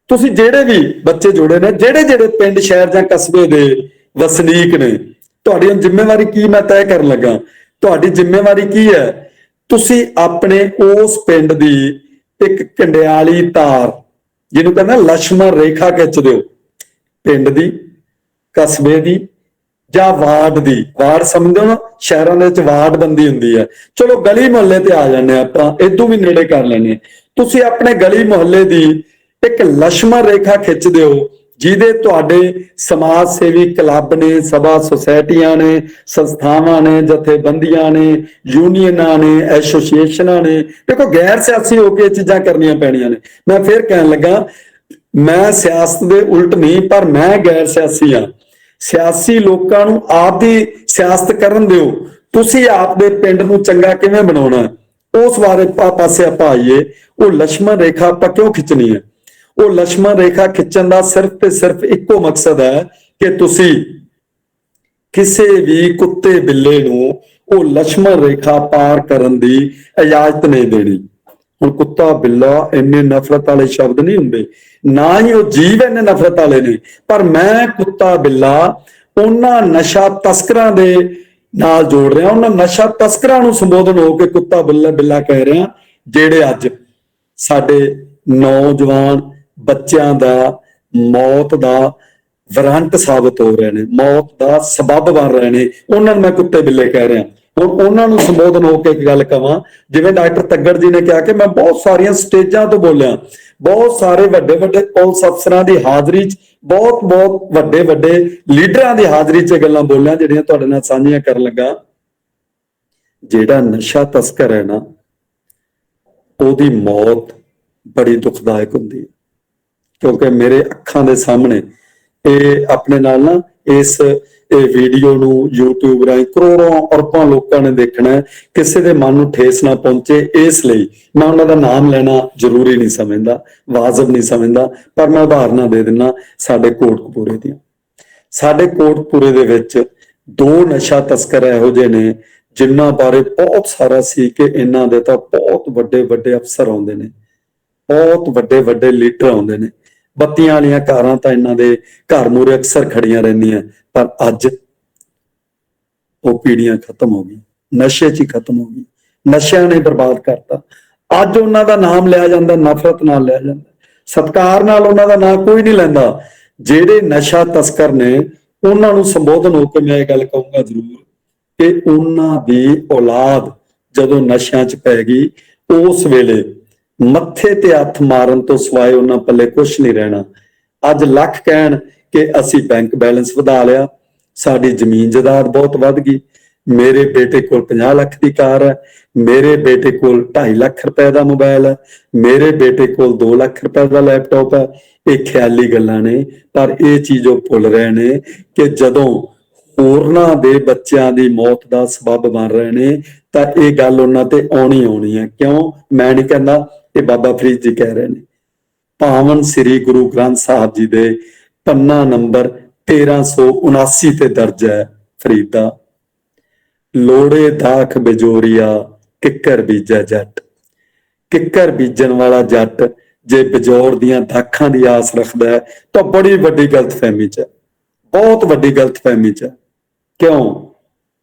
ਤੁਸੀਂ ਜਿਹੜੇ ਵੀ ਬੱਚੇ ਜੋੜੇ ਨੇ, ਜਿਹੜੇ ਪਿੰਡ, ਸ਼ਹਿਰ ਜਾਂ ਕਸਬੇ ਦੇ ਵਸਨੀਕ ਨੇ, ਤੁਹਾਡੀ ਜ਼ਿੰਮੇਵਾਰੀ ਕੀ ਮੈਂ ਤੈਅ ਕਰਨ ਲੱਗਾ। ਤੁਹਾਡੀ ਜ਼ਿੰਮੇਵਾਰੀ ਕੀ ਹੈ? ਤੁਸੀਂ ਆਪਣੇ ਉਸ ਪਿੰਡ ਦੀ ਇੱਕ ਕੰਡਿਆਲੀ ਤਾਰ, ਜਿਹਨੂੰ ਕਹਿੰਦਾ ਲక్ష్మణ ਰੇਖਾ, ਖਿੱਚ ਦਿਓ। ਪਿੰਡ ਦੀ, ਕਸਬੇ ਦੀ ਜਾਂ ਵਾਰਡ ਦੀ। ਵਾਰਡ ਸਮਝੋ ਨਾ, ਸ਼ਹਿਰਾਂ ਦੇ ਵਿੱਚ ਵਾਰਡ ਬੰਦੀ ਹੁੰਦੀ ਹੈ। ਚਲੋ ਗਲੀ ਮੁਹੱਲੇ ਤੇ ਆ ਜਾਂਦੇ ਆਪਾਂ, ਇਦੋਂ ਵੀ ਨੇੜੇ ਕਰ ਲੈਣੇ। ਤੁਸੀਂ ਆਪਣੇ ਗਲੀ ਮੁਹੱਲੇ ਦੀ ਇੱਕ ਲక్ష్మణ ਰੇਖਾ ਖਿੱਚ ਦਿਓ, ਜਿਹਦੇ ਤੁਹਾਡੇ ਸਮਾਜ ਸੇਵੀ ਕਲੱਬ ਨੇ, ਸਭਾ ਸੁਸਾਇਟੀਆਂ ਨੇ, ਸੰਸਥਾਵਾਂ ਨੇ, ਜਥੇਬੰਦੀਆਂ ਨੇ, ਯੂਨੀਅਨਾਂ ਨੇ, ਐਸੋਸੀਏਸ਼ਨਾਂ ਨੇ। ਦੇਖੋ, ਗੈਰ ਸਿਆਸੀ ਹੋ ਕੇ ਇਹ ਚੀਜ਼ਾਂ ਕਰਨੀਆਂ ਪੈਣੀਆਂ ਨੇ। ਮੈਂ ਫਿਰ ਕਹਿਣ ਲੱਗਾ, ਮੈਂ ਸਿਆਸਤ ਦੇ ਉਲਟ ਨਹੀਂ, ਪਰ ਮੈਂ ਗੈਰ ਸਿਆਸੀ ਹਾਂ। ਸਿਆਸੀ ਲੋਕਾਂ ਨੂੰ ਆਪਦੀ ਸਿਆਸਤ ਕਰਨ ਦਿਓ। ਤੁਸੀਂ ਆਪਦੇ ਪਿੰਡ ਨੂੰ ਚੰਗਾ ਕਿਵੇਂ ਬਣਾਉਣਾ, ਉਸ ਬਾਰੇ ਪਾਸੇ ਆਪਾਂ ਆਈਏ। ਉਹ ਲక్ష్మణ ਰੇਖਾ ਆਪਾਂ ਕਿਉਂ ਖਿੱਚਣੀ ਹੈ? ਉਹ ਲక్ష్మణ ਰੇਖਾ ਖਿੱਚਣ ਦਾ ਸਿਰਫ ਤੇ ਸਿਰਫ ਇੱਕੋ ਮਕਸਦ ਹੈ ਕਿ ਤੁਸੀਂ ਕਿਸੇ ਵੀ ਕੁੱਤੇ ਬਿੱਲੇ ਨੂੰ ਉਹ ਲక్ష్మణ ਰੇਖਾ ਪਾਰ ਕਰਨ ਦੀ ਇਜਾਜ਼ਤ ਨਹੀਂ ਦੇਣੀ। ਹੁਣ ਕੁੱਤਾ ਬਿੱਲਾ ਇੰਨੇ ਨਫ਼ਰਤ ਵਾਲੇ ਸ਼ਬਦ ਨਹੀਂ ਹੁੰਦੇ, ਨਾ ਹੀ ਉਹ ਜੀਵ ਇੰਨੇ ਨਫ਼ਰਤ ਵਾਲੇ ਨੇ, ਪਰ ਮੈਂ ਕੁੱਤਾ ਬਿੱਲਾ ਉਹਨਾਂ ਨਸ਼ਾ ਤਸਕਰਾਂ ਦੇ ਨਾਲ ਜੋੜ ਰਿਹਾ, ਉਹਨਾਂ ਨਸ਼ਾ ਤਸਕਰਾਂ ਨੂੰ ਸੰਬੋਧਨ ਹੋ ਕੇ ਕੁੱਤਾ ਬਿੱਲਾ ਕਹਿ ਰਿਹਾ, ਜਿਹੜੇ ਅੱਜ ਸਾਡੇ ਨੌਜਵਾਨ ਬੱਚਿਆਂ ਦਾ ਮੌਤ ਦਾ ਵਾਰੰਟ ਸਾਬਤ ਹੋ ਰਹੇ ਨੇ, ਮੌਤ ਦਾ ਸਬੱਬ ਬਣ ਰਹੇ ਨੇ, ਉਹਨਾਂ ਨੂੰ ਮੈਂ ਕੁੱਤੇ ਬਿੱਲੇ ਕਹਿ ਰਿਹਾ। ਹੁਣ ਉਹਨਾਂ ਨੂੰ ਸੰਬੋਧਨ ਹੋ ਕੇ ਇੱਕ ਗੱਲ ਕਵਾਂ, ਜਿਵੇਂ ਡਾਕਟਰ ਤੱਗੜ ਜੀ ਨੇ ਕਿਹਾ ਕਿ ਮੈਂ ਬਹੁਤ ਸਾਰੀਆਂ ਸਟੇਜਾਂ ਤੋਂ ਬੋਲਿਆ, ਬਹੁਤ ਸਾਰੇ ਵੱਡੇ ਵੱਡੇ ਪੁਲਿਸ ਅਫਸਰਾਂ ਦੀ ਹਾਜ਼ਰੀ 'ਚ, ਬਹੁਤ ਵੱਡੇ ਵੱਡੇ ਲੀਡਰਾਂ ਦੀ ਹਾਜ਼ਰੀ 'ਚ ਗੱਲਾਂ ਬੋਲਿਆ ਜਿਹੜੀਆਂ ਤੁਹਾਡੇ ਨਾਲ ਸਾਂਝੀਆਂ ਕਰਨ ਲੱਗਾ। ਜਿਹੜਾ ਨਸ਼ਾ ਤਸਕਰ ਹੈ ਨਾ, ਉਹਦੀ ਮੌਤ ਬੜੀ ਦੁਖਦਾਇਕ ਹੁੰਦੀ ਹੈ, ਕਿਉਂਕਿ ਮੇਰੇ ਅੱਖਾਂ ਦੇ ਸਾਹਮਣੇ ਇਹ ਆਪਣੇ ਨਾਲ ਨਾ ਇਹ ਵੀਡੀਓ ਨੂੰ YouTube ਰਾਹੀਂ ਕਰੋੜਾਂ ਅਰਬਾਂ ਲੋਕਾਂ ਨੇ ਦੇਖਣਾ ਹੈ। ਕਿਸੇ ਦੇ ਮਨ ਨੂੰ ਠੇਸ ਨਾ ਪਹੁੰਚੇ, ਇਸ ਲਈ ਮੈਂ ਉਹਨਾਂ ਦਾ ਨਾਮ ਲੈਣਾ ਜ਼ਰੂਰੀ ਨਹੀਂ ਸਮਝਦਾ, ਵਾਜਬ ਨਹੀਂ ਸਮਝਦਾ, ਪਰ ਮੈਂ ਉਦਾਹਰਨਾਂ ਦੇ ਦਿੰਦਾ ਸਾਡੇ ਕੋਟਕਪੂਰੇ ਦੀਆਂ। ਸਾਡੇ ਕੋਟਕਪੂਰੇ ਦੇ ਵਿੱਚ 2 ਨਸ਼ਾ ਤਸਕਰ ਇਹੋ ਜਿਹੇ ਨੇ ਜਿਨ੍ਹਾਂ ਬਾਰੇ ਬਹੁਤ ਸਾਰਾ ਸੀ ਕਿ ਇਹਨਾਂ ਦੇ ਤਾਂ ਬਹੁਤ ਵੱਡੇ ਵੱਡੇ ਅਫਸਰ ਆਉਂਦੇ ਨੇ, ਬਹੁਤ ਵੱਡੇ ਵੱਡੇ ਲੀਡਰ ਆਉਂਦੇ ਨੇ, ਬੱਤੀਆਂ ਵਾਲੀਆਂ ਕਾਰਾਂ ਤਾਂ ਇਹਨਾਂ ਦੇ ਘਰ ਮੂਹਰੇ ਅਕਸਰ ਖੜੀਆਂ ਰਹਿੰਦੀਆਂ, ਪਰ ਅੱਜ ਉਹ ਪੀੜ੍ਹੀਆਂ ਖਤਮ ਹੋ ਗਈਆਂ, ਨਸ਼ੇ 'ਚ ਹੀ ਖਤਮ ਹੋ ਗਈ, ਨਸ਼ਿਆਂ ਨੇ ਬਰਬਾਦ ਕਰਤਾ। ਅੱਜ ਉਹਨਾਂ ਦਾ ਨਾਮ ਲਿਆ ਜਾਂਦਾ, ਨਫ਼ਰਤ ਨਾਲ ਲਿਆ ਜਾਂਦਾ, ਸਤਿਕਾਰ ਨਾਲ ਉਹਨਾਂ ਦਾ ਨਾਮ ਕੋਈ ਨਹੀਂ ਲੈਂਦਾ। ਜਿਹੜੇ ਨਸ਼ਾ ਤਸਕਰ ਨੇ ਉਹਨਾਂ ਨੂੰ ਸੰਬੋਧਨ ਹੋ ਕੇ ਮੈਂ ਇਹ ਗੱਲ ਕਹੂੰਗਾ ਜ਼ਰੂਰ ਕਿ ਉਹਨਾਂ ਦੀ ਔਲਾਦ ਜਦੋਂ ਨਸ਼ਿਆਂ 'ਚ ਪੈ ਗਈ, ਉਸ ਵੇਲੇ ਮੱਥੇ ਤੇ ਹੱਥ ਮਾਰਨ ਤੋਂ ਸਿਵਾਏ ਉਹਨਾਂ ਪੱਲੇ ਕੁਛ ਨਹੀਂ ਰਹਿਣਾ। ਅੱਜ ਲੱਖ ਕਹਿਣ ਕਿ ਅਸੀਂ ਬੈਂਕ ਬੈਲੈਂਸ ਵਧਾ ਲਿਆ, ਸਾਡੀ ਜ਼ਮੀਨ ਜਾਇਦਾਦ ਬਹੁਤ ਵੱਧ ਗਈ, ਮੇਰੇ ਬੇਟੇ ਕੋਲ 50 ਲੱਖ ਦੀ ਕਾਰ ਹੈ, ਮੇਰੇ ਬੇਟੇ ਕੋਲ 2.5 ਲੱਖ ਰੁਪਏ ਦਾ ਮੋਬਾਈਲ ਹੈ, ਮੇਰੇ ਬੇਟੇ ਕੋਲ 2 ਲੱਖ ਰੁਪਏ ਦਾ ਲੈਪਟਾਪ ਹੈ। ਇਹ ਖਿਆਲੀ ਗੱਲਾਂ ਨੇ, ਪਰ ਇਹ ਚੀਜ਼ ਉਹ ਭੁੱਲ ਰਹੇ ਨੇ ਕਿ ਜਦੋਂ ਹੋਰਨਾਂ ਦੇ ਬੱਚਿਆਂ ਦੀ ਮੌਤ ਦਾ ਸਬੱਬ ਬਣ ਰਹੇ ਨੇ ਤਾਂ ਇਹ ਗੱਲ ਉਹਨਾਂ ਤੇ ਆਉਣੀ ਹੈ। ਕਿਉਂ? ਮੈਂ ਨਹੀਂ ਕਹਿੰਦਾ, ਇਹ ਬਾਬਾ ਫਰੀਦ ਜੀ ਕਹਿ ਰਹੇ ਨੇ। ਪਾਵਨ ਸ੍ਰੀ ਗੁਰੂ ਗ੍ਰੰਥ ਸਾਹਿਬ ਜੀ ਦੇ ਪੰਨਾ ਨੰਬਰ 1379 ਤੇ ਦਰਜ ਹੈ ਫਰੀਦ ਦਾ, ਲੋੜੇ ਦਾਖ ਬਿਜੋਰੀਆ ਕਿੱਕਰ ਬੀਜੈ ਜੱਟ। ਕਿੱਕਰ ਬੀਜਣ ਵਾਲਾ ਜੱਟ ਜੇ ਬਿਜੋਰ ਦੀਆਂ ਦਾਖਾਂ ਦੀ ਆਸ ਰੱਖਦਾ ਹੈ ਤਾਂ ਬੜੀ ਵੱਡੀ ਗਲਤਫਹਿਮੀ 'ਚ ਹੈ, ਬਹੁਤ ਵੱਡੀ ਗਲਤਫਹਿਮੀ 'ਚ ਹੈ। ਕਿਉਂ?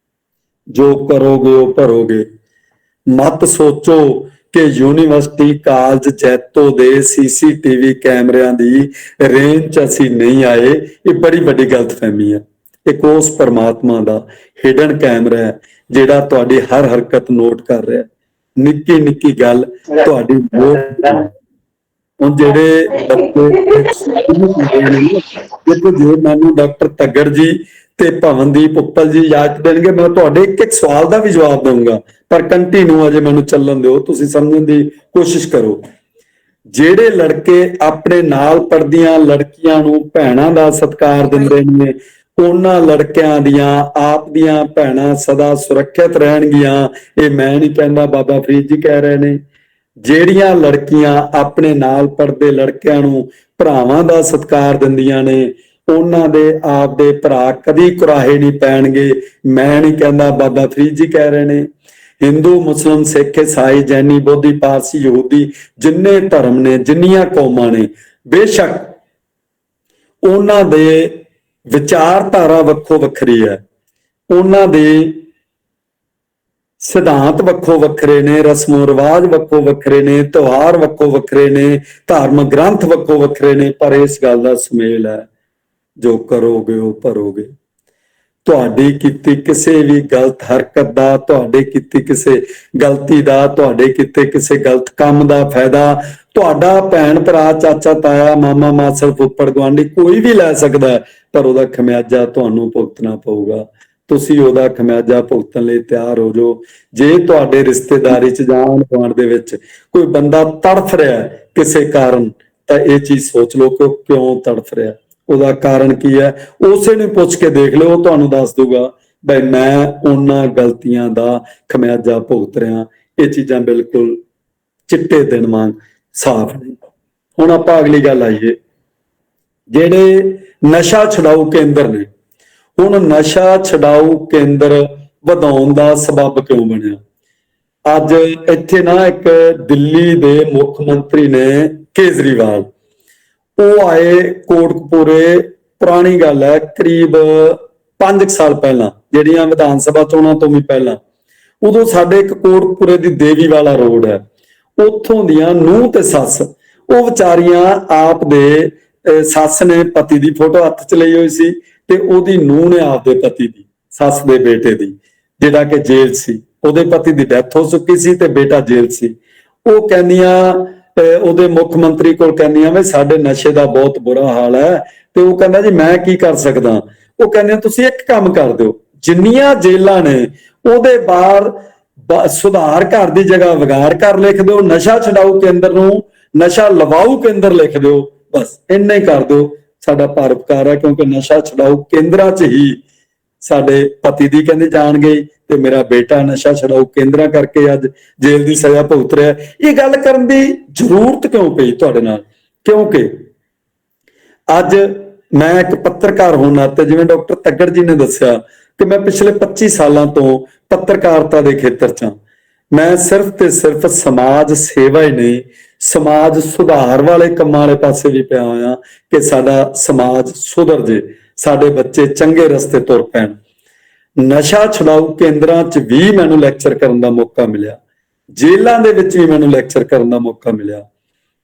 ਜੋ ਕਰੋਗੇ ਉਹ ਭਰੋਗੇ। ਮਤ ਸੋਚੋ ਕਿ ਯੂਨੀਵਰਸਿਟੀ ਕਾਲਜ ਜੈਤੋ ਦੇ CCTV ਕੈਮਰਿਆਂ ਦੀ ਰੇਂਜ 'ਚ ਅਸੀਂ ਨਹੀਂ ਆਏ, ਇਹ ਬੜੀ ਵੱਡੀ ਗਲਤਫਹਿਮੀ ਹੈ। ਇੱਕ ਉਸ ਪਰਮਾਤਮਾ ਦਾ ਹਿਡਨ ਕੈਮਰਾ ਹੈ ਜਿਹੜਾ ਤੁਹਾਡੀ ਹਰ ਹਰਕਤ ਨੋਟ ਕਰ ਰਿਹਾ, ਨਿੱਕੀ ਨਿੱਕੀ ਗੱਲ ਤੁਹਾਡੀ ਨੋਟ। ਹੁਣ ਜਿਹੜੇ ਜੇ ਮੈਨੂੰ ਡਾਕਟਰ ਤੱਗੜ ਜੀ ਤੇ ਭਵਨਦੀਪ ਉੱਪਲ ਜੀ ਯਾਦ ਦੇਣਗੇ, ਮੈਂ ਤੁਹਾਡੇ ਇੱਕ ਸਵਾਲ ਦਾ ਵੀ ਜਵਾਬ ਦਊਂਗਾ, ਪਰ ਕੰਟੀਨਿਊ ਅਜੇ ਮੈਨੂੰ ਚੱਲਣ ਦਿਓ, ਤੁਸੀਂ ਸਮਝਣ ਦੀ ਕੋਸ਼ਿਸ਼ ਕਰੋ। ਜਿਹੜੇ ਲੜਕੇ ਆਪਣੇ ਨਾਲ ਪੜ੍ਹਦੀਆਂ ਲੜਕੀਆਂ ਨੂੰ ਭੈਣਾਂ ਦਾ ਸਤਿਕਾਰ ਦਿੰਦੇ ਨੇ, ਉਹਨਾਂ ਲੜਕਿਆਂ ਦੀਆਂ ਆਪ ਦੀਆਂ ਭੈਣਾਂ ਸਦਾ ਸੁਰੱਖਿਅਤ ਰਹਿਣਗੀਆਂ। ਇਹ ਮੈਂ ਨਹੀਂ ਕਹਿੰਦਾ, ਬਾਬਾ ਫਰੀਦ ਜੀ ਕਹਿ ਰਹੇ ਨੇ। ਜਿਹੜੀਆਂ ਲੜਕੀਆਂ ਆਪਣੇ ਨਾਲ ਪੜ੍ਹਦੇ ਲੜਕਿਆਂ ਨੂੰ ਭਰਾਵਾਂ ਦਾ ਸਤਿਕਾਰ ਦਿੰਦੀਆਂ ਨੇ, ਉਹਨਾਂ ਦੇ ਆਪ ਦੇ ਭਰਾ ਕਦੀ ਕੁਰਾਹੇ ਨਹੀਂ ਪੈਣਗੇ। ਮੈਂ ਨਹੀਂ ਕਹਿੰਦਾ, ਬਾਬਾ ਫਰੀਦ ਜੀ ਕਹਿ ਰਹੇ ਨੇ। ਹਿੰਦੂ, ਮੁਸਲਿਮ, ਸਿੱਖ, ਈਸਾਈ, ਜੈਨੀ, ਬੋਧੀ, ਪਾਰਸੀ, ਯਹੂਦੀ, ਜਿੰਨੇ ਧਰਮ ਨੇ, ਜਿੰਨੀਆਂ ਕੌਮਾਂ ਨੇ, ਬੇਸ਼ੱਕ ਉਹਨਾਂ ਦੇ ਵਿਚਾਰਧਾਰਾ ਵੱਖੋ ਵੱਖਰੀ ਹੈ, ਉਹਨਾਂ ਦੇ ਸਿਧਾਂਤ ਵੱਖੋ ਵੱਖਰੇ ਨੇ, ਰਸਮੋ ਰਿਵਾਜ ਵੱਖੋ ਵੱਖਰੇ ਨੇ, ਤਿਉਹਾਰ ਵੱਖੋ ਵੱਖਰੇ ਨੇ, ਧਾਰਮਿਕ ਗ੍ਰੰਥ ਵੱਖੋ ਵੱਖਰੇ ਨੇ, ਪਰ ਇਸ ਗੱਲ ਦਾ ਸੁਮੇਲ ਹੈ, ਜੋ ਕਰੋਗੇ ਉਹ ਭਰੋਗੇ। ਤੁਹਾਡੀ ਕੀਤੀ ਕਿਸੇ ਵੀ ਗਲਤ ਹਰਕਤ ਦਾ, ਤੁਹਾਡੇ ਕੀਤੀ ਕਿਸੇ ਗਲਤੀ ਦਾ, ਤੁਹਾਡੇ ਕੀਤੇ ਕਿਸੇ ਗਲਤ ਕੰਮ ਦਾ ਫਾਇਦਾ ਤੁਹਾਡਾ ਭੈਣ ਭਰਾ, ਚਾਚਾ ਤਾਇਆ, ਮਾਮਾ ਮਾਸੜ, ਫੁੱਫੜ, ਗੁਆਂਢੀ ਕੋਈ ਵੀ ਲੈ ਸਕਦਾ ਹੈ, ਪਰ ਉਹਦਾ ਖਮਿਆਜਾ ਤੁਹਾਨੂੰ ਭੁਗਤਣਾ ਪਊਗਾ। ਤੁਸੀਂ ਉਹਦਾ ਖਮਿਆਜਾ ਭੁਗਤਣ ਲਈ ਤਿਆਰ ਹੋ ਜਾਓ। ਜੇ ਤੁਹਾਡੇ ਰਿਸ਼ਤੇਦਾਰੀ 'ਚ ਜਾਂ ਗੁਆਂਢ ਦੇ ਵਿੱਚ ਕੋਈ ਬੰਦਾ ਤੜਫ ਰਿਹਾ ਕਿਸੇ ਕਾਰਨ, ਤਾਂ ਇਹ ਚੀਜ਼ ਸੋਚ ਲਓ ਕਿ ਉਹ ਕਿਉਂ ਤੜਫ ਰਿਹਾ, ਉਹਦਾ ਕਾਰਨ ਕੀ ਹੈ। ਉਸੇ ਨੂੰ ਪੁੱਛ ਕੇ ਦੇਖ ਲਿਓ, ਉਹ ਤੁਹਾਨੂੰ ਦੱਸ ਦੂਗਾ ਬਈ ਮੈਂ ਉਹਨਾਂ ਗਲਤੀਆਂ ਦਾ ਖਮਿਆਜਾ ਭੁਗਤ ਰਿਹਾ। ਇਹ ਚੀਜ਼ਾਂ ਬਿਲਕੁਲ ਚਿੱਟੇ ਦਿਨ ਵਾਂਗ ਸਾਫ਼ ਨੇ। ਹੁਣ ਆਪਾਂ ਅਗਲੀ ਗੱਲ ਆਈਏ, ਜਿਹੜੇ ਨਸ਼ਾ ਛਡਾਊ ਕੇਂਦਰ ਨੇ। ਹੁਣ ਨਸ਼ਾ ਛਡਾਊ ਕੇਂਦਰ ਵਧਾਉਣ ਦਾ ਸਬੱਬ ਕਿਉਂ ਬਣਿਆ? ਅੱਜ ਇੱਥੇ ਨਾ ਇੱਕ ਦਿੱਲੀ ਦੇ ਮੁੱਖ ਮੰਤਰੀ ਨੇ ਕੇਜਰੀਵਾਲ, ਉਹ ਆਏ ਕੋਟਕਪੂਰੇ। ਪੁਰਾਣੀ ਗੱਲ ਹੈ, ਕਰੀਬ 5 ਸਾਲ ਪਹਿਲਾਂ, ਜਿਹੜੀਆਂ ਵਿਧਾਨ ਸਭਾ ਚੋਣਾਂ ਤੋਂ ਵੀ ਪਹਿਲਾਂ। ਉਦੋਂ ਸਾਡੇ ਇੱਕ ਕੋਟਕਪੂਰੇ ਦੀ ਦੇਵੀ ਵਾਲਾ ਰੋਡ ਹੈ, ਉੱਥੋਂ ਦੀਆਂ ਨੂੰਹ ਤੇ ਸੱਸ, ਉਹ ਵਿਚਾਰੀਆਂ ਆਪ ਦੇ ਸੱਸ ਨੇ ਪਤੀ ਦੀ ਫੋਟੋ ਹੱਥ 'ਚ ਲਈ ਹੋਈ ਸੀ ਤੇ ਉਹਦੀ ਨੂੰਹ ਨੇ ਆਪਦੇ ਪਤੀ ਦੀ, ਸੱਸ ਦੇ ਬੇਟੇ ਦੀ, ਜਿਹੜਾ ਕਿ ਜੇਲ੍ਹ ਸੀ, ਉਹਦੇ ਪਤੀ ਦੀ ਡੈਥ ਹੋ ਚੁੱਕੀ ਸੀ ਤੇ ਬੇਟਾ ਜੇਲ੍ਹ ਸੀ। ਉਹ ਕਹਿੰਦੀਆਂ ਉਹਦੇ ਮੁੱਖ ਮੰਤਰੀ ਕੋਲ ਕਹਿੰਦੀਆਂ ਵੀ ਸਾਡੇ ਨਸ਼ੇ ਦਾ ਬਹੁਤ ਬੁਰਾ ਹਾਲ ਹੈ। ਤੇ ਉਹ ਕਹਿੰਦਾ ਜੀ ਮੈਂ ਕੀ ਕਰ ਸਕਦਾ। ਉਹ ਕਹਿੰਦੇ ਤੁਸੀਂ ਇੱਕ ਕੰਮ ਕਰ ਦਿਓ, ਜਿੰਨੀਆਂ ਜੇਲਾਂ ਨੇ ਉਹਦੇ ਬਾਹਰ ਸੁਧਾਰ ਘਰ ਦੀ ਜਗ੍ਹਾ ਵਿਗਾੜ ਘਰ ਲਿਖ ਦਿਓ, ਨਸ਼ਾ ਛਡਾਊ ਕੇਂਦਰ ਨੂੰ ਨਸ਼ਾ ਲਵਾਊ ਕੇਂਦਰ ਲਿਖ ਦਿਓ, ਬਸ ਇੰਨਾ ਹੀ ਕਰ ਦਿਓ, ਸਾਡਾ ਪਰਉਪਕਾਰ ਹੈ। ਕਿਉਂਕਿ ਨਸ਼ਾ ਛਡਾਊ ਕੇਂਦਰਾਂ 'ਚ ਹੀ ਸਾਡੇ ਪਤੀ ਦੀ ਕਹਿੰਦੇ ਜਾਣ ਗਈ ਤੇ ਮੇਰਾ ਬੇਟਾ ਨਸ਼ਾ ਛਡਾਊ ਕੇਂਦਰਾਂ ਕਰਕੇ ਅੱਜ ਜੇਲ੍ਹ ਦੀ ਸਜ਼ਾ ਭੁਗਤ ਰਿਹਾ। ਇਹ ਗੱਲ ਕਰਨ ਦੀ ਜ਼ਰੂਰਤ ਕਿਉਂ ਪਈ ਤੁਹਾਡੇ ਨਾਲ? ਕਿਉਂਕਿ ਅੱਜ ਮੈਂ ਇੱਕ ਪੱਤਰਕਾਰ ਹੋਣ ਨਾਤੇ, ਜਿਵੇਂ ਡਾਕਟਰ ਤੱਗੜ ਜੀ ਨੇ ਦੱਸਿਆ ਕਿ ਮੈਂ ਪਿਛਲੇ 25 ਸਾਲਾਂ ਤੋਂ ਪੱਤਰਕਾਰਤਾ ਦੇ ਖੇਤਰ 'ਚ ਹਾਂ। ਮੈਂ ਸਿਰਫ ਤੇ ਸਿਰਫ ਸਮਾਜ ਸੇਵਾ ਹੀ ਨਹੀਂ, ਸਮਾਜ ਸੁਧਾਰ ਵਾਲੇ ਕੰਮਾਂ ਵਾਲੇ ਪਾਸੇ ਵੀ ਪਿਆ ਹੋਇਆ ਕਿ ਸਾਡਾ ਸਮਾਜ ਸੁਧਰ ਜੇ, ਸਾਡੇ ਬੱਚੇ ਚੰਗੇ ਰਸਤੇ ਤੁਰ ਪੈਣ। ਨਸ਼ਾ ਛੁਡਾਊ ਕੇਂਦਰਾਂ 'ਚ ਵੀ ਮੈਨੂੰ ਲੈਕਚਰ ਕਰਨ ਦਾ ਮੌਕਾ ਮਿਲਿਆ, ਜੇਲ੍ਹਾਂ ਦੇ ਵਿੱਚ ਵੀ ਮੈਨੂੰ ਲੈਕਚਰ ਕਰਨ ਦਾ ਮੌਕਾ ਮਿਲਿਆ।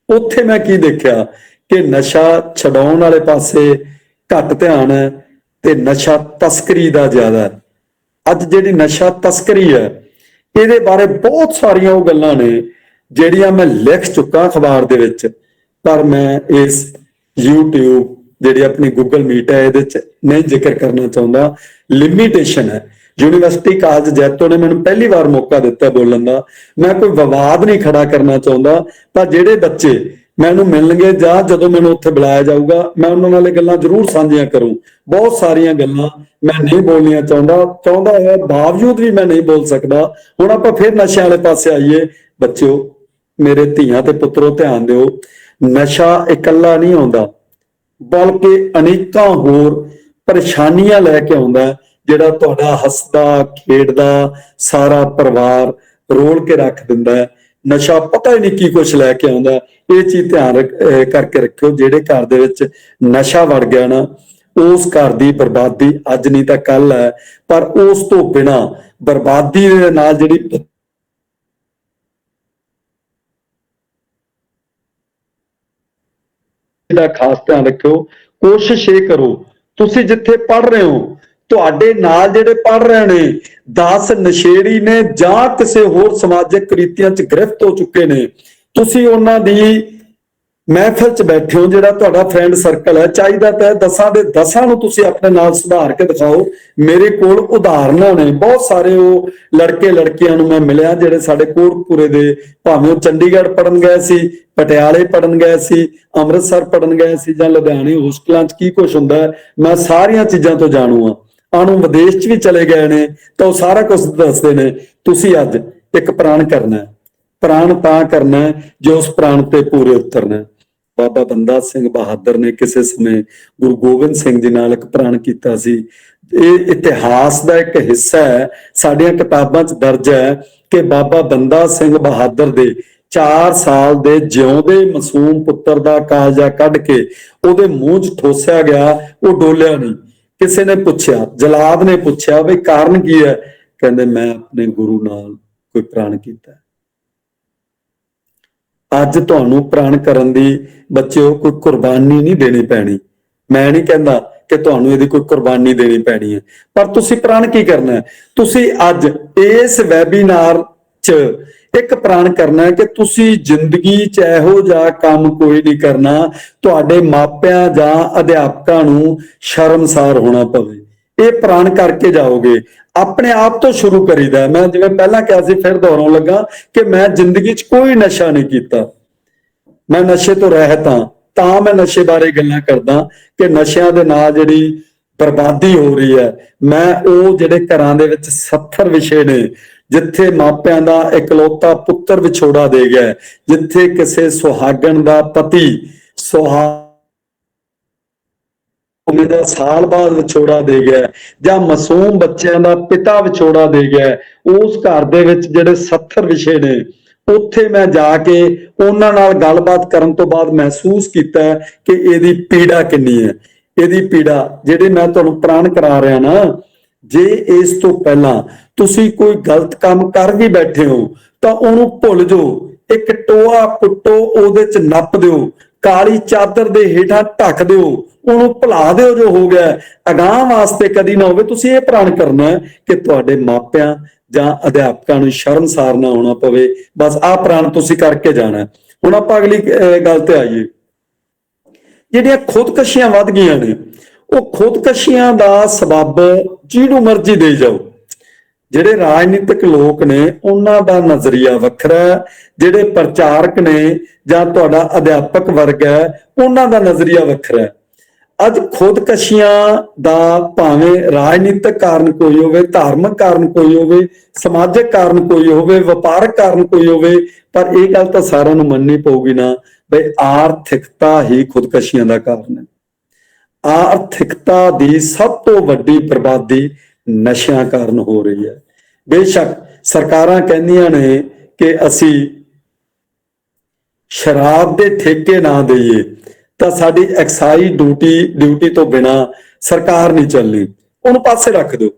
ਉੱਥੇ ਮੈਂ ਕੀ ਦੇਖਿਆ ਕਿ ਨਸ਼ਾ ਛਡਾਉਣ ਵਾਲੇ ਪਾਸੇ ਘੱਟ ਧਿਆਨ ਹੈ ਤੇ ਨਸ਼ਾ ਤਸਕਰੀ ਦਾ ਜ਼ਿਆਦਾ ਹੈ। ਅੱਜ ਜਿਹੜੀ ਨਸ਼ਾ ਤਸਕਰੀ ਹੈ ਇਹਦੇ ਬਾਰੇ ਬਹੁਤ ਸਾਰੀਆਂ ਉਹ ਗੱਲਾਂ ਨੇ ਜਿਹੜੀਆਂ ਮੈਂ ਲਿਖ ਚੁੱਕਾ ਅਖਬਾਰ ਦੇ ਵਿੱਚ, ਪਰ ਮੈਂ ਇਸ YouTube ਜਿਹੜੀ ਆਪਣੀ ਗੂਗਲ ਮੀਟ ਹੈ ਇਹਦੇ 'ਚ ਨਹੀਂ ਜ਼ਿਕਰ ਕਰਨਾ ਚਾਹੁੰਦਾ। ਲਿਮਿਟੇਸ਼ਨ ਹੈ। ਯੂਨੀਵਰਸਿਟੀ ਕਾਲਜ ਜੈਤੋ ਨੇ ਮੈਨੂੰ ਪਹਿਲੀ ਵਾਰ ਮੌਕਾ ਦਿੱਤਾ ਬੋਲਣ ਦਾ। ਮੈਂ ਕੋਈ ਵਿਵਾਦ ਨਹੀਂ ਖੜਾ ਕਰਨਾ ਚਾਹੁੰਦਾ, ਪਰ ਜਿਹੜੇ ਬੱਚੇ ਮੈਨੂੰ ਮਿਲਣਗੇ ਜਾਂ ਜਦੋਂ ਮੈਨੂੰ ਉੱਥੇ ਬੁਲਾਇਆ ਜਾਊਗਾ ਮੈਂ ਉਹਨਾਂ ਨਾਲ ਇਹ ਗੱਲਾਂ ਜ਼ਰੂਰ ਸਾਂਝੀਆਂ ਕਰੂੰ। ਬਹੁਤ ਸਾਰੀਆਂ ਗੱਲਾਂ ਮੈਂ ਨਹੀਂ ਬੋਲਣੀਆਂ ਚਾਹੁੰਦਾ ਹੈ, ਬਾਵਜੂਦ ਵੀ ਮੈਂ ਨਹੀਂ ਬੋਲ ਸਕਦਾ। ਹੁਣ ਆਪਾਂ ਫਿਰ ਨਸ਼ਿਆਂ ਵਾਲੇ ਪਾਸੇ ਆਈਏ। ਬੱਚਿਓ, ਮੇਰੇ ਧੀਆਂ ਤੇ ਪੁੱਤਰੋ, ਧਿਆਨ ਦਿਓ, ਨਸ਼ਾ ਇਕੱਲਾ ਨਹੀਂ ਆਉਂਦਾ, ਬਲਕਿ ਅਨੇਕਾਂ ਹੋਰ ਪਰੇਸ਼ਾਨੀਆਂ ਲੈ ਕੇ ਆਉਂਦਾ, ਜਿਹੜਾ ਤੁਹਾਡਾ ਹੱਸਦਾ ਖੇਡਦਾ ਸਾਰਾ ਪਰਿਵਾਰ ਰੋਲ ਕੇ ਰੱਖ ਦਿੰਦਾ ਹੈ। ਨਸ਼ਾ ਪਤਾ ਹੀ ਨਹੀਂ ਕੀ ਕੁਛ ਲੈ ਕੇ ਆਉਂਦਾ। ਇਹ ਚੀਜ਼ ਧਿਆਨ ਕਰਕੇ ਰੱਖਿਓ, ਜਿਹੜੇ ਘਰ ਦੇ ਵਿੱਚ ਨਸ਼ਾ ਵੜ ਗਿਆ ਨਾ, ਉਸ ਘਰ ਦੀ ਬਰਬਾਦੀ ਅੱਜ ਨਹੀਂ ਤਾਂ ਕੱਲ ਹੈ। ਪਰ ਉਸ ਤੋਂ ਬਿਨਾਂ ਬਰਬਾਦੀ ਦੇ ਨਾਲ ਜਿਹੜੀ ਦਾ ਖਾਸ ਧਿਆਨ ਰੱਖਿਓ। ਕੋਸ਼ਿਸ਼ ਇਹ ਕਰੋ, ਤੁਸੀਂ ਜਿੱਥੇ ਪੜ੍ਹ ਰਹੇ ਹੋ ਤੁਹਾਡੇ ਨਾਲ ਜਿਹੜੇ ਪੜ੍ਹ ਰਹੇ ਨੇ 10 ਨਸ਼ੇੜੀ ਨੇ ਜਾਂ ਕਿਸੇ ਹੋਰ ਸਮਾਜਿਕ ਕੁਰੀਤੀਆਂ 'ਚ ਗ੍ਰਿਫਤ ਹੋ ਚੁੱਕੇ ਨੇ, ਤੁਸੀਂ ਉਹਨਾਂ ਦੀ ਮਹਿਫਿਲ 'ਚ ਬੈਠੇ ਹੋ, ਜਿਹੜਾ ਤੁਹਾਡਾ ਫਰੈਂਡ ਸਰਕਲ ਹੈ, ਚਾਹੀਦਾ ਤਾਂ 10 ਦੇ 10 ਨੂੰ ਤੁਸੀਂ ਆਪਣੇ ਨਾਲ ਸੁਧਾਰ ਕੇ ਦਿਖਾਓ। ਮੇਰੇ ਕੋਲ ਉਦਾਹਰਨਾਂ ਨੇ ਬਹੁਤ ਸਾਰੇ। ਉਹ ਲੜਕੇ ਲੜਕੀਆਂ ਨੂੰ ਮੈਂ ਮਿਲਿਆ ਜਿਹੜੇ ਸਾਡੇ ਕੋਟਕਪੂਰੇ ਦੇ, ਭਾਵੇਂ ਉਹ ਚੰਡੀਗੜ੍ਹ ਪੜਨ ਗਏ ਸੀ, ਪਟਿਆਲੇ ਪੜਨ ਗਏ ਸੀ, ਅੰਮ੍ਰਿਤਸਰ ਪੜਨ ਗਏ ਸੀ, ਜਾਂ ਲੁਧਿਆਣੇ ਹੋਸਟਲਾਂ 'ਚ ਕੀ ਕੁਛ ਹੁੰਦਾ ਮੈਂ ਸਾਰੀਆਂ ਚੀਜ਼ਾਂ ਤੋਂ ਜਾਣੂ ਆ। ਆਣੂ ਵਿਦੇਸ਼ 'ਚ ਵੀ ਚਲੇ ਗਏ ਨੇ ਤਾਂ ਉਹ ਸਾਰਾ ਕੁਝ ਦੱਸਦੇ ਨੇ। ਤੁਸੀਂ ਅੱਜ ਇੱਕ ਪ੍ਰਾਣ ਕਰਨਾ, ਪ੍ਰਾਣ ਤਾਂ ਕਰਨਾ ਜੋ ਉਸ ਪ੍ਰਾਣ ਤੇ ਪੂਰੇ ਉਤਰਨਾ। ਬਾਬਾ ਬੰਦਾ ਸਿੰਘ ਬਹਾਦਰ ਨੇ ਕਿਸੇ ਸਮੇਂ ਗੁਰੂ ਗੋਬਿੰਦ ਸਿੰਘ ਜੀ ਨਾਲ ਇੱਕ ਪ੍ਰਣ ਕੀਤਾ ਸੀ। ਇਹ ਇਤਿਹਾਸ ਦਾ ਇੱਕ ਹਿੱਸਾ ਹੈ, ਸਾਡੀਆਂ ਕਿਤਾਬਾਂ 'ਚ ਦਰਜ ਹੈ ਕਿ ਬਾਬਾ ਬੰਦਾ ਸਿੰਘ ਬਹਾਦਰ ਦੇ 4 ਸਾਲ ਦੇ ਜਿਉਂਦੇ ਮਾਸੂਮ ਪੁੱਤਰ ਦਾ ਕਾਲਜਾ ਕੱਢ ਕੇ ਉਹਦੇ ਮੂੰਹ 'ਚ ਠੋਸਿਆ ਗਿਆ, ਉਹ ਡੋਲਿਆ ਨਹੀਂ। ਕਿਸੇ ਨੇ ਪੁੱਛਿਆ, ਜਲਾਦ ਨੇ ਪੁੱਛਿਆ ਵੀ ਕਾਰਨ ਕੀ ਹੈ? ਕਹਿੰਦੇ ਮੈਂ ਆਪਣੇ ਗੁਰੂ ਨਾਲ ਕੋਈ ਪ੍ਰਣ ਕੀਤਾ। ਅੱਜ ਤੁਹਾਨੂੰ ਪ੍ਰਣ ਕਰਨ ਦੀ ਬੱਚਿਓ ਕੋਈ ਕੁਰਬਾਨੀ ਨਹੀਂ ਦੇਣੀ ਪੈਣੀ। ਮੈਂ ਨਹੀਂ ਕਹਿੰਦਾ ਕਿ ਤੁਹਾਨੂੰ ਇਹਦੀ ਕੋਈ ਕੁਰਬਾਨੀ ਦੇਣੀ ਪੈਣੀ ਹੈ, ਪਰ ਤੁਸੀਂ ਪ੍ਰਣ ਕੀ ਕਰਨਾ ਹੈ? ਤੁਸੀਂ ਅੱਜ ਇਸ ਵੈਬੀਨਾਰ 'ਚ ਇੱਕ ਪ੍ਰਣ ਕਰਨਾ ਹੈ ਕਿ ਤੁਸੀਂ ਜ਼ਿੰਦਗੀ 'ਚ ਇਹੋ ਜਿਹਾ ਕੰਮ ਕੋਈ ਨਹੀਂ ਕਰਨਾ ਤੁਹਾਡੇ ਮਾਪਿਆਂ ਜਾਂ ਅਧਿਆਪਕਾਂ ਨੂੰ ਸ਼ਰਮਸਾਰ ਹੋਣਾ ਪਵੇ। ਇਹ ਪ੍ਰਣ ਕਰਕੇ ਜਾਓਗੇ। ਆਪਣੇ ਆਪ ਤੋਂ ਸ਼ੁਰੂ ਕਰੀਦਾ। ਮੈਂ ਜਿਵੇਂ ਪਹਿਲਾਂ ਕਿਹਾ ਸੀ, ਫਿਰ ਦੁਹਰਾਉਣ ਲੱਗਾ ਕਿ ਮੈਂ ਜ਼ਿੰਦਗੀ 'ਚ ਕੋਈ ਨਸ਼ਾ ਨਹੀਂ ਕੀਤਾ, ਮੈਂ ਨਸ਼ੇ ਤੋਂ ਰਹਿਤ ਹਾਂ, ਤਾਂ ਮੈਂ ਨਸ਼ੇ ਬਾਰੇ ਗੱਲਾਂ ਕਰਦਾ ਕਿ ਨਸ਼ਿਆਂ ਦੇ ਨਾਲ ਜਿਹੜੀ ਬਰਬਾਦੀ ਹੋ ਰਹੀ ਹੈ। ਮੈਂ ਉਹ ਜਿਹੜੇ ਘਰਾਂ ਦੇ ਵਿੱਚ 70 ਵਿਸ਼ੇ ਨੇ ਜਿੱਥੇ ਮਾਪਿਆਂ ਦਾ ਇਕਲੌਤਾ ਪੁੱਤਰ ਵਿਛੋੜਾ ਦੇ ਗਿਆ, ਜਿੱਥੇ ਕਿਸੇ ਸੁਹਾਗਣ ਦਾ ਪਤੀ ਦਾ ਸਾਲ ਬਾਅਦ ਵਿਛੋੜਾ ਦੇ ਗਿਆ, ਜਾਂ ਮਾਸੂਮ ਬੱਚਿਆਂ ਦਾ ਪਿਤਾ ਵਿਛੋੜਾ ਦੇ ਗਿਆ, ਉਸ ਘਰ ਦੇ ਵਿੱਚ ਜਿਹੜੇ 70 ਵਿਸ਼ੇ ਨੇ, ਉੱਥੇ ਮੈਂ ਜਾ ਕੇ ਉਹਨਾਂ ਨਾਲ ਗੱਲਬਾਤ ਕਰਨ ਤੋਂ ਬਾਅਦ ਮਹਿਸੂਸ ਕੀਤਾ ਕਿ ਇਹਦੀ ਪੀੜਾ ਕਿੰਨੀ ਹੈ। ਇਹਦੀ ਪੀੜਾ ਜਿਹੜੇ ਮੈਂ ਤੁਹਾਨੂੰ ਪ੍ਰਣ ਕਰਾ ਰਿਹਾ ਨਾ, ਜੇ ਇਸ ਤੋਂ ਪਹਿਲਾਂ ਤੁਸੀਂ ਕੋਈ ਗਲਤ ਕੰਮ ਕਰ ਵੀ ਬੈਠੇ ਹੋ ਤਾਂ ਉਹਨੂੰ ਭੁੱਲ ਜਾਓ, ਇੱਕ ਟੋਆ ਪੁੱਟੋ, ਉਹਦੇ 'ਚ ਨੱਪ ਦਿਓ, ਕਾਲੀ ਚਾਦਰ ਦੇ ਹੇਠਾਂ ਢੱਕ ਦਿਓ, ਉਹਨੂੰ ਭੁਲਾ ਦਿਓ ਜੋ ਹੋ ਗਿਆ, ਅਗਾਂਹ ਵਾਸਤੇ ਕਦੀ ਨਾ ਹੋਵੇ। ਤੁਸੀਂ ਇਹ ਪ੍ਰਣ ਕਰਨਾ ਹੈ ਕਿ ਤੁਹਾਡੇ ਮਾਪਿਆਂ ਜਾਂ ਅਧਿਆਪਕਾਂ ਨੂੰ ਸ਼ਰਮਸਾਰ ਨਾ ਹੋਣਾ ਪਵੇ। ਬਸ ਆਹ ਪ੍ਰਣ ਤੁਸੀਂ ਕਰਕੇ ਜਾਣਾ। ਹੁਣ ਆਪਾਂ ਅਗਲੀ ਗੱਲ ਤੇ ਆਈਏ। ਜਿਹੜੀਆਂ ਖੁਦਕਸ਼ੀਆਂ ਵੱਧ ਗਈਆਂ ਨੇ, ਉਹ ਖੁਦਕਸ਼ੀਆਂ ਦਾ ਸਬੱਬ ਜਿਹਨੂੰ ਮਰਜ਼ੀ ਦੇ ਜਾਓ। ਜਿਹੜੇ ਰਾਜਨੀਤਿਕ ਲੋਕ ਨੇ ਉਹਨਾਂ ਦਾ ਨਜ਼ਰੀਆ ਵੱਖਰਾ ਹੈ, ਜਿਹੜੇ ਪ੍ਰਚਾਰਕ ਨੇ ਜਾਂ ਤੁਹਾਡਾ ਅਧਿਆਪਕ ਵਰਗ ਹੈ ਉਹਨਾਂ ਦਾ ਨਜ਼ਰੀਆ ਵੱਖਰਾ ਹੈ। ਅੱਜ ਖੁਦਕਸ਼ੀਆਂ ਦਾ ਭਾਵੇਂ ਰਾਜਨੀਤਿਕ ਕਾਰਨ ਕੋਈ ਹੋਵੇ, ਧਾਰਮਿਕ ਕਾਰਨ ਕੋਈ ਹੋਵੇ, ਸਮਾਜਿਕ ਕਾਰਨ ਕੋਈ ਹੋਵੇ, ਵਪਾਰਕ ਕਾਰਨ ਕੋਈ ਹੋਵੇ, ਪਰ ਇਹ ਗੱਲ ਤਾਂ ਸਾਰਿਆਂ ਨੂੰ ਮੰਨਣੀ ਪਊਗੀ ਨਾ ਬਈ ਆਰਥਿਕਤਾ ਹੀ ਖੁਦਕਸ਼ੀਆਂ ਦਾ ਕਾਰਨ ਹੈ। ਆਰਥਿਕਤਾ ਦੀ ਸਭ ਤੋਂ ਵੱਡੀ ਬਰਬਾਦੀ ਨਸ਼ਿਆਂ ਕਾਰਨ ਹੋ ਰਹੀ ਹੈ। ਬੇਸ਼ੱਕ ਸਰਕਾਰਾਂ ਕਹਿੰਦੀਆਂ ਨੇ ਕਿ ਅਸੀਂ ਸ਼ਰਾਬ ਦੇ ਠੇਕੇ ਨਾ ਦੇਈਏ ਤਾਂ ਸਾਡੀ ਐਕਸਾਈਜ਼ ਡਿਊਟੀ ਤੋਂ ਬਿਨਾ ਸਰਕਾਰ ਨਹੀਂ ਚੱਲਣੀ, ਉਹਨੂੰ ਪਾਸੇ ਰੱਖ ਦਿਓ।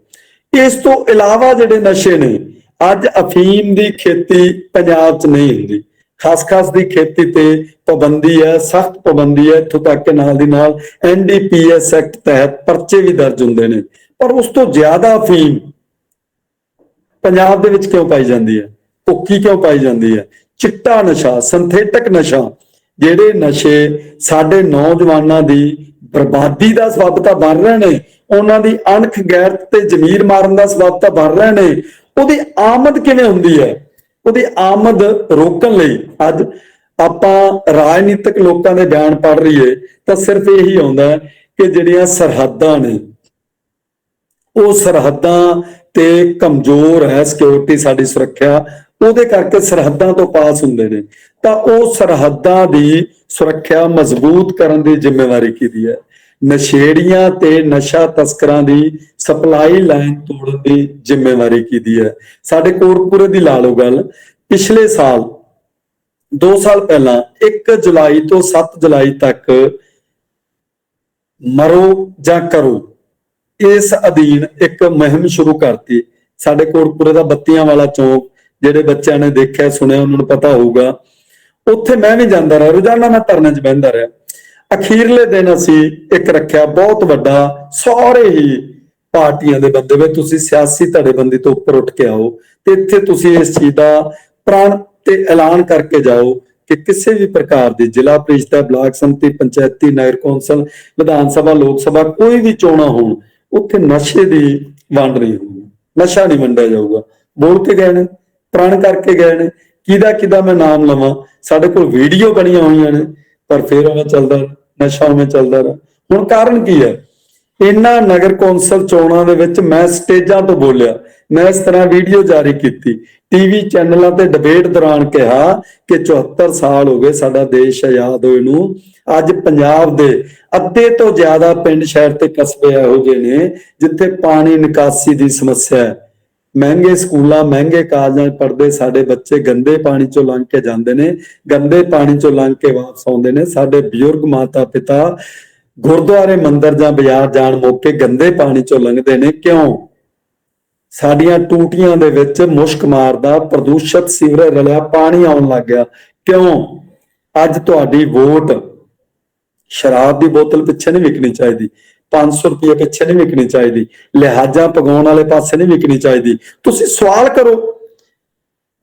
ਇਸ ਤੋਂ ਇਲਾਵਾ ਜਿਹੜੇ ਨਸ਼ੇ ਨੇ, ਅੱਜ ਅਫੀਮ ਦੀ ਖੇਤੀ ਪੰਜਾਬ 'ਚ ਨਹੀਂ ਹੁੰਦੀ, ਖਸਖਸ ਦੀ ਖੇਤੀ ਤੇ ਪਾਬੰਦੀ ਹੈ, ਸਖਤ ਪਾਬੰਦੀ ਹੈ, ਇੱਥੋਂ ਤੱਕ ਕਿ ਨਾਲ ਦੀ ਨਾਲ NDPS ਐਕਟ ਤਹਿਤ ਪਰਚੇ ਵੀ ਦਰਜ ਹੁੰਦੇ ਨੇ। ਪਰ ਉਸ ਤੋਂ ਜ਼ਿਆਦਾ ਅਫੀਮ ਪੰਜਾਬ ਦੇ ਵਿੱਚ ਕਿਉਂ ਪਾਈ ਜਾਂਦੀ ਹੈ? ਭੁੱਕੀ ਕਿਉਂ ਪਾਈ ਜਾਂਦੀ ਹੈ? ਚਿੱਟਾ ਨਸ਼ਾ, ਸਿੰਥੈਟਿਕ ਨਸ਼ਾ, ਜਿਹੜੇ ਨਸ਼ੇ ਸਾਡੇ ਨੌਜਵਾਨਾਂ ਦੀ ਬਰਬਾਦੀ ਦਾ ਸਬੱਬ ਤਾਂ ਬਣ ਰਹੇ ਨੇ, ਉਹਨਾਂ ਦੀ ਅਣਖ ਗੈਰਤ ਤੇ ਜ਼ਮੀਰ ਮਾਰਨ ਦਾ ਸਬੱਬ ਤਾਂ ਬਣ ਰਹੇ ਨੇ। ਉਹਦੀ ਆਮਦ ਕਿਵੇਂ ਹੁੰਦੀ ਹੈ? ਉਹਦੀ ਆਮਦ ਰੋਕਣ ਲਈ ਅੱਜ ਆਪਾਂ ਰਾਜਨੀਤਿਕ ਲੋਕਾਂ ਦੇ ਬਿਆਨ ਪੜ੍ਹ ਰਹੀਏ ਤਾਂ ਸਿਰਫ ਇਹੀ ਆਉਂਦਾ ਹੈ ਕਿ ਜਿਹੜੀਆਂ ਸਰਹੱਦਾਂ ਨੇ ਉਹ ਸਰਹੱਦਾਂ ਤੇ ਕਮਜ਼ੋਰ ਹੈ, ਸਿਕਿਉਰਿਟੀ ਸਾਡੀ ਸੁਰੱਖਿਆ, ਉਹਦੇ ਕਰਕੇ ਸਰਹੱਦਾਂ ਤੋਂ ਪਾਸ ਹੁੰਦੇ ਨੇ। ਤਾਂ ਉਹ ਸਰਹੱਦਾਂ ਦੀ ਸੁਰੱਖਿਆ ਮਜ਼ਬੂਤ ਕਰਨ ਦੀ ਜ਼ਿੰਮੇਵਾਰੀ ਕਿਹਦੀ ਹੈ? ਨਸ਼ੇੜੀਆਂ ਤੇ ਨਸ਼ਾ ਤਸਕਰਾਂ ਦੀ ਸਪਲਾਈ ਲਾਈਨ ਤੋੜਨ ਦੀ ਜ਼ਿੰਮੇਵਾਰੀ ਕਿਹਦੀ ਹੈ? ਸਾਡੇ ਕੋਟਕਪੂਰੇ ਦੀ ਲਾ ਲਓ ਗੱਲ। ਪਿਛਲੇ ਸਾਲ 2 ਸਾਲ ਪਹਿਲਾਂ 1 ਜੁਲਾਈ ਤੋਂ 7 ਜੁਲਾਈ ਤੱਕ ਮਰੋ ਜਾਂ ਕਰੋ ਇਸ ਅਧੀਨ ਇੱਕ ਮੁਹਿੰਮ ਸ਼ੁਰੂ ਕਰਤੀ। ਸਾਡੇ ਕੋਟਕਪੂਰੇ ਦਾ ਬੱਤੀਆਂ ਵਾਲਾ ਚੌਂਕ, ਜਿਹੜੇ ਬੱਚਿਆਂ ਨੇ ਦੇਖਿਆ ਸੁਣਿਆ ਉਹਨਾਂ ਨੂੰ ਪਤਾ ਹੋਊਗਾ, ਉੱਥੇ ਮੈਂ ਵੀ ਜਾਂਦਾ ਰਿਹਾ, ਰੋਜ਼ਾਨਾ ਮੈਂ ਧਰਨੇ 'ਚ ਬਹਿੰਦਾ ਰਿਹਾ। ਅਖੀਰਲੇ ਦਿਨ ਅਸੀਂ ਇੱਕ ਰੱਖਿਆ ਬਹੁਤ ਵੱਡਾ, ਸਾਰੇ ਹੀ ਪਾਰਟੀਆਂ ਦੇ ਬੰਦੇ ਵੇ, ਤੁਸੀਂ ਸਿਆਸੀ ਧੜੇਬੰਦੀ ਤੋਂ ਉੱਪਰ ਉੱਠ ਕੇ ਆਓ ਤੇ ਇੱਥੇ ਤੁਸੀਂ ਇਸ ਚੀਜ਼ ਦਾ ਪ੍ਰਣ ਤੇ ਐਲਾਨ ਕਰਕੇ ਜਾਓ ਕਿ ਕਿਸੇ ਵੀ ਪ੍ਰਕਾਰ ਦੀ ਜ਼ਿਲ੍ਹਾ ਪ੍ਰੀਸ਼ਦ, ਬਲਾਕ ਸੰਮਤੀ, ਪੰਚਾਇਤੀ, ਨਗਰ ਕੌਂਸਲ, ਵਿਧਾਨ ਸਭਾ, ਲੋਕ ਸਭਾ, ਕੋਈ ਵੀ ਚੋਣਾਂ ਹੋਣ, ਉੱਥੇ ਨਸ਼ੇ ਦੀ ਵੰਡ ਨਹੀਂ ਹੋਊਗੀ, ਨਸ਼ਾ ਨਹੀਂ ਵੰਡਿਆ ਜਾਊਗਾ। ਬੋਲ ਕੇ ਗਏ ਨੇ, ਪ੍ਰਣ ਕਰਕੇ ਗਏ ਨੇ, ਕਿਹਦਾ ਮੈਂ ਨਾਮ ਲਵਾਂ, ਸਾਡੇ ਕੋਲ ਵੀਡੀਓ ਬਣੀਆਂ ਹੋਈਆਂ ਨੇ, ਪਰ ਫਿਰ ਉਵੇਂ ਚੱਲਦਾ, ਨਸ਼ਾ ਉਵੇਂ ਚੱਲਦਾ ਰਿਹਾ। ਹੁਣ ਕਾਰਨ ਕੀ ਹੈ? ਇਹਨਾਂ ਨਗਰ ਕੌਂਸਲ ਚੋਣਾਂ ਦੇ ਵਿੱਚ ਮੈਂ ਸਟੇਜਾਂ ਤੋਂ ਬੋਲਿਆ, ਮੈਂ ਇਸ ਤਰ੍ਹਾਂ ਵੀਡੀਓ ਜਾਰੀ ਕੀਤੀ, ਟੀਵੀ ਚੈਨਲਾਂ ਤੇ ਡਿਬੇਟ ਦੌਰਾਨ ਕਿਹਾ ਕਿ 74 ਸਾਲ ਹੋ ਗਏ ਸਾਡਾ ਦੇਸ਼ ਆਜ਼ਾਦ ਹੋਏ ਨੂੰ, ਅੱਜ ਪੰਜਾਬ ਦੇ ਅੱਧੇ ਤੋਂ ਜ਼ਿਆਦਾ ਪਿੰਡ, ਸ਼ਹਿਰ ਤੇ ਕਸਬੇ ਇਹੋ ਜਿਹੇ ਨੇ ਜਿੱਥੇ ਪਾਣੀ ਨਿਕਾਸੀ ਦੀ ਸਮੱਸਿਆ ਹੈ। ਮਹਿੰਗੇ ਸਕੂਲਾਂ, ਮਹਿੰਗੇ ਕਾਲਜਾਂ 'ਚ ਪੜ੍ਹਦੇ ਸਾਡੇ ਬੱਚੇ ਗੰਦੇ ਪਾਣੀ ਚੋਂ ਲੰਘ ਕੇ ਜਾਂਦੇ ਨੇ, ਗੰਦੇ ਪਾਣੀ ਚੋਂ ਲੰਘ ਕੇ ਵਾਪਸ ਆਉਂਦੇ ਨੇ। ਸਾਡੇ ਬਜ਼ੁਰਗ ਮਾਤਾ ਪਿਤਾ ਗੁਰਦੁਆਰੇ, ਮੰਦਿਰ ਜਾਂ ਬਾਜ਼ਾਰ ਜਾਣ ਮੌਕੇ ਗੰਦੇ ਪਾਣੀ ਚੋਂ ਲੰਘਦੇ ਨੇ। ਕਿਉਂ? ਸਾਡੀਆਂ ਟੂਟੀਆਂ ਦੇ ਵਿੱਚ ਮੁਸ਼ਕ ਮਾਰਦਾ ਪ੍ਰਦੂਸ਼ਿਤ ਸੀਵਰੇਜ ਰਲਿਆ ਪਾਣੀ ਆਉਣ ਲੱਗ ਗਿਆ। ਕਿਉਂ? ਅੱਜ ਤੁਹਾਡੀ ਵੋਟ ਸ਼ਰਾਬ ਦੀ ਬੋਤਲ ਪਿੱਛੇ ਨਹੀਂ ਵਿਕਣੀ ਚਾਹੀਦੀ, 500 ਰੁਪਏ ਪਿੱਛੇ ਨਹੀਂ ਵਿਕਣੀ ਚਾਹੀਦੀ, ਲਿਹਾਜ਼ਾ ਪਗਾਉਣ ਵਾਲੇ ਪਾਸੇ ਨਹੀਂ ਵਿਕਣੀ ਚਾਹੀਦੀ। ਤੁਸੀਂ ਸਵਾਲ ਕਰੋ,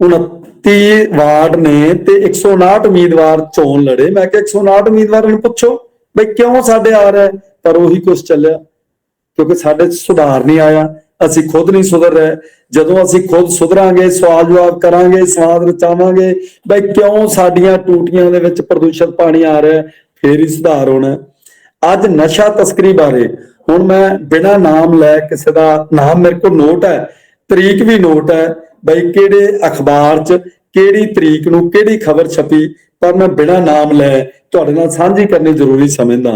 29 ਵਾਰਡ ਨੇ ਤੇ 159 ਉਮੀਦਵਾਰ ਚੋਣ ਲੜੇ। ਮੈਂ ਕਿਹਾ 159 ਉਮੀਦਵਾਰਾਂ ਨੂੰ ਪੁੱਛੋ ਬਈ ਕਿਉਂ ਸਾਡੇ ਆ ਰਿਹਾ, ਪਰ ਉਹੀ ਕੁਛ ਚੱਲਿਆ ਕਿਉਂਕਿ ਸਾਡੇ 'ਚ ਸੁਧਾਰ ਨਹੀਂ ਆਇਆ, ਅਸੀਂ ਖੁਦ ਨਹੀਂ ਸੁਧਰ ਰਹੇ। ਜਦੋਂ ਅਸੀਂ ਖੁਦ ਸੁਧਰਾਂਗੇ, ਸਵਾਲ ਜਵਾਬ ਕਰਾਂਗੇ, ਸਵਾਦ ਰਚਾਵਾਂਗੇ ਬਈ ਕਿਉਂ ਸਾਡੀਆਂ ਟੂਟੀਆਂ ਦੇ ਵਿੱਚ ਪ੍ਰਦੂਸ਼ਿਤ ਪਾਣੀ ਆ ਰਿਹਾ, ਫੇਰ ਹੀ ਸੁਧਾਰ ਹੋਣਾ। ਅੱਜ ਨਸ਼ਾ ਤਸਕਰੀ ਬਾਰੇ ਹੁਣ ਮੈਂ ਬਿਨਾਂ ਨਾਮ ਲੈ, ਕਿਸੇ ਦਾ ਨਾਮ ਮੇਰੇ ਕੋਲ ਨੋਟ ਹੈ, ਤਰੀਕ ਵੀ ਨੋਟ ਹੈ ਬਈ ਕਿਹੜੇ ਅਖਬਾਰ 'ਚ ਕਿਹੜੀ ਤਰੀਕ ਨੂੰ ਕਿਹੜੀ ਖਬਰ ਛਪੀ, ਪਰ ਮੈਂ ਬਿਨਾਂ ਨਾਮ ਲੈ ਤੁਹਾਡੇ ਨਾਲ ਸਾਂਝੀ ਕਰਨੀ ਜ਼ਰੂਰੀ ਸਮਝਦਾ।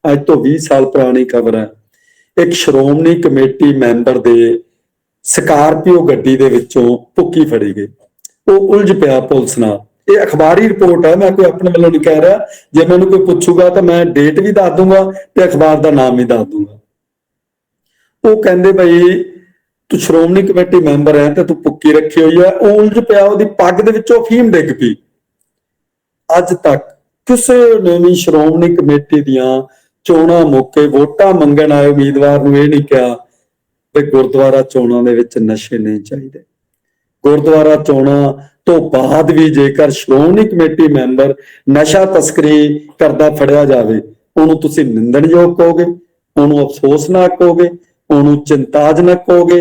ਅੱਜ ਤੋਂ 20 ਸਾਲ ਪੁਰਾਣੀ ਖਬਰ ਹੈ। ਇੱਕ ਸ਼੍ਰੋਮਣੀ ਕਮੇਟੀ ਮੈਂਬਰ ਦੇ ਸਕਾਰਪੀਓ ਗੱਡੀ ਦੇ ਵਿੱਚੋਂ ਭੁੱਕੀ ਫੜੀ ਗਈ, ਉਹ ਉਲਝ ਪਿਆ ਪੁਲਿਸ ਨਾਲ। ਇਹ ਅਖਬਾਰੀ ਰਿਪੋਰਟ ਹੈ, ਮੈਂ ਕੋਈ ਆਪਣੇ ਵੱਲੋਂ ਨਹੀਂ ਕਹਿ ਰਿਹਾ। ਜੇ ਮੈਨੂੰ ਕੋਈ ਪੁੱਛੂਗਾ ਤਾਂ ਮੈਂ ਡੇਟ ਵੀ ਦੱਸ ਦੂੰਗਾ ਤੇ ਅਖਬਾਰ ਦਾ ਨਾਮ ਵੀ ਦੱਸ ਦੂੰਗਾ। ਉਹ ਕਹਿੰਦੇ ਬਈ ਤੂੰ ਸ਼੍ਰੋਮਣੀ ਕਮੇਟੀ ਮੈਂਬਰ ਹੈ ਤੇ ਤੂੰ ਭੁੱਕੀ ਰੱਖੀ ਹੋਈ ਹੈ। ਉਹ ਉਲਝ ਪਿਆ, ਉਹਦੀ ਪੱਗ ਦੇ ਵਿੱਚੋਂ ਅਫੀਮ ਡਿੱਗ ਪਈ। ਅੱਜ ਤੱਕ ਕਿਸੇ ਨੇ ਵੀ ਸ਼੍ਰੋਮਣੀ ਕਮੇਟੀ ਦੀਆਂ ਚੋਣਾਂ ਮੌਕੇ ਵੋਟਾਂ ਮੰਗਣ ਆਏ ਉਮੀਦਵਾਰ ਨੂੰ ਇਹ ਨਹੀਂ ਕਿਹਾ ਕਿ ਗੁਰਦੁਆਰਾ ਚੋਣਾਂ ਦੇ ਵਿੱਚ ਨਸ਼ੇ ਨਹੀਂ ਚਾਹੀਦੇ। ਗੁਰਦੁਆਰਾ ਚੋਣਾਂ ਤੋਂ ਬਾਅਦ ਵੀ ਜੇਕਰ ਸ਼੍ਰੋਮਣੀ ਕਮੇਟੀ ਮੈਂਬਰ ਨਸ਼ਾ ਤਸਕਰੀ ਕਰਦਾ ਫੜਿਆ ਜਾਵੇ, ਉਹਨੂੰ ਤੁਸੀਂ ਨਿੰਦਣਯੋਗ ਕਹੋਗੇ, ਉਹਨੂੰ ਅਫਸੋਸਨਾਕ ਕਹੋਗੇ, ਉਹਨੂੰ ਚਿੰਤਾਜਨਕ ਕਹੋਗੇ,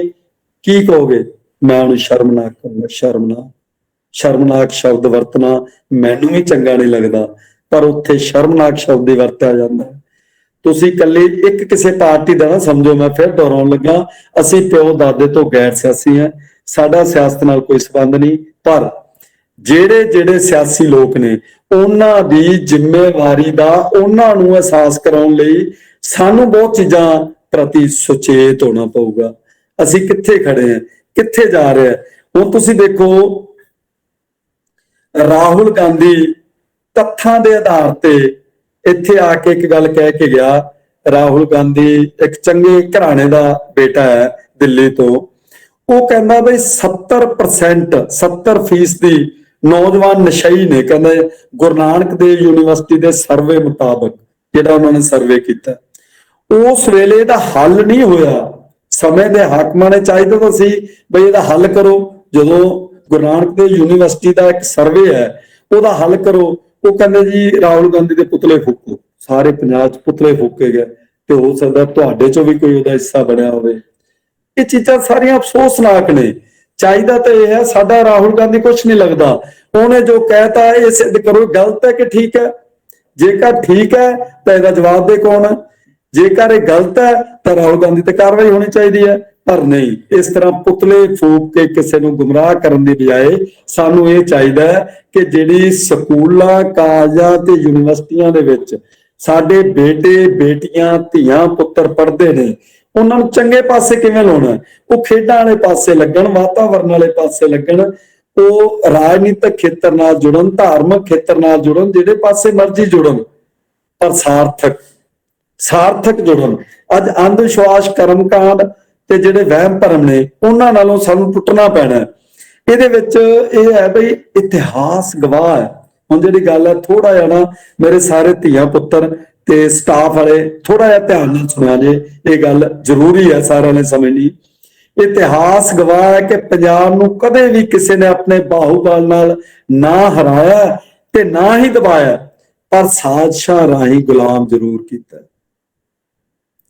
ਕੀ ਕਹੋਗੇ? ਮੈਂ ਉਹਨੂੰ ਸ਼ਰਮਨਾਕ ਕਹੂੰਗਾ। ਸ਼ਰਮਨਾਕ ਸ਼ਬਦ ਵਰਤਣਾ ਮੈਨੂੰ ਵੀ ਚੰਗਾ ਨਹੀਂ ਲੱਗਦਾ, ਪਰ ਉੱਥੇ ਸ਼ਰਮਨਾਕ ਸ਼ਬਦ ਹੀ ਵਰਤਿਆ ਜਾਂਦਾ। ਤੁਸੀਂ ਇਕੱਲੇ ਇੱਕ ਕਿਸੇ ਪਾਰਟੀ ਦਾ ਨਾ ਸਮਝੋ। ਮੈਂ ਫਿਰ ਦੁਹਰਾਉਣ ਲੱਗਾ, ਅਸੀਂ ਪਿਓ ਦਾਦੇ ਤੋਂ ਗੈਰ ਸਿਆਸੀ ਹਾਂ, ਸਾਡਾ ਸਿਆਸਤ ਨਾਲ ਕੋਈ ਸੰਬੰਧ ਨਹੀਂ। ਪਰ ਜਿਹੜੇ ਸਿਆਸੀ ਲੋਕ ਨੇ ਉਹਨਾਂ ਦੀ ਜ਼ਿੰਮੇਵਾਰੀ ਦਾ ਉਹਨਾਂ ਨੂੰ ਅਹਿਸਾਸ ਕਰਾਉਣ ਲਈ ਸਾਨੂੰ ਬਹੁਤ ਚੀਜ਼ਾਂ ਪ੍ਰਤੀ ਸੁਚੇਤ ਹੋਣਾ ਪਊਗਾ। ਅਸੀਂ ਕਿੱਥੇ ਖੜੇ ਹਾਂ, ਕਿੱਥੇ ਜਾ ਰਹੇ ਹਾਂ। ਹੁਣ ਤੁਸੀਂ ਦੇਖੋ, ਰਾਹੁਲ ਗਾਂਧੀ ਤੱਥਾਂ ਦੇ ਆਧਾਰ ਤੇ ਇੱਥੇ ਆ ਕੇ ਇੱਕ ਗੱਲ ਕਹਿ ਕੇ ਗਿਆ। ਰਾਹੁਲ ਗਾਂਧੀ ਇੱਕ ਚੰਗੇ ਘਰਾਣੇ ਦਾ ਬੇਟਾ ਹੈ ਦਿੱਲੀ ਤੋਂ। ਉਹ ਕਹਿੰਦਾ ਬਈ 70% ਨੌਜਵਾਨ ਨਸ਼ਈ ਨੇ। ਕਹਿੰਦਾ ਗੁਰੂ ਨਾਨਕ ਦੇਵ ਯੂਨੀਵਰਸਿਟੀ ਦੇ ਸਰਵੇ ਮੁਤਾਬਕ, ਜਿਹੜਾ ਉਹਨਾਂ ਨੇ ਸਰਵੇ ਕੀਤਾ, ਉਸ ਵੇਲੇ ਦਾ ਹੱਲ ਨਹੀਂ ਹੋਇਆ। ਸਮੇਂ ਦੇ ਹਾਕਮਾਂ ਨੇ ਚਾਹੀਦਾ ਤਾਂ ਸੀ ਬਈ ਇਹਦਾ ਹੱਲ ਕਰੋ। ਜਦੋਂ ਗੁਰੂ ਨਾਨਕ ਦੇਵ ਯੂਨੀਵਰਸਿਟੀ ਦਾ ਇੱਕ ਸਰਵੇ ਹੈ, ਉਹਦਾ ਹੱਲ ਕਰੋ। ਉਹ ਕਹਿੰਦੇ ਜੀ ਰਾਹੁਲ ਗਾਂਧੀ ਦੇ ਪੁਤਲੇ ਫੂਕੋ। ਸਾਰੇ ਪੰਜਾਬ 'ਚ ਪੁਤਲੇ ਫੂਕੇ ਗਏ, ਤੇ ਹੋ ਸਕਦਾ ਤੁਹਾਡੇ 'ਚੋਂ ਵੀ ਕੋਈ ਉਹਦਾ ਹਿੱਸਾ ਬਣਿਆ ਹੋਵੇ। ਇਹ ਚੀਜ਼ਾਂ ਸਾਰੀਆਂ ਅਫਸੋਸਨਾਕ ਨੇ। ਚਾਹੀਦਾ ਤਾਂ ਇਹ ਹੈ, ਸਾਡਾ ਰਾਹੁਲ ਗਾਂਧੀ ਕੁਛ ਨਹੀਂ ਲੱਗਦਾ। ਉਹਨੇ ਜੋ ਕਹਿਤਾ ਇਹ ਸਿੱਧ ਕਰੋ ਗਲਤ ਹੈ ਕਿ ਠੀਕ ਹੈ। ਜੇਕਰ ਠੀਕ ਹੈ ਤਾਂ ਇਹਦਾ ਜਵਾਬ ਦੇ ਕੌਣ ਹੈ? ਜੇਕਰ ਇਹ ਗਲਤ ਹੈ ਤਾਂ ਰਾਹੁਲ ਗਾਂਧੀ ਤੇ ਕਾਰਵਾਈ ਹੋਣੀ ਚਾਹੀਦੀ ਹੈ। ਪਰ ਨਹੀਂ, ਇਸ ਤਰ੍ਹਾਂ ਪੁਤਲੇ ਫੂਕ ਕੇ ਕਿਸੇ ਨੂੰ ਗੁੰਮਰਾਹ ਕਰਨ ਦੀ ਬਜਾਏ ਸਾਨੂੰ ਇਹ ਚਾਹੀਦਾ ਹੈ ਕਿ ਜਿਹੜੀ ਸਕੂਲਾਂ, ਕਾਲਜਾਂ ਤੇ ਯੂਨੀਵਰਸਿਟੀਆਂ ਦੇ ਵਿੱਚ ਸਾਡੇ ਬੇਟੇ ਬੇਟੀਆਂ ਧੀਆਂ ਪੁੱਤਰ ਪੜ੍ਹਦੇ ਨੇ, ਉਹਨਾਂ ਨੂੰ ਚੰਗੇ ਪਾਸੇ ਕਿਵੇਂ ਲਾਉਣਾ? ਉਹ ਖੇਡਾਂ ਵਾਲੇ ਪਾਸੇ ਲੱਗਣ, ਵਾਤਾਵਰਨ ਵਾਲੇ ਪਾਸੇ ਲੱਗਣ, ਉਹ ਰਾਜਨੀਤਿਕ ਖੇਤਰ ਨਾਲ ਜੁੜਨ, ਧਾਰਮਿਕ ਖੇਤਰ ਨਾਲ ਜੁੜਨ, ਜਿਹੜੇ ਪਾਸੇ ਮਰਜ਼ੀ ਜੁੜਨ, ਪਰ ਸਾਰਥਕ ਜੁੜਨ। ਅੱਜ ਅੰਧ ਵਿਸ਼ਵਾਸ, ਕਰਮਕਾਂਡ ਤੇ ਜਿਹੜੇ ਵਹਿਮ ਭਰਮ ਨੇ, ਉਹਨਾਂ ਨਾਲੋਂ ਸਾਨੂੰ ਟੁੱਟਣਾ ਪੈਣਾ। ਇਹਦੇ ਵਿੱਚ ਇਹ ਹੈ ਬਈ ਇਤਿਹਾਸ ਗਵਾਹ ਹੈ। ਹੁਣ ਜਿਹੜੀ ਗੱਲ ਹੈ, ਥੋੜਾ ਜਿਹਾ ਨਾ ਮੇਰੇ ਸਾਰੇ ਧੀਆਂ ਪੁੱਤਰ ਤੇ ਸਟਾਫ ਵਾਲੇ ਥੋੜਾ ਜਿਹਾ ਧਿਆਨ ਨਾਲ ਸੁਣਿਆ ਜੇ, ਇਹ ਗੱਲ ਜ਼ਰੂਰੀ ਹੈ ਸਾਰਿਆਂ ਨੇ ਸਮਝਣੀ। ਇਤਿਹਾਸ ਗਵਾਹ ਹੈ ਕਿ ਪੰਜਾਬ ਨੂੰ ਕਦੇ ਵੀ ਕਿਸੇ ਨੇ ਆਪਣੇ ਬਾਹੂਬਲ ਨਾਲ ਨਾ ਹਰਾਇਆ ਤੇ ਨਾ ਹੀ ਦਬਾਇਆ, ਪਰ ਸਾਜ਼ਿਸ਼ਾਂ ਰਾਹੀਂ ਗੁਲਾਮ ਜ਼ਰੂਰ ਕੀਤਾ।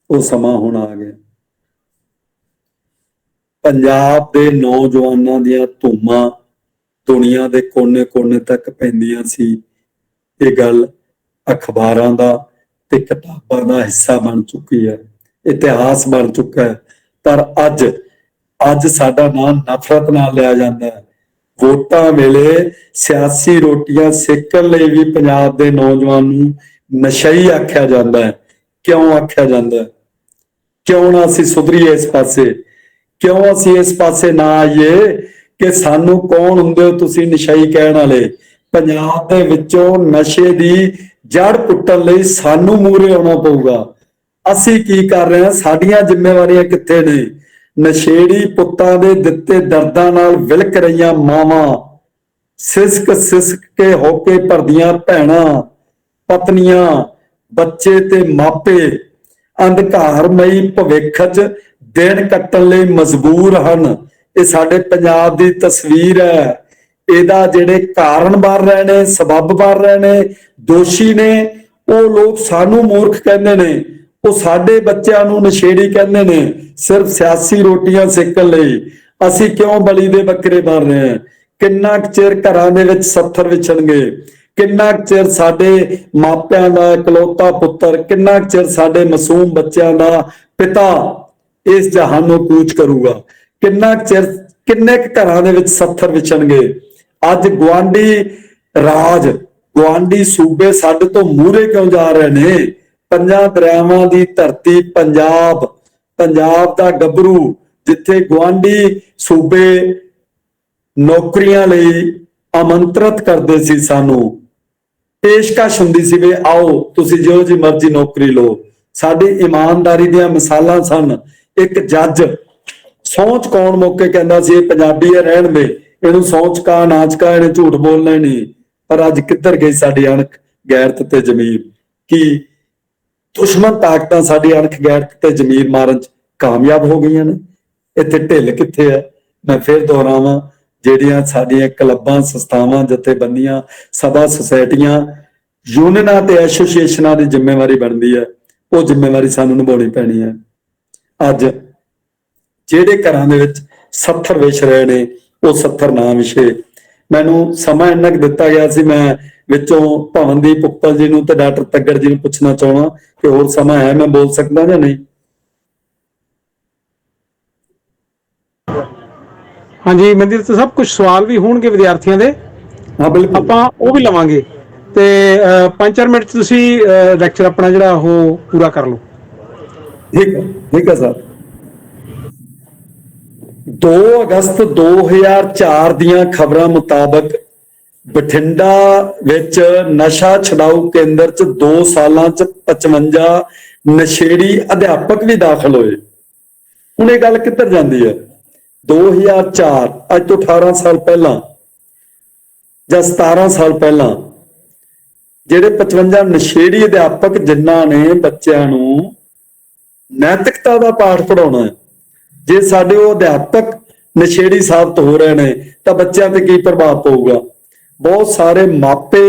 ਉਹ ਸਮਾਂ ਹੁਣ ਆ ਗਿਆ। ਪੰਜਾਬ ਦੇ ਨੌਜਵਾਨਾਂ ਦੀਆਂ ਧੂਮਾਂ ਦੁਨੀਆ ਦੇ ਕੋਨੇ-ਕੋਨੇ ਤੱਕ ਪੈਂਦੀਆਂ ਸੀ। ਇਹ ਗੱਲ ਅਖਬਾਰਾਂ ਦਾ ਤੇ ਕਿਤਾਬਾਂ ਦਾ ਹਿੱਸਾ ਬਣ ਚੁੱਕੀ ਹੈ, ਇਤਿਹਾਸ ਬਣ ਚੁੱਕਾ ਹੈ। ਪਰ ਅੱਜ ਸਾਡਾ ਨਾਮ ਨਫ਼ਰਤ ਨਾਲ ਲਿਆ ਜਾਂਦਾ ਹੈ। ਵੋਟਾਂ ਵੇਲੇ ਸਿਆਸੀ ਰੋਟੀਆਂ ਸੇਕਣ ਲਈ ਵੀ ਪੰਜਾਬ ਦੇ ਨੌਜਵਾਨ ਨੂੰ ਨਸ਼ਈ ਆਖਿਆ ਜਾਂਦਾ ਹੈ। ਕਿਉਂ ਆਖਿਆ ਜਾਂਦਾ ਹੈ? ਕਿਉਂ ਨਾ ਅਸੀਂ ਸੁਧਰੀਏ ਇਸ ਪਾਸੇ? ਕਿਉਂ ਅਸੀਂ ਇਸ ਪਾਸੇ ਨਾ ਆਈਏ ਕਿ ਸਾਨੂੰ ਕੌਣ ਹੁੰਦੇ ਹੋ ਤੁਸੀਂ ਨਸ਼ਈ ਕਹਿਣ ਵਾਲੇ? ਪੰਜਾਬ ਦੇ ਵਿੱਚੋਂ ਨਸ਼ੇ ਦੀ ਜੜ ਪੁੱਟਣ ਲਈ ਸਾਨੂੰ ਮੂਹਰੇ ਆਉਣਾ ਪਊਗਾ। ਅਸੀਂ ਕੀ ਕਰ ਰਹੇ ਹਾਂ? ਸਾਡੀਆਂ ਜ਼ਿੰਮੇਵਾਰੀਆਂ ਕਿੱਥੇ ਨੇ? ਨਸ਼ੇੜੀ ਪੁੱਤਾਂ ਦੇ ਦਿੱਤੇ ਦਰਦਾਂ ਨਾਲ ਵਿਲਕ ਰਹੀਆਂ ਮਾਵਾਂ, ਸਿਸਕ ਕੇ ਹੋਕੇ ਭਰਦੀਆਂ ਭੈਣਾਂ, ਪਤਨੀਆਂ, ਬੱਚੇ ਤੇ ਮਾਪੇ ਅੰਧਕਾਰਮਈ ਭਵਿੱਖ 'ਚ ਦਿਨ ਕੱਟਣ ਲਈ ਮਜਬੂਰ ਹਨ। ਇਹ ਸਾਡੇ ਪੰਜਾਬ ਦੀ ਤਸਵੀਰ ਹੈ। ਇਹਦਾ ਜਿਹੜੇ ਕਾਰਨ ਬਣ ਰਹੇ ਨੇ, ਸਬੱਬ ਬਣ ਰਹੇ ਨੇ, ਦੋਸ਼ੀ ਨੇ, ਉਹ ਲੋਕ ਸਾਨੂੰ ਮੂਰਖ ਕਹਿੰਦੇ ਨੇ, ਉਹ ਸਾਡੇ ਬੱਚਿਆਂ ਨੂੰ ਨਸ਼ੇੜੀ ਕਹਿੰਦੇ ਨੇ, ਸਿਰਫ ਸਿਆਸੀ ਰੋਟੀਆਂ ਸੇਕਣ ਲਈ। ਅਸੀਂ ਕਿਉਂ ਬਲੀ ਦੇ ਬੱਕਰੇ ਬਣ ਰਹੇ ਹਾਂ? ਕਿੰਨਾ ਕੁ ਚਿਰ ਘਰਾਂ ਦੇ ਵਿੱਚ ਸੱਥਰ ਵਿਛਣਗੇ? ਕਿੰਨਾ ਕੁ ਚਿਰ ਸਾਡੇ ਮਾਪਿਆਂ ਦਾ ਇਕਲੌਤਾ ਪੁੱਤਰ, ਕਿੰਨਾ ਕੁ ਚਿਰ ਸਾਡੇ ਮਾਸੂਮ ਬੱਚਿਆਂ ਦਾ ਪਿਤਾ ਇਸ ਜਹਾਨ ਨੂੰ ਕੂਚ ਕਰੂਗਾ? ਕਿੰਨਾ ਕੁ ਚਿਰ, ਕਿੰਨੇ ਕੁ ਘਰਾਂ ਦੇ ਵਿੱਚ ਸੱਥਰ ਵਿਛਣਗੇ? ਅੱਜ ਗੁਆਂਢੀ ਰਾਜ, ਗੁਆਂਢੀ ਸੂਬੇ ਸਾਡੇ ਤੋਂ ਮੂਹਰੇ ਕਿਉਂ ਜਾ ਰਹੇ ਨੇ? ਪੰਜਾਂ ਦਰਿਆਵਾਂ ਦੀ ਧਰਤੀ ਪੰਜਾਬ, ਪੰਜਾਬ ਦਾ ਗੱਭਰੂ, ਜਿੱਥੇ ਗੁਆਂਢੀ ਸੂਬੇ ਨੌਕਰੀਆਂ ਲਈ ਆਮੰਤਰਿਤ ਕਰਦੇ ਸੀ, ਸਾਨੂੰ ਪੇਸ਼ਕਸ਼ ਹੁੰਦੀ ਸੀ ਵੀ ਆਓ ਤੁਸੀਂ ਜਿਹੋ ਜੀ ਮਰਜ਼ੀ ਨੌਕਰੀ ਲਓ। ਸਾਡੀ ਇਮਾਨਦਾਰੀ ਦੀਆਂ ਮਿਸਾਲਾਂ ਸਨ। ਇੱਕ ਜੱਜ ਸਹੁੰ ਚੁਕਾਉਣ ਮੌਕੇ ਕਹਿੰਦਾ ਸੀ ਇਹ ਪੰਜਾਬੀ ਹੈ, ਰਹਿਣ ਦੇ, ਇਹਨੂੰ ਸਹੁੰ ਚੁਕਾ ਨਾ ਚੁਕਾ, ਇਹਨੇ ਝੂਠ ਬੋਲਣਾ ਹੀ ਨਹੀਂ। ਪਰ ਅੱਜ ਕਿੱਧਰ ਗਈ ਸਾਡੀ ਅਣਖ? ਗੈਰਤ ਤੇ ਜ਼ਮੀਰ ਕਿ ਦੁਸ਼ਮਣ ਤਾਕਤਾਂ ਸਾਡੀ ਅਣਖ ਗੈਰਤ ਤੇ ਜ਼ਮੀਰ ਮਾਰਨ 'ਚ ਕਾਮਯਾਬ ਹੋ ਗਈਆਂ ਨੇ। ਇੱਥੇ ਢਿੱਲ ਕਿੱਥੇ ਹੈ? ਮੈਂ ਫਿਰ ਦੁਹਰਾਵਾਂ, ਜਿਹੜੀਆਂ ਸਾਡੀਆਂ ਕਲੱਬਾਂ, ਸੰਸਥਾਵਾਂ, ਜਥੇਬੰਦੀਆਂ, ਸਭਾ, ਸੁਸਾਇਟੀਆਂ, ਯੂਨੀਅਨਾਂ ਤੇ ਐਸੋਸੀਏਸ਼ਨਾਂ ਦੀ ਜ਼ਿੰਮੇਵਾਰੀ ਬਣਦੀ ਹੈ, ਉਹ ਜ਼ਿੰਮੇਵਾਰੀ ਸਾਨੂੰ ਨਿਭਾਉਣੀ ਪੈਣੀ ਹੈ। ਅੱਜ ਜਿਹੜੇ ਘਰਾਂ ਦੇ ਵਿੱਚ 70 ਵਿਛ ਰਹੇ ਨੇ, ਉਹ 70 ਨਾ ਵਿਛੇ। ਮੈਨੂੰ ਸਮਾਂ ਇੰਨਾ ਕੁ ਦਿੱਤਾ ਗਿਆ ਸੀ, ਮੈਂ ਵਿੱਚੋਂ ਭਵਨਦੀਪ ਉੱਪਲ ਜੀ ਨੂੰ ਤੇ ਡਾਕਟਰ ਤੱਗੜ ਜੀ ਨੂੰ ਪੁੱਛਣਾ ਚਾਹੁੰਦਾ ਕਿ ਹੋਰ ਸਮਾਂ ਹੈ, ਮੈਂ ਬੋਲ ਸਕਦਾ ਜਾਂ ਨਹੀਂ? ਹਾਂਜੀ ਮਹਿੰਦਰ ਸਾਹਿਬ, ਕੁਝ ਸਵਾਲ ਵੀ ਹੋਣਗੇ ਵਿਦਿਆਰਥੀਆਂ ਦੇ, ਹਾਂ ਬਿਲਕੁਲ, ਆਪਾਂ ਉਹ ਵੀ ਲਵਾਂਗੇ ਤੇ 5-4 ਮਿੰਟ 'ਚ ਤੁਸੀਂ ਲੈਕਚਰ ਆਪਣਾ ਜਿਹੜਾ ਉਹ ਪੂਰਾ ਕਰ ਲਓ। ਠੀਕ ਹੈ ਸਰ। 2 ਅਗਸਤ 2004 ਦੀਆਂ ਖਬਰਾਂ ਮੁਤਾਬਕ ਬਠਿੰਡਾ ਵਿੱਚ ਨਸ਼ਾ ਛਡਾਊ ਕੇਂਦਰ 'ਚ 2 ਸਾਲਾਂ 'ਚ 55 ਨਸ਼ੇੜੀ ਅਧਿਆਪਕ ਵੀ ਦਾਖਲ ਹੋਏ। ਹੁਣ ਇਹ ਗੱਲ ਕਿੱਧਰ ਜਾਂਦੀ ਹੈ? 2004, ਅੱਜ ਤੋਂ 18 ਸਾਲ ਪਹਿਲਾਂ ਜਾਂ 17 ਸਾਲ ਪਹਿਲਾਂ ਜਿਹੜੇ 55 ਨਸ਼ੇੜੀ ਅਧਿਆਪਕ ਜਿਨ੍ਹਾਂ ਨੇ ਬੱਚਿਆਂ ਨੂੰ ਨੈਤਿਕਤਾ ਦਾ ਪਾਠ ਪੜਾਉਣਾ ਹੈ, ਜੇ ਸਾਡੇ ਉਹ ਅਧਿਆਪਕ ਨਸ਼ੇੜੀ ਸਾਬਤ ਹੋ ਰਹੇ ਨੇ ਤਾਂ ਬੱਚਿਆਂ ਤੇ ਕੀ ਪ੍ਰਭਾਵ ਪਊਗਾ? ਬਹੁਤ ਸਾਰੇ ਮਾਪੇ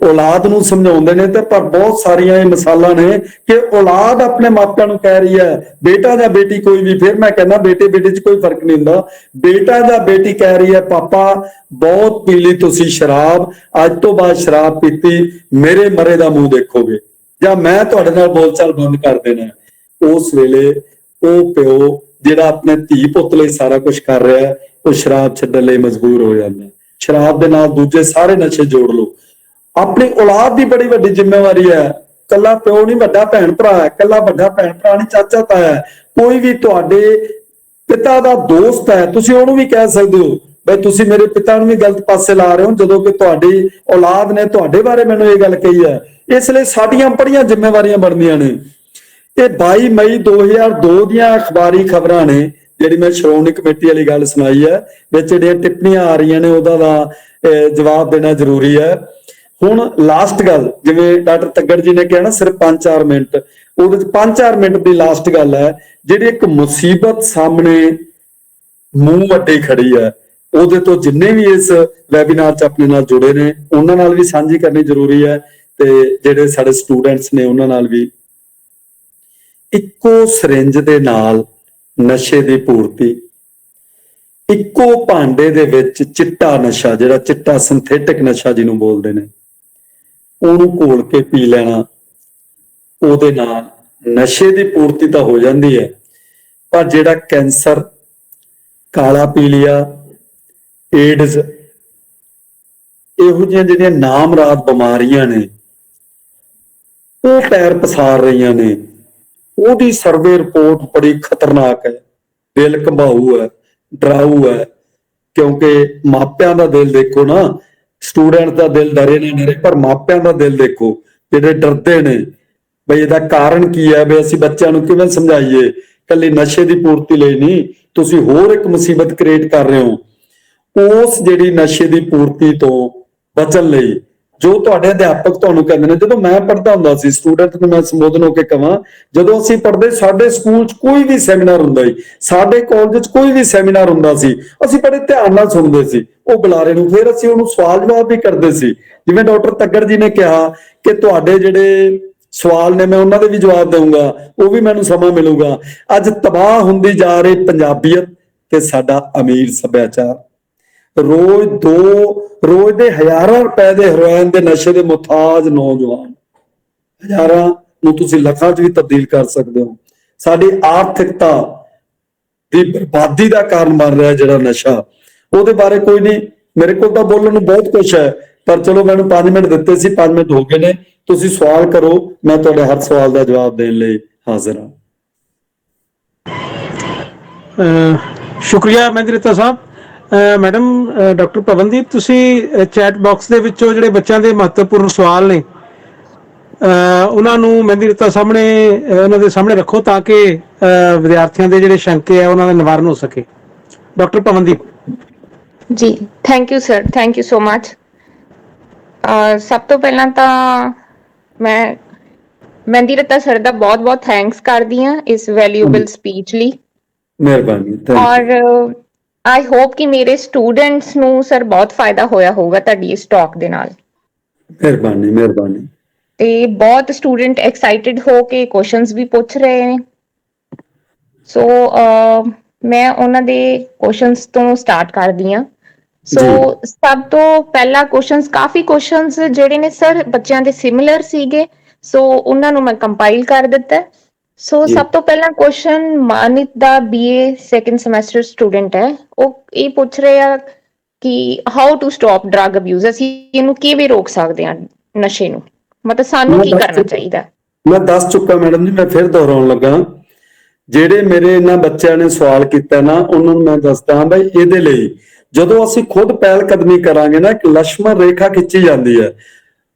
ਔਲਾਦ ਨੂੰ ਸਮਝਾਉਂਦੇ ਨੇ ਤੇ ਪਰ ਬਹੁਤ ਸਾਰੀਆਂ ਇਹ ਮਿਸਾਲਾਂ ਨੇ ਕਿ ਔਲਾਦ ਆਪਣੇ ਮਾਪਿਆਂ ਨੂੰ ਕਹਿ ਰਹੀ ਹੈ, ਬੇਟਾ ਜਾਂ ਬੇਟੀ ਕੋਈ ਵੀ, ਫਿਰ ਮੈਂ ਕਹਿੰਦਾ ਬੇਟੇ ਬੇਟੀ 'ਚ ਕੋਈ ਫਰਕ ਨਹੀਂ ਹੁੰਦਾ, ਬੇਟਾ ਜਾਂ ਬੇਟੀ ਕਹਿ ਰਹੀ ਹੈ ਪਾਪਾ ਬਹੁਤ ਪੀ ਲਈ ਤੁਸੀਂ ਸ਼ਰਾਬ, ਅੱਜ ਤੋਂ ਬਾਅਦ ਸ਼ਰਾਬ ਪੀਤੀ ਮੇਰੇ ਮਰੇ ਦਾ ਮੂੰਹ ਦੇਖੋਗੇ, ਜਾਂ ਮੈਂ ਤੁਹਾਡੇ ਨਾਲ ਬੋਲਚਾਲ ਬੰਦ ਕਰ ਦੇਣਾ। ਉਸ ਵੇਲੇ ਉਹ ਪਿਓ ਜਿਹੜਾ ਆਪਣੇ ਧੀ ਪੁੱਤ ਲਈ ਸਾਰਾ ਕੁਝ ਕਰ ਰਿਹਾ ਹੈ, ਉਹ ਸ਼ਰਾਬ ਛੱਡਣ ਲਈ ਮਜਬੂਰ ਹੋ ਜਾਂਦਾ। ਸ਼ਰਾਬ ਦੇ ਨਾਲ ਦੂਜੇ ਸਾਰੇ ਨਸ਼ੇ ਜੋੜ ਲਓ। ਆਪਣੀ ਔਲਾਦ ਦੀ ਬੜੀ ਵੱਡੀ ਜ਼ਿੰਮੇਵਾਰੀ ਹੈ। ਕੱਲਾ ਪਿਓ ਨਹੀਂ, ਵੱਡਾ ਭੈਣ ਭਰਾ ਹੈ, ਕੱਲਾ ਵੱਡਾ ਭੈਣ ਭਰਾ ਨਹੀਂ, ਚਾਚਾ ਤਾਇਆ ਹੈ, ਕੋਈ ਵੀ ਤੁਹਾਡੇ ਪਿਤਾ ਦਾ ਦੋਸਤ ਹੈ, ਤੁਸੀਂ ਉਹਨੂੰ ਵੀ ਕਹਿ ਸਕਦੇ ਹੋ ਬਈ ਤੁਸੀਂ ਮੇਰੇ ਪਿਤਾ ਨੂੰ ਵੀ ਗਲਤ ਪਾਸੇ ਲਾ ਰਹੇ ਹੋ, ਜਦੋਂ ਕਿ ਤੁਹਾਡੀ ਔਲਾਦ ਨੇ ਤੁਹਾਡੇ ਬਾਰੇ ਮੈਨੂੰ ਇਹ ਗੱਲ ਕਹੀ ਹੈ। ਇਸ ਲਈ ਸਾਡੀਆਂ ਬੜੀਆਂ ਜ਼ਿੰਮੇਵਾਰੀਆਂ ਬਣਦੀਆਂ ਨੇ। ਇਹ 22 ਮਈ 2002 ਦੀਆਂ ਅਖਬਾਰੀ ਖਬਰਾਂ ਨੇ, ਜਿਹੜੀ ਮੈਂ ਸ਼੍ਰੋਮਣੀ ਕਮੇਟੀ ਵਾਲੀ ਗੱਲ ਸੁਣਾਈ ਹੈ, ਵਿੱਚ ਜਿਹੜੀਆਂ ਟਿੱਪਣੀਆਂ ਆ ਰਹੀਆਂ ਨੇ ਉਹਦਾ ਦਾ ਜਵਾਬ ਦੇਣਾ ਜ਼ਰੂਰੀ ਹੈ। ਹੁਣ ਲਾਸਟ ਗੱਲ, ਜਿਵੇਂ ਡਾਕਟਰ ਤੱਗੜ ਜੀ ਨੇ ਕਿਹਾ ਨਾ ਸਿਰਫ 5-4 ਮਿੰਟ, ਉਹਦੇ ਚ 5-4 ਮਿੰਟ ਦੀ ਲਾਸਟ ਗੱਲ ਹੈ, ਜਿਹੜੀ ਇੱਕ ਮੁਸੀਬਤ ਸਾਹਮਣੇ ਮੂੰਹ ਵੱਡੀ ਖੜੀ ਹੈ, ਉਹਦੇ ਤੋਂ ਜਿੰਨੇ ਵੀ ਇਸ ਵੈਬੀਨਾਰ 'ਚ ਆਪਣੇ ਨਾਲ ਜੁੜੇ ਨੇ ਉਹਨਾਂ ਨਾਲ ਵੀ ਸਾਂਝੀ ਕਰਨੀ ਜ਼ਰੂਰੀ ਹੈ, ਤੇ ਜਿਹੜੇ ਸਾਡੇ ਸਟੂਡੈਂਟਸ ਨੇ ਉਹਨਾਂ ਨਾਲ ਵੀ। ਇੱਕੋ ਸਿਰਿੰਜ ਦੇ ਨਾਲ ਨਸ਼ੇ ਦੀ ਪੂਰਤੀ, ਇੱਕੋ ਭਾਂਡੇ ਦੇ ਵਿੱਚ ਚਿੱਟਾ ਨਸ਼ਾ, ਜਿਹੜਾ ਚਿੱਟਾ ਸਿੰਥੈਟਿਕ ਨਸ਼ਾ ਜਿਹਨੂੰ ਬੋਲਦੇ ਨੇ, ਉਹਨੂੰ ਘੋਲ ਕੇ ਪੀ ਲੈਣਾ, ਉਹਦੇ ਨਾਲ ਨਸ਼ੇ ਦੀ ਪੂਰਤੀ ਤਾਂ ਹੋ ਜਾਂਦੀ ਹੈ, ਪਰ ਜਿਹੜਾ ਕੈਂਸਰ, ਕਾਲਾ ਪੀਲੀਆ, ਏਡਜ਼, ਇਹੋ ਜਿਹੀਆਂ ਜਿਹੜੀਆਂ ਨਾਮਰਾਦ ਬਿਮਾਰੀਆਂ ਨੇ ਉਹ ਪੈਰ ਪਸਾਰ ਰਹੀਆਂ ਨੇ। ਉਹਦੀ ਸਰਵੇ ਰਿਪੋਰਟ ਬੜੀ ਖਤਰਨਾਕ ਹੈ, ਦਿਲ ਘੰਬਾਊ ਹੈ, ਡਰਾਊ ਹੈ, ਕਿਉਂਕਿ ਮਾਪਿਆਂ ਦਾ ਦਿਲ ਦੇਖੋ ਨਾ, ਸਟੂਡੈਂਟ ਦਾ ਦਿਲ ਡਰੇ ਨਾ ਡਰੇ, ਪਰ ਮਾਪਿਆਂ ਦਾ ਦਿਲ ਦੇਖੋ ਜਿਹੜੇ ਡਰਦੇ ਨੇ ਬਈ ਇਹਦਾ ਕਾਰਨ ਕੀ ਹੈ, ਵੀ ਅਸੀਂ ਬੱਚਿਆਂ ਨੂੰ ਕਿਵੇਂ ਸਮਝਾਈਏ। ਕੱਲੀ ਨਸ਼ੇ ਦੀ ਪੂਰਤੀ ਲਈ ਨਹੀਂ, ਤੁਸੀਂ ਹੋਰ ਇੱਕ ਮੁਸੀਬਤ ਕ੍ਰੀਏਟ ਕਰ ਰਹੇ ਹੋ। ਉਸ ਜਿਹੜੀ ਨਸ਼ੇ ਦੀ ਪੂਰਤੀ ਤੋਂ ਬਚਣ ਲਈ ਜੋ ਤੁਹਾਡੇ ਅਧਿਆਪਕ ਤੁਹਾਨੂੰ ਕਹਿੰਦੇ ਨੇ, ਜਦੋਂ ਮੈਂ ਪੜ੍ਹਦਾ ਹੁੰਦਾ ਸੀ, ਸਟੂਡੈਂਟ ਨੂੰ ਮੈਂ ਸੰਬੋਧਨ ਹੋ ਕੇ ਕਹਾਂ, ਜਦੋਂ ਅਸੀਂ ਪੜ੍ਹਦੇ ਸਾਡੇ ਸਕੂਲ 'ਚ ਕੋਈ ਵੀ ਸੈਮੀਨਾਰ ਹੁੰਦਾ ਸੀ, ਸਾਡੇ ਕਾਲਜ 'ਚ ਕੋਈ ਵੀ ਸੈਮੀਨਾਰ ਹੁੰਦਾ ਸੀ, ਅਸੀਂ ਬੜੇ ਧਿਆਨ ਨਾਲ ਸੁਣਦੇ ਸੀ ਉਹ ਬੁਲਾਰੇ ਨੂੰ, ਫਿਰ ਅਸੀਂ ਉਹਨੂੰ ਸਵਾਲ ਜਵਾਬ ਵੀ ਕਰਦੇ ਸੀ। ਜਿਵੇਂ ਡਾਕਟਰ ਤੱਗੜ ਜੀ ਨੇ ਕਿਹਾ ਕਿ ਤੁਹਾਡੇ ਜਿਹੜੇ ਸਵਾਲ ਨੇ ਮੈਂ ਉਹਨਾਂ ਦੇ ਵੀ ਜਵਾਬ ਦੇਵਾਂਗਾ, ਉਹ ਵੀ ਮੈਨੂੰ ਸਮਾਂ ਮਿਲੂਗਾ। ਅੱਜ ਤਬਾਹ ਹੁੰਦੀ ਜਾ ਰਹੀ ਪੰਜਾਬੀਅਤ ਤੇ ਸਾਡਾ ਅਮੀਰ ਸੱਭਿਆਚਾਰ, ਰੋਜ਼ ਦੇ ਹਜ਼ਾਰਾਂ ਰੁਪਏ ਦੇ ਹੈਰੋਇਨ ਦੇ ਨਸ਼ੇ ਦੇ ਮੁਤਾਜ ਨੌਜਵਾਨ, ਹਜ਼ਾਰਾਂ ਨੂੰ ਤੁਸੀਂ ਲੱਖਾਂ 'ਚ ਵੀ ਤਬਦੀਲ ਕਰ ਸਕਦੇ ਹੋ। ਸਾਡੀ ਆਰਥਿਕਤਾ ਦੀ ਬਰਬਾਦੀ ਦਾ ਕਾਰਨ ਬਣ ਰਿਹਾ ਜਿਹੜਾ ਨਸ਼ਾ, ਉਹਦੇ ਬਾਰੇ ਕੋਈ ਨਹੀਂ, ਮੇਰੇ ਕੋਲ ਤਾਂ ਬੋਲਣ ਨੂੰ ਬਹੁਤ ਕੁਝ ਹੈ, ਪਰ ਚਲੋ ਮੈਨੂੰ 5 ਮਿੰਟ ਦਿੱਤੇ ਸੀ, 5 ਮਿੰਟ ਹੋ ਗਏ ਨੇ, ਤੁਸੀਂ ਸਵਾਲ ਕਰੋ, ਮੈਂ ਤੁਹਾਡੇ ਹਰ ਸਵਾਲ ਦਾ ਜਵਾਬ ਦੇਣ ਲਈ ਹਾਜ਼ਰ ਹਾਂ। ਸ਼ੁਕਰੀਆ ਮਹਿੰਦਰ ਸਾਹਿਬ। ਮੈਡਮ ਡਾਕਟਰ ਪਵਨਦੀਪ, ਤੁਸੀਂ ਚੈਟ ਬਾਕਸ ਦੇ ਵਿੱਚੋਂ ਜਿਹੜੇ ਬੱਚਿਆਂ ਦੇ ਮਹੱਤਵਪੂਰਨ ਸਵਾਲ ਨੇ ਉਹਨਾਂ ਨੂੰ ਮਹਿੰਦਰ ਸਾਹਮਣੇ ਉਹਨਾਂ ਦੇ ਸਾਹਮਣੇ ਰੱਖੋ, ਤਾਂ ਕਿ ਵਿਦਿਆਰਥੀਆਂ ਦੇ ਜਿਹੜੇ ਸ਼ੰਕੇ ਆ ਉਹਨਾਂ ਦਾ ਨਿਵਾਰਨ ਹੋ ਸਕੇ। ਡਾਕਟਰ ਪਵਨਦੀਪ ਜੀ, thank you sir, thank you so much. ਸਭ ਤੋਂ ਪਹਿਲਾਂ ਤਾਂ ਮੈਂ ਮਹਿੰਦੀ ਰੱਤਾ ਸਰ ਦਾ ਬਹੁਤ-ਬਹੁਤ ਥੈਂਕਸ ਕਰਦੀ ਹਾਂ ਇਸ ਵੈਲਿਊਏਬਲ ਸਪੀਚ ਲਈ। ਮਿਹਰਬਾਨੀ, ਥੈਂਕ ਯੂ। ਔਰ ਆਈ ਹੋਪ ਕਿ ਮੇਰੇ ਸਟੂਡੈਂਟਸ ਨੂੰ ਸਰ ਬਹੁਤ ਫਾਇਦਾ ਹੋਇਆ ਹੋਊਗਾ ਤੁਹਾਡੀ ਇਸ ਟਾਕ ਦੇ ਨਾਲ। ਮਿਹਰਬਾਨੀ, ਮਿਹਰਬਾਨੀ। ਤੇ ਬਹੁਤ ਸਟੂਡੈਂਟ ਐਕਸਾਈਟਿਡ ਹੋ ਕੇ ਕੁਐਸਚਨਸ ਵੀ ਪੁੱਛ ਰਹੇ ਨੇ। ਸੋ ਮੈਂ ਉਹਨਾਂ ਦੇ ਕੁਐਸਚਨਸ ਤੋਂ ਸਟਾਰਟ ਕਰਦੀ ਹਾਂ। ਸੋ ਜੀ ਸਭ ਤੋਂ ਪਹਿਲਾ ਕਾਫੀ ਕੁਐਸਚਨਸ ਜਿਹੜੇ ਨੇ ਸਰ ਬੱਚਿਆਂ ਦੇ ਸਿਮਿਲਰ ਸੀਗੇ, ਸੋ ਉਹਨਾਂ ਨੂੰ ਮੈਂ ਕੰਪਾਈਲ ਕਰ ਦਿੱਤਾ। ਸੋ ਜੀ ਸਭ ਤੋਂ ਪਹਿਲਾ ਕੁਐਸਚਨ ਮਾਨਿਤ ਦਾ BA ਸੈਕੰਡ ਸਮੈਸਟਰ ਸਟੂਡੈਂਟ ਹੈ, ਉਹ ਇਹ ਪੁੱਛ ਰਹੇ ਆ ਕਿ how to stop drug abuse, ਅਸੀਂ ਇਹਨੂੰ ਕਿਵੇਂ ਰੋਕ ਸਕਦੇ ਹਾਂ ਨਸ਼ੇ ਨੂੰ, ਮਤਲਬ ਸਾਨੂੰ ਮੈਂ ਕੀ ਦੱਸ ਕਰਨਾ ਚੁੱਕਾ ਚਾਹੀਦਾ। ਮੈਂ ਦੱਸ ਚੁੱਕਾ ਮੈਡਮ ਜੀ, ਮੈਂ ਫਿਰ ਦੁਹਰਾਉਣ ਲੱਗਾ। ਜਿਹੜੇ ਮੇਰੇ ਇਹਨਾਂ ਬੱਚਿਆਂ ਨੇ ਸਵਾਲ ਕੀਤਾ ਨਾ, ਉਹਨਾਂ ਨੂੰ ਮੈਂ ਦੱਸਦਾ ਬਈ ਇਹਦੇ ਲਈ ਜਦੋਂ ਅਸੀਂ ਖੁਦ ਪਹਿਲ ਕਦਮੀ ਕਰਾਂਗੇ ਨਾ, ਇੱਕ ਲక్ష్మణ ਰੇਖਾ ਖਿੱਚੀ ਜਾਂਦੀ ਹੈ।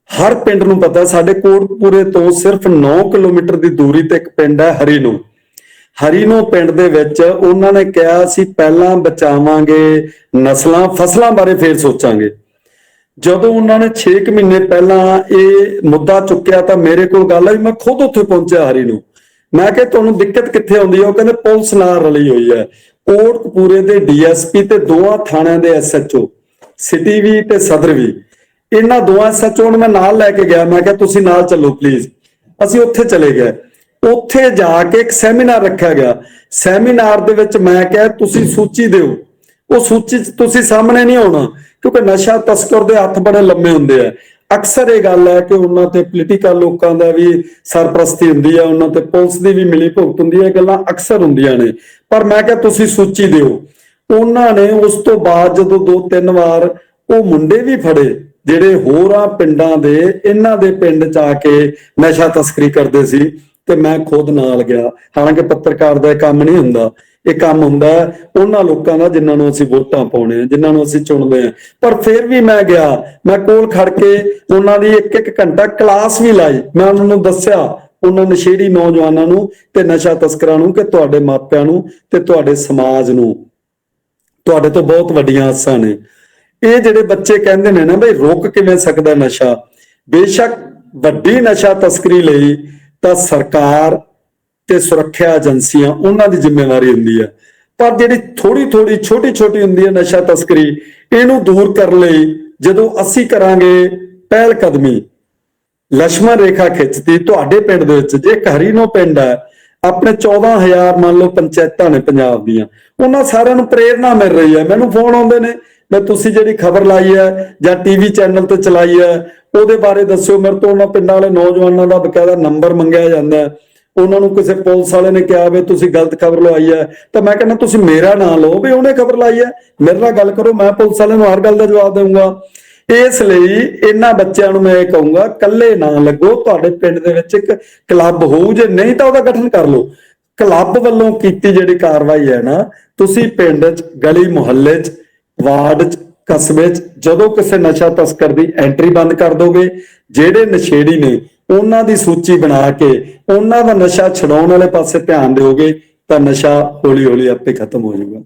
ਹਰ ਪਿੰਡ ਨੂੰ ਪਤਾ, ਸਾਡੇ ਕੋਟਪੂਰੇ ਤੋਂ ਸਿਰਫ 9 ਕਿਲੋਮੀਟਰ ਦੀ ਦੂਰੀ ਤੇ ਇੱਕ ਪਿੰਡ ਹੈ ਹਰੀਨੋ ਪਿੰਡ ਦੇ ਵਿੱਚ ਉਹਨਾਂ ਨੇ ਕਿਹਾ ਸੀ ਪਹਿਲਾਂ ਬਚਾਵਾਂਗੇ ਨਸਲਾਂ ਫਸਲਾਂ ਬਾਰੇ ਫਿਰ ਸੋਚਾਂਗੇ। ਜਦੋਂ ਉਹਨਾਂ ਨੇ 6 ਮਹੀਨੇ ਪਹਿਲਾਂ ਇਹ ਮੁੱਦਾ ਚੁੱਕਿਆ ਤਾਂ ਮੇਰੇ ਕੋਲ ਗੱਲ ਆਈ, ਮੈਂ ਖੁਦ ਉੱਥੇ ਪਹੁੰਚਿਆ ਹਰੀਨੋ। ਮੈਂ ਕਿਹਾ ਤੁਹਾਨੂੰ ਦਿੱਕਤ ਕਿੱਥੇ ਆਉਂਦੀ ਹੈ? ਉਹ ਕਹਿੰਦੇ ਪੁਲਿਸ ਨਾਲ ਰਲੀ ਹੋਈ ਹੈ। ਕੋਟਕਪੂਰੇ ਦੇ DSP ਤੇ ਦੋਵਾਂ ਥਾਣਿਆਂ ਦੇ SHO, ਸਿਟੀ ਵੀ ਤੇ ਸਦਰ ਵੀ, ਇਹਨਾਂ ਦੋਵਾਂ SHO ਨੂੰ ਮੈਂ ਨਾਲ ਲੈ ਕੇ ਗਿਆ। ਮੈਂ ਕਿਹਾ ਤੁਸੀਂ ਨਾਲ ਚੱਲੋ ਪਲੀਜ਼। ਅਸੀਂ ਉੱਥੇ ਚਲੇ ਗਏ। ਉੱਥੇ ਜਾ ਕੇ ਇੱਕ ਸੈਮੀਨਾਰ ਰੱਖਿਆ ਗਿਆ। ਸੈਮੀਨਾਰ ਦੇ ਵਿੱਚ ਮੈਂ ਕਿਹਾ ਤੁਸੀਂ ਸੂਚੀ ਦਿਓ। ਉਹ ਸੂਚੀ 'ਚ ਤੁਸੀਂ ਸਾਹਮਣੇ ਨਹੀਂ ਆਉਣਾ, ਕਿਉਂਕਿ ਨਸ਼ਾ ਤਸਕਰ ਦੇ ਹੱਥ ਬੜੇ ਲੰਮੇ ਹੁੰਦੇ ਆ। ਅਕਸਰ ਇਹ ਗੱਲ ਹੈ ਕਿ ਉਹਨਾਂ ਤੇ ਪੋਲੀਟੀਕਲ ਲੋਕਾਂ ਦਾ ਵੀ ਸਰਪ੍ਰਸਤੀ ਹੁੰਦੀ ਹੈ, ਉਹਨਾਂ ਤੇ ਪੁਲਿਸ ਦੀ ਵੀ ਮਿਲੀ ਭੁਗਤ ਹੁੰਦੀ ਹੈ, ਗੱਲਾਂ ਅਕਸਰ ਹੁੰਦੀਆਂ ਨੇ। ਪਰ ਮੈਂ ਕਿਹਾ ਤੁਸੀਂ ਸੂਚੀ ਦਿਓ। ਉਹਨਾਂ ਨੇ ਉਸ ਤੋਂ ਬਾਅਦ ਜਦੋਂ 2-3 ਵਾਰ ਉਹ ਮੁੰਡੇ ਵੀ ਫੜੇ ਜਿਹੜੇ ਹੋਰਾਂ ਪਿੰਡਾਂ ਦੇ ਇਹਨਾਂ ਦੇ ਪਿੰਡ 'ਚ ਆ ਕੇ ਨਸ਼ਾ ਤਸਕਰੀ ਕਰਦੇ ਸੀ, ਤੇ ਮੈਂ ਖੁਦ ਨਾਲ ਗਿਆ। ਹਾਲਾਂਕਿ ਪੱਤਰਕਾਰ ਦਾ ਇਹ ਕੰਮ ਨਹੀਂ ਹੁੰਦਾ, ਇਹ ਕੰਮ ਹੁੰਦਾ ਉਹਨਾਂ ਲੋਕਾਂ ਦਾ ਜਿਨ੍ਹਾਂ ਨੂੰ ਅਸੀਂ ਵੋਟਾਂ ਪਾਉਣੇ ਆ, ਜਿਨ੍ਹਾਂ ਨੂੰ ਅਸੀਂ ਚੁਣਦੇ ਆ। ਪਰ ਫਿਰ ਵੀ ਮੈਂ ਗਿਆ, ਮੈਂ ਕੋਲ ਖੜ ਕੇ ਉਹਨਾਂ ਦੀ 1-1 ਘੰਟਾ ਕਲਾਸ ਵੀ ਲਾਈ। ਮੈਂ ਉਹਨਾਂ ਨੂੰ ਦੱਸਿਆ, ਉਹਨਾਂ ਨਸ਼ੇੜੀ ਨੌਜਵਾਨਾਂ ਨੂੰ ਤੇ ਨਸ਼ਾ ਤਸਕਰਾਂ ਨੂੰ, ਕਿ ਤੁਹਾਡੇ ਮਾਪਿਆਂ ਨੂੰ ਤੇ ਤੁਹਾਡੇ ਸਮਾਜ ਨੂੰ ਤੁਹਾਡੇ ਤੋਂ ਬਹੁਤ ਵੱਡੀਆਂ ਆਸਾਂ ਨੇ। ਇਹ ਜਿਹੜੇ ਬੱਚੇ ਕਹਿੰਦੇ ਨੇ ਨਾ ਬਈ ਰੁਕ ਕਿਵੇਂ ਸਕਦਾ ਨਸ਼ਾ, ਬੇਸ਼ੱਕ ਵੱਡੀ ਨਸ਼ਾ ਤਸਕਰੀ ਲਈ ਤਾਂ ਸਰਕਾਰ ਤੇ ਸੁਰੱਖਿਆ ਏਜੰਸੀਆਂ ਉਹਨਾਂ ਦੀ ਜ਼ਿੰਮੇਵਾਰੀ ਹੁੰਦੀ ਹੈ। ਪਰ ਜਿਹੜੀ ਥੋੜੀ ਛੋਟੀ ਹੁੰਦੀ ਹੈ ਨਸ਼ਾ ਤਸਕਰੀ, ਇਹਨੂੰ ਦੂਰ ਕਰਨ ਲਈ ਜਦੋਂ ਅਸੀਂ ਕਰਾਂਗੇ ਪਹਿਲ ਕਦਮੀ, ਲక్ష్మణ ਰੇਖਾ ਖਿੱਚਦੀ ਤੁਹਾਡੇ ਪਿੰਡ ਦੇ ਵਿੱਚ, ਜੇ ਹਰੀਨੋ ਪਿੰਡ ਹੈ, ਆਪਣੇ 14,000 ਮੰਨ ਲਓ ਪੰਚਾਇਤਾਂ ਨੇ ਪੰਜਾਬ ਦੀਆਂ, ਉਹਨਾਂ ਸਾਰਿਆਂ ਨੂੰ ਪ੍ਰੇਰਣਾ ਮਿਲ ਰਹੀ ਹੈ। ਮੈਨੂੰ ਫੋਨ ਆਉਂਦੇ ਨੇ ਮੈਂ ਤੁਸੀਂ ਜਿਹੜੀ ਖਬਰ ਲਾਈ ਹੈ ਜਾਂ TV ਚੈਨਲ ਤੇ ਚਲਾਈ ਹੈ ਉਹਦੇ ਬਾਰੇ ਦੱਸਿਓ। ਮੇਰੇ ਤੋਂ ਉਹਨਾਂ ਪਿੰਡਾਂ ਵਾਲੇ ਨੌਜਵਾਨਾਂ ਦਾ ਬਕਾਇਦਾ ਨੰਬਰ ਮੰਗਿਆ ਜਾਂਦਾ। ਉਹਨਾਂ ਨੂੰ ਕਿਸੇ ਪੁਲਿਸ ਵਾਲੇ ਨੇ ਕਿਹਾ ਵੀ ਤੁਸੀਂ ਗਲਤ ਖਬਰ ਲਵਾਈ ਹੈ, ਤਾਂ ਮੈਂ ਕਹਿੰਦਾ ਤੁਸੀਂ ਮੇਰਾ ਨਾਂ ਲਓ ਵੀ ਉਹਨੇ ਖਬਰ ਲਾਈ ਹੈ, ਮੇਰੇ ਨਾਲ ਗੱਲ ਕਰੋ, ਮੈਂ ਪੁਲਿਸ ਵਾਲੇ ਨੂੰ ਹਰ ਗੱਲ ਦਾ ਜਵਾਬ ਦੇਵਾਂਗਾ। ਇਸ ਲਈ ਇਹਨਾਂ ਬੱਚਿਆਂ ਨੂੰ ਮੈਂ ਇਹ ਕਹੂੰਗਾ, ਇਕੱਲੇ ਨਾ ਲੱਗੋ। ਤੁਹਾਡੇ ਪਿੰਡ ਦੇ ਵਿੱਚ ਇੱਕ ਕਲੱਬ ਹੋਊ, ਜੇ ਨਹੀਂ ਤਾਂ ਉਹਦਾ ਗਠਨ ਕਰ ਲਓ। ਕਲੱਬ ਵੱਲੋਂ ਕੀਤੀ ਜਿਹੜੀ ਕਾਰਵਾਈ ਹੈ ਨਾ, ਤੁਸੀਂ ਪਿੰਡ 'ਚ, ਗਲੀ ਮੁਹੱਲੇ 'ਚ, ਵਾਰਡ 'ਚ, ਕਸਬੇ 'ਚ ਜਦੋਂ ਕਿਸੇ ਨਸ਼ਾ ਤਸਕਰ ਦੀ ਐਂਟਰੀ ਬੰਦ ਕਰ ਦੋਗੇ, ਜਿਹੜੇ ਨਸ਼ੇੜੀ ਨੇ ਉਹਨਾਂ ਦੀ ਸੂਚੀ ਬਣਾ ਕੇ ਉਹਨਾਂ ਦਾ ਨਸ਼ਾ ਛਡਾਉਣ ਵਾਲੇ ਪਾਸੇ ਧਿਆਨ ਦਿਓਗੇ, ਤਾਂ ਨਸ਼ਾ ਹੌਲੀ ਆਪੇ ਖਤਮ ਹੋ ਜਾਊਗਾ।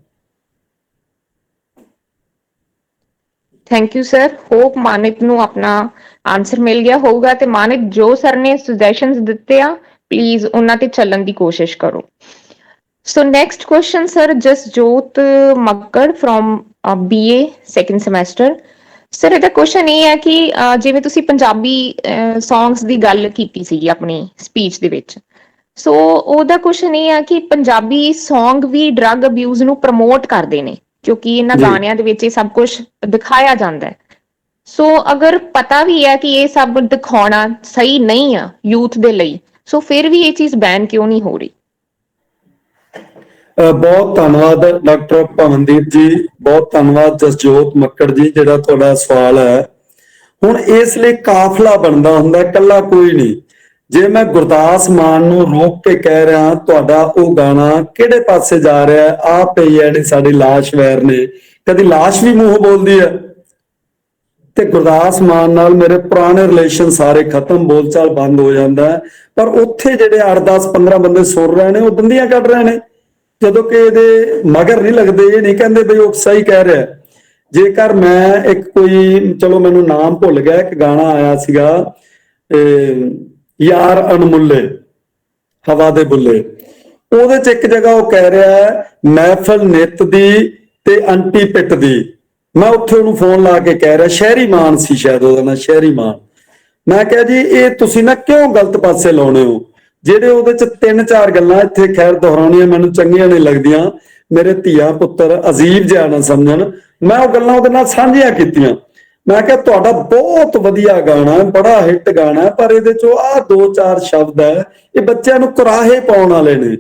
Thank you sir. ਹੋਪ ਮਾਨਿਤ ਨੂੰ ਆਪਣਾ ਆਨਸਰ ਮਿਲ ਗਿਆ ਹੋਊਗਾ, ਤੇ ਮਾਨਿਤ ਜੋ ਸਰ ਨੇ ਸੁਜੈਸ਼ਨਸ ਦਿੱਤੇ ਆ ਪਲੀਜ਼ ਉਹਨਾਂ ਤੇ ਚੱਲਣ ਦੀ ਕੋਸ਼ਿਸ਼ ਕਰੋ। So next question sir Jasjot Makkar from BA second semester. Sir ਇਹਦਾ ਕੁਐਸਚਨ ਇਹ ਹੈ ਕਿ ਜਿਵੇਂ ਤੁਸੀਂ ਪੰਜਾਬੀ ਸੌਂਗਸ ਦੀ ਗੱਲ ਕੀਤੀ ਸੀਗੀ ਆਪਣੀ ਸਪੀਚ ਦੇ ਵਿੱਚ, ਸੋ ਉਹਦਾ ਕੁਐਸਚਨ ਇਹ ਹੈ ਕਿ ਪੰਜਾਬੀ ਸੌਂਗ ਵੀ ਡਰੱਗ ਅਬਿਊਜ਼ ਨੂੰ ਪ੍ਰਮੋਟ ਕਰਦੇ ਨੇ, ਕਿਉਂਕਿ ਇਹਨਾਂ ਜੀ ਗਾਣਿਆਂ ਦੇ ਵਿੱਚ ਇਹ ਸਭ ਕੁਝ ਦਿਖਾਇਆ ਜਾਂਦਾ ਹੈ। ਸੋ ਅਗਰ ਪਤਾ ਵੀ ਹੈ ਕਿ ਇਹ ਸਭ ਦਿਖਾਉਣਾ ਸਹੀ ਨਹੀਂ ਆ ਯੂਥ ਦੇ ਲਈ, ਸੋ ਫਿਰ ਵੀ ਇਹ ਚੀਜ਼ ਬੈਨ ਕਿਉਂ ਨਹੀਂ ਹੋ ਰਹੀ? ਬਹੁਤ ਧੰਨਵਾਦ ਡਾਕਟਰ ਭਵਨਦੀਪ ਜੀ, ਬਹੁਤ ਧੰਨਵਾਦ ਜਸਜੋਤ ਮੱਕੜ ਜੀ, ਜਿਹੜਾ ਤੁਹਾਡਾ ਸਵਾਲ ਹੈ। ਹੁਣ ਇਸ ਲਈ ਕਾਫਲਾ ਬਣਦਾ ਹੁੰਦਾ, ਇਕੱਲਾ ਕੋਈ ਨਹੀਂ। ਜੇ ਮੈਂ ਗੁਰਦਾਸ ਮਾਨ ਨੂੰ ਰੋਕ ਕੇ ਕਹਿ ਰਿਹਾ ਤੁਹਾਡਾ ਉਹ ਗਾਣਾ ਕਿਹੜੇ ਪਾਸੇ ਜਾ ਰਿਹਾ, ਆ ਪਈ ਹੈ ਜਿਹੜੀ ਸਾਡੀ ਲਾਸ਼ ਵੈਰ ਨੇ, ਕਦੀ ਲਾਸ਼ ਵੀ ਮੂੰਹ ਬੋਲਦੀ ਹੈ। ਤੇ ਗੁਰਦਾਸ ਮਾਨ ਨਾਲ ਮੇਰੇ ਪੁਰਾਣੇ ਰਿਲੇਸ਼ਨ ਸਾਰੇ ਖਤਮ, ਬੋਲਚਾਲ ਬੰਦ ਹੋ ਜਾਂਦਾ ਹੈ। ਪਰ ਉੱਥੇ ਜਿਹੜੇ 8-10-15 ਬੰਦੇ ਸੁਣ ਰਹੇ ਨੇ, ਉਹ ਦੰਦੀਆਂ ਕੱਢ ਰਹੇ ਨੇ, ਜਦੋਂ ਕਿ ਇਹਦੇ ਮਗਰ ਨਹੀਂ ਲੱਗਦੇ। ਇਹ ਨਹੀਂ ਕਹਿੰਦੇ ਬਈ ਉਹ ਸਹੀ ਕਹਿ ਰਿਹਾ। ਜੇਕਰ ਮੈਂ ਇੱਕ ਕੋਈ, ਚਲੋ ਮੈਨੂੰ ਨਾਮ ਭੁੱਲ ਗਿਆ, ਇੱਕ ਗਾਣਾ ਆਇਆ ਸੀਗਾ ਯਾਰ ਅਣਮੁੱਲੇ ਹਵਾ ਦੇ ਬੁੱਲੇ, ਉਹਦੇ ਚ ਇੱਕ ਜਗ੍ਹਾ ਉਹ ਕਹਿ ਰਿਹਾ ਹੈ ਮਹਿਫਲ ਨਿੱਤ ਦੀ ਤੇ ਅੰਟੀ ਪਿੱਟ ਦੀ। ਮੈਂ ਉੱਥੇ ਉਹਨੂੰ ਫੋਨ ਲਾ ਕੇ ਕਹਿ ਰਿਹਾ, ਸ਼ਹਿਰੀ ਮਾਨ ਸੀ ਸ਼ਾਇਦ ਉਹਦਾ ਨਾਂ, ਸ਼ਹਿਰੀ ਮਾਨ। ਮੈਂ ਕਿਹਾ ਜੀ ਇਹ ਤੁਸੀਂ ਨਾ ਕਿਉਂ ਗਲਤ ਪਾਸੇ ਲਾਉਣੇ ਹੋ? ਜਿਹੜੇ ਉਹਦੇ ਚ 3-4 ਗੱਲਾਂ ਇੱਥੇ ਖੈਰ ਦੁਹਰਾਉਣੀਆਂ ਮੈਨੂੰ ਚੰਗੀਆਂ ਨਹੀਂ ਲੱਗਦੀਆਂ, ਮੇਰੇ ਧੀਆ ਪੁੱਤਰ ਅਜੀਬ ਜਿਹਾ ਨਾ ਸਮਝਣ, ਮੈਂ ਉਹ ਗੱਲਾਂ ਉਹਦੇ ਨਾਲ ਸਾਂਝੀਆਂ ਕੀਤੀਆਂ। ਮੈਂ ਕਿਹਾ ਤੁਹਾਡਾ ਬਹੁਤ ਵਧੀਆ ਗਾਣਾ, ਬੜਾ ਹਿੱਟ ਗਾਣਾ, ਪਰ ਇਹਦੇ ਚੋਂ ਆਹ 2-4 ਸ਼ਬਦ ਹੈ, ਇਹ ਬੱਚਿਆਂ ਨੂੰ ਕੁਰਾਹੇ ਪਾਉਣ ਵਾਲੇ ਨੇ।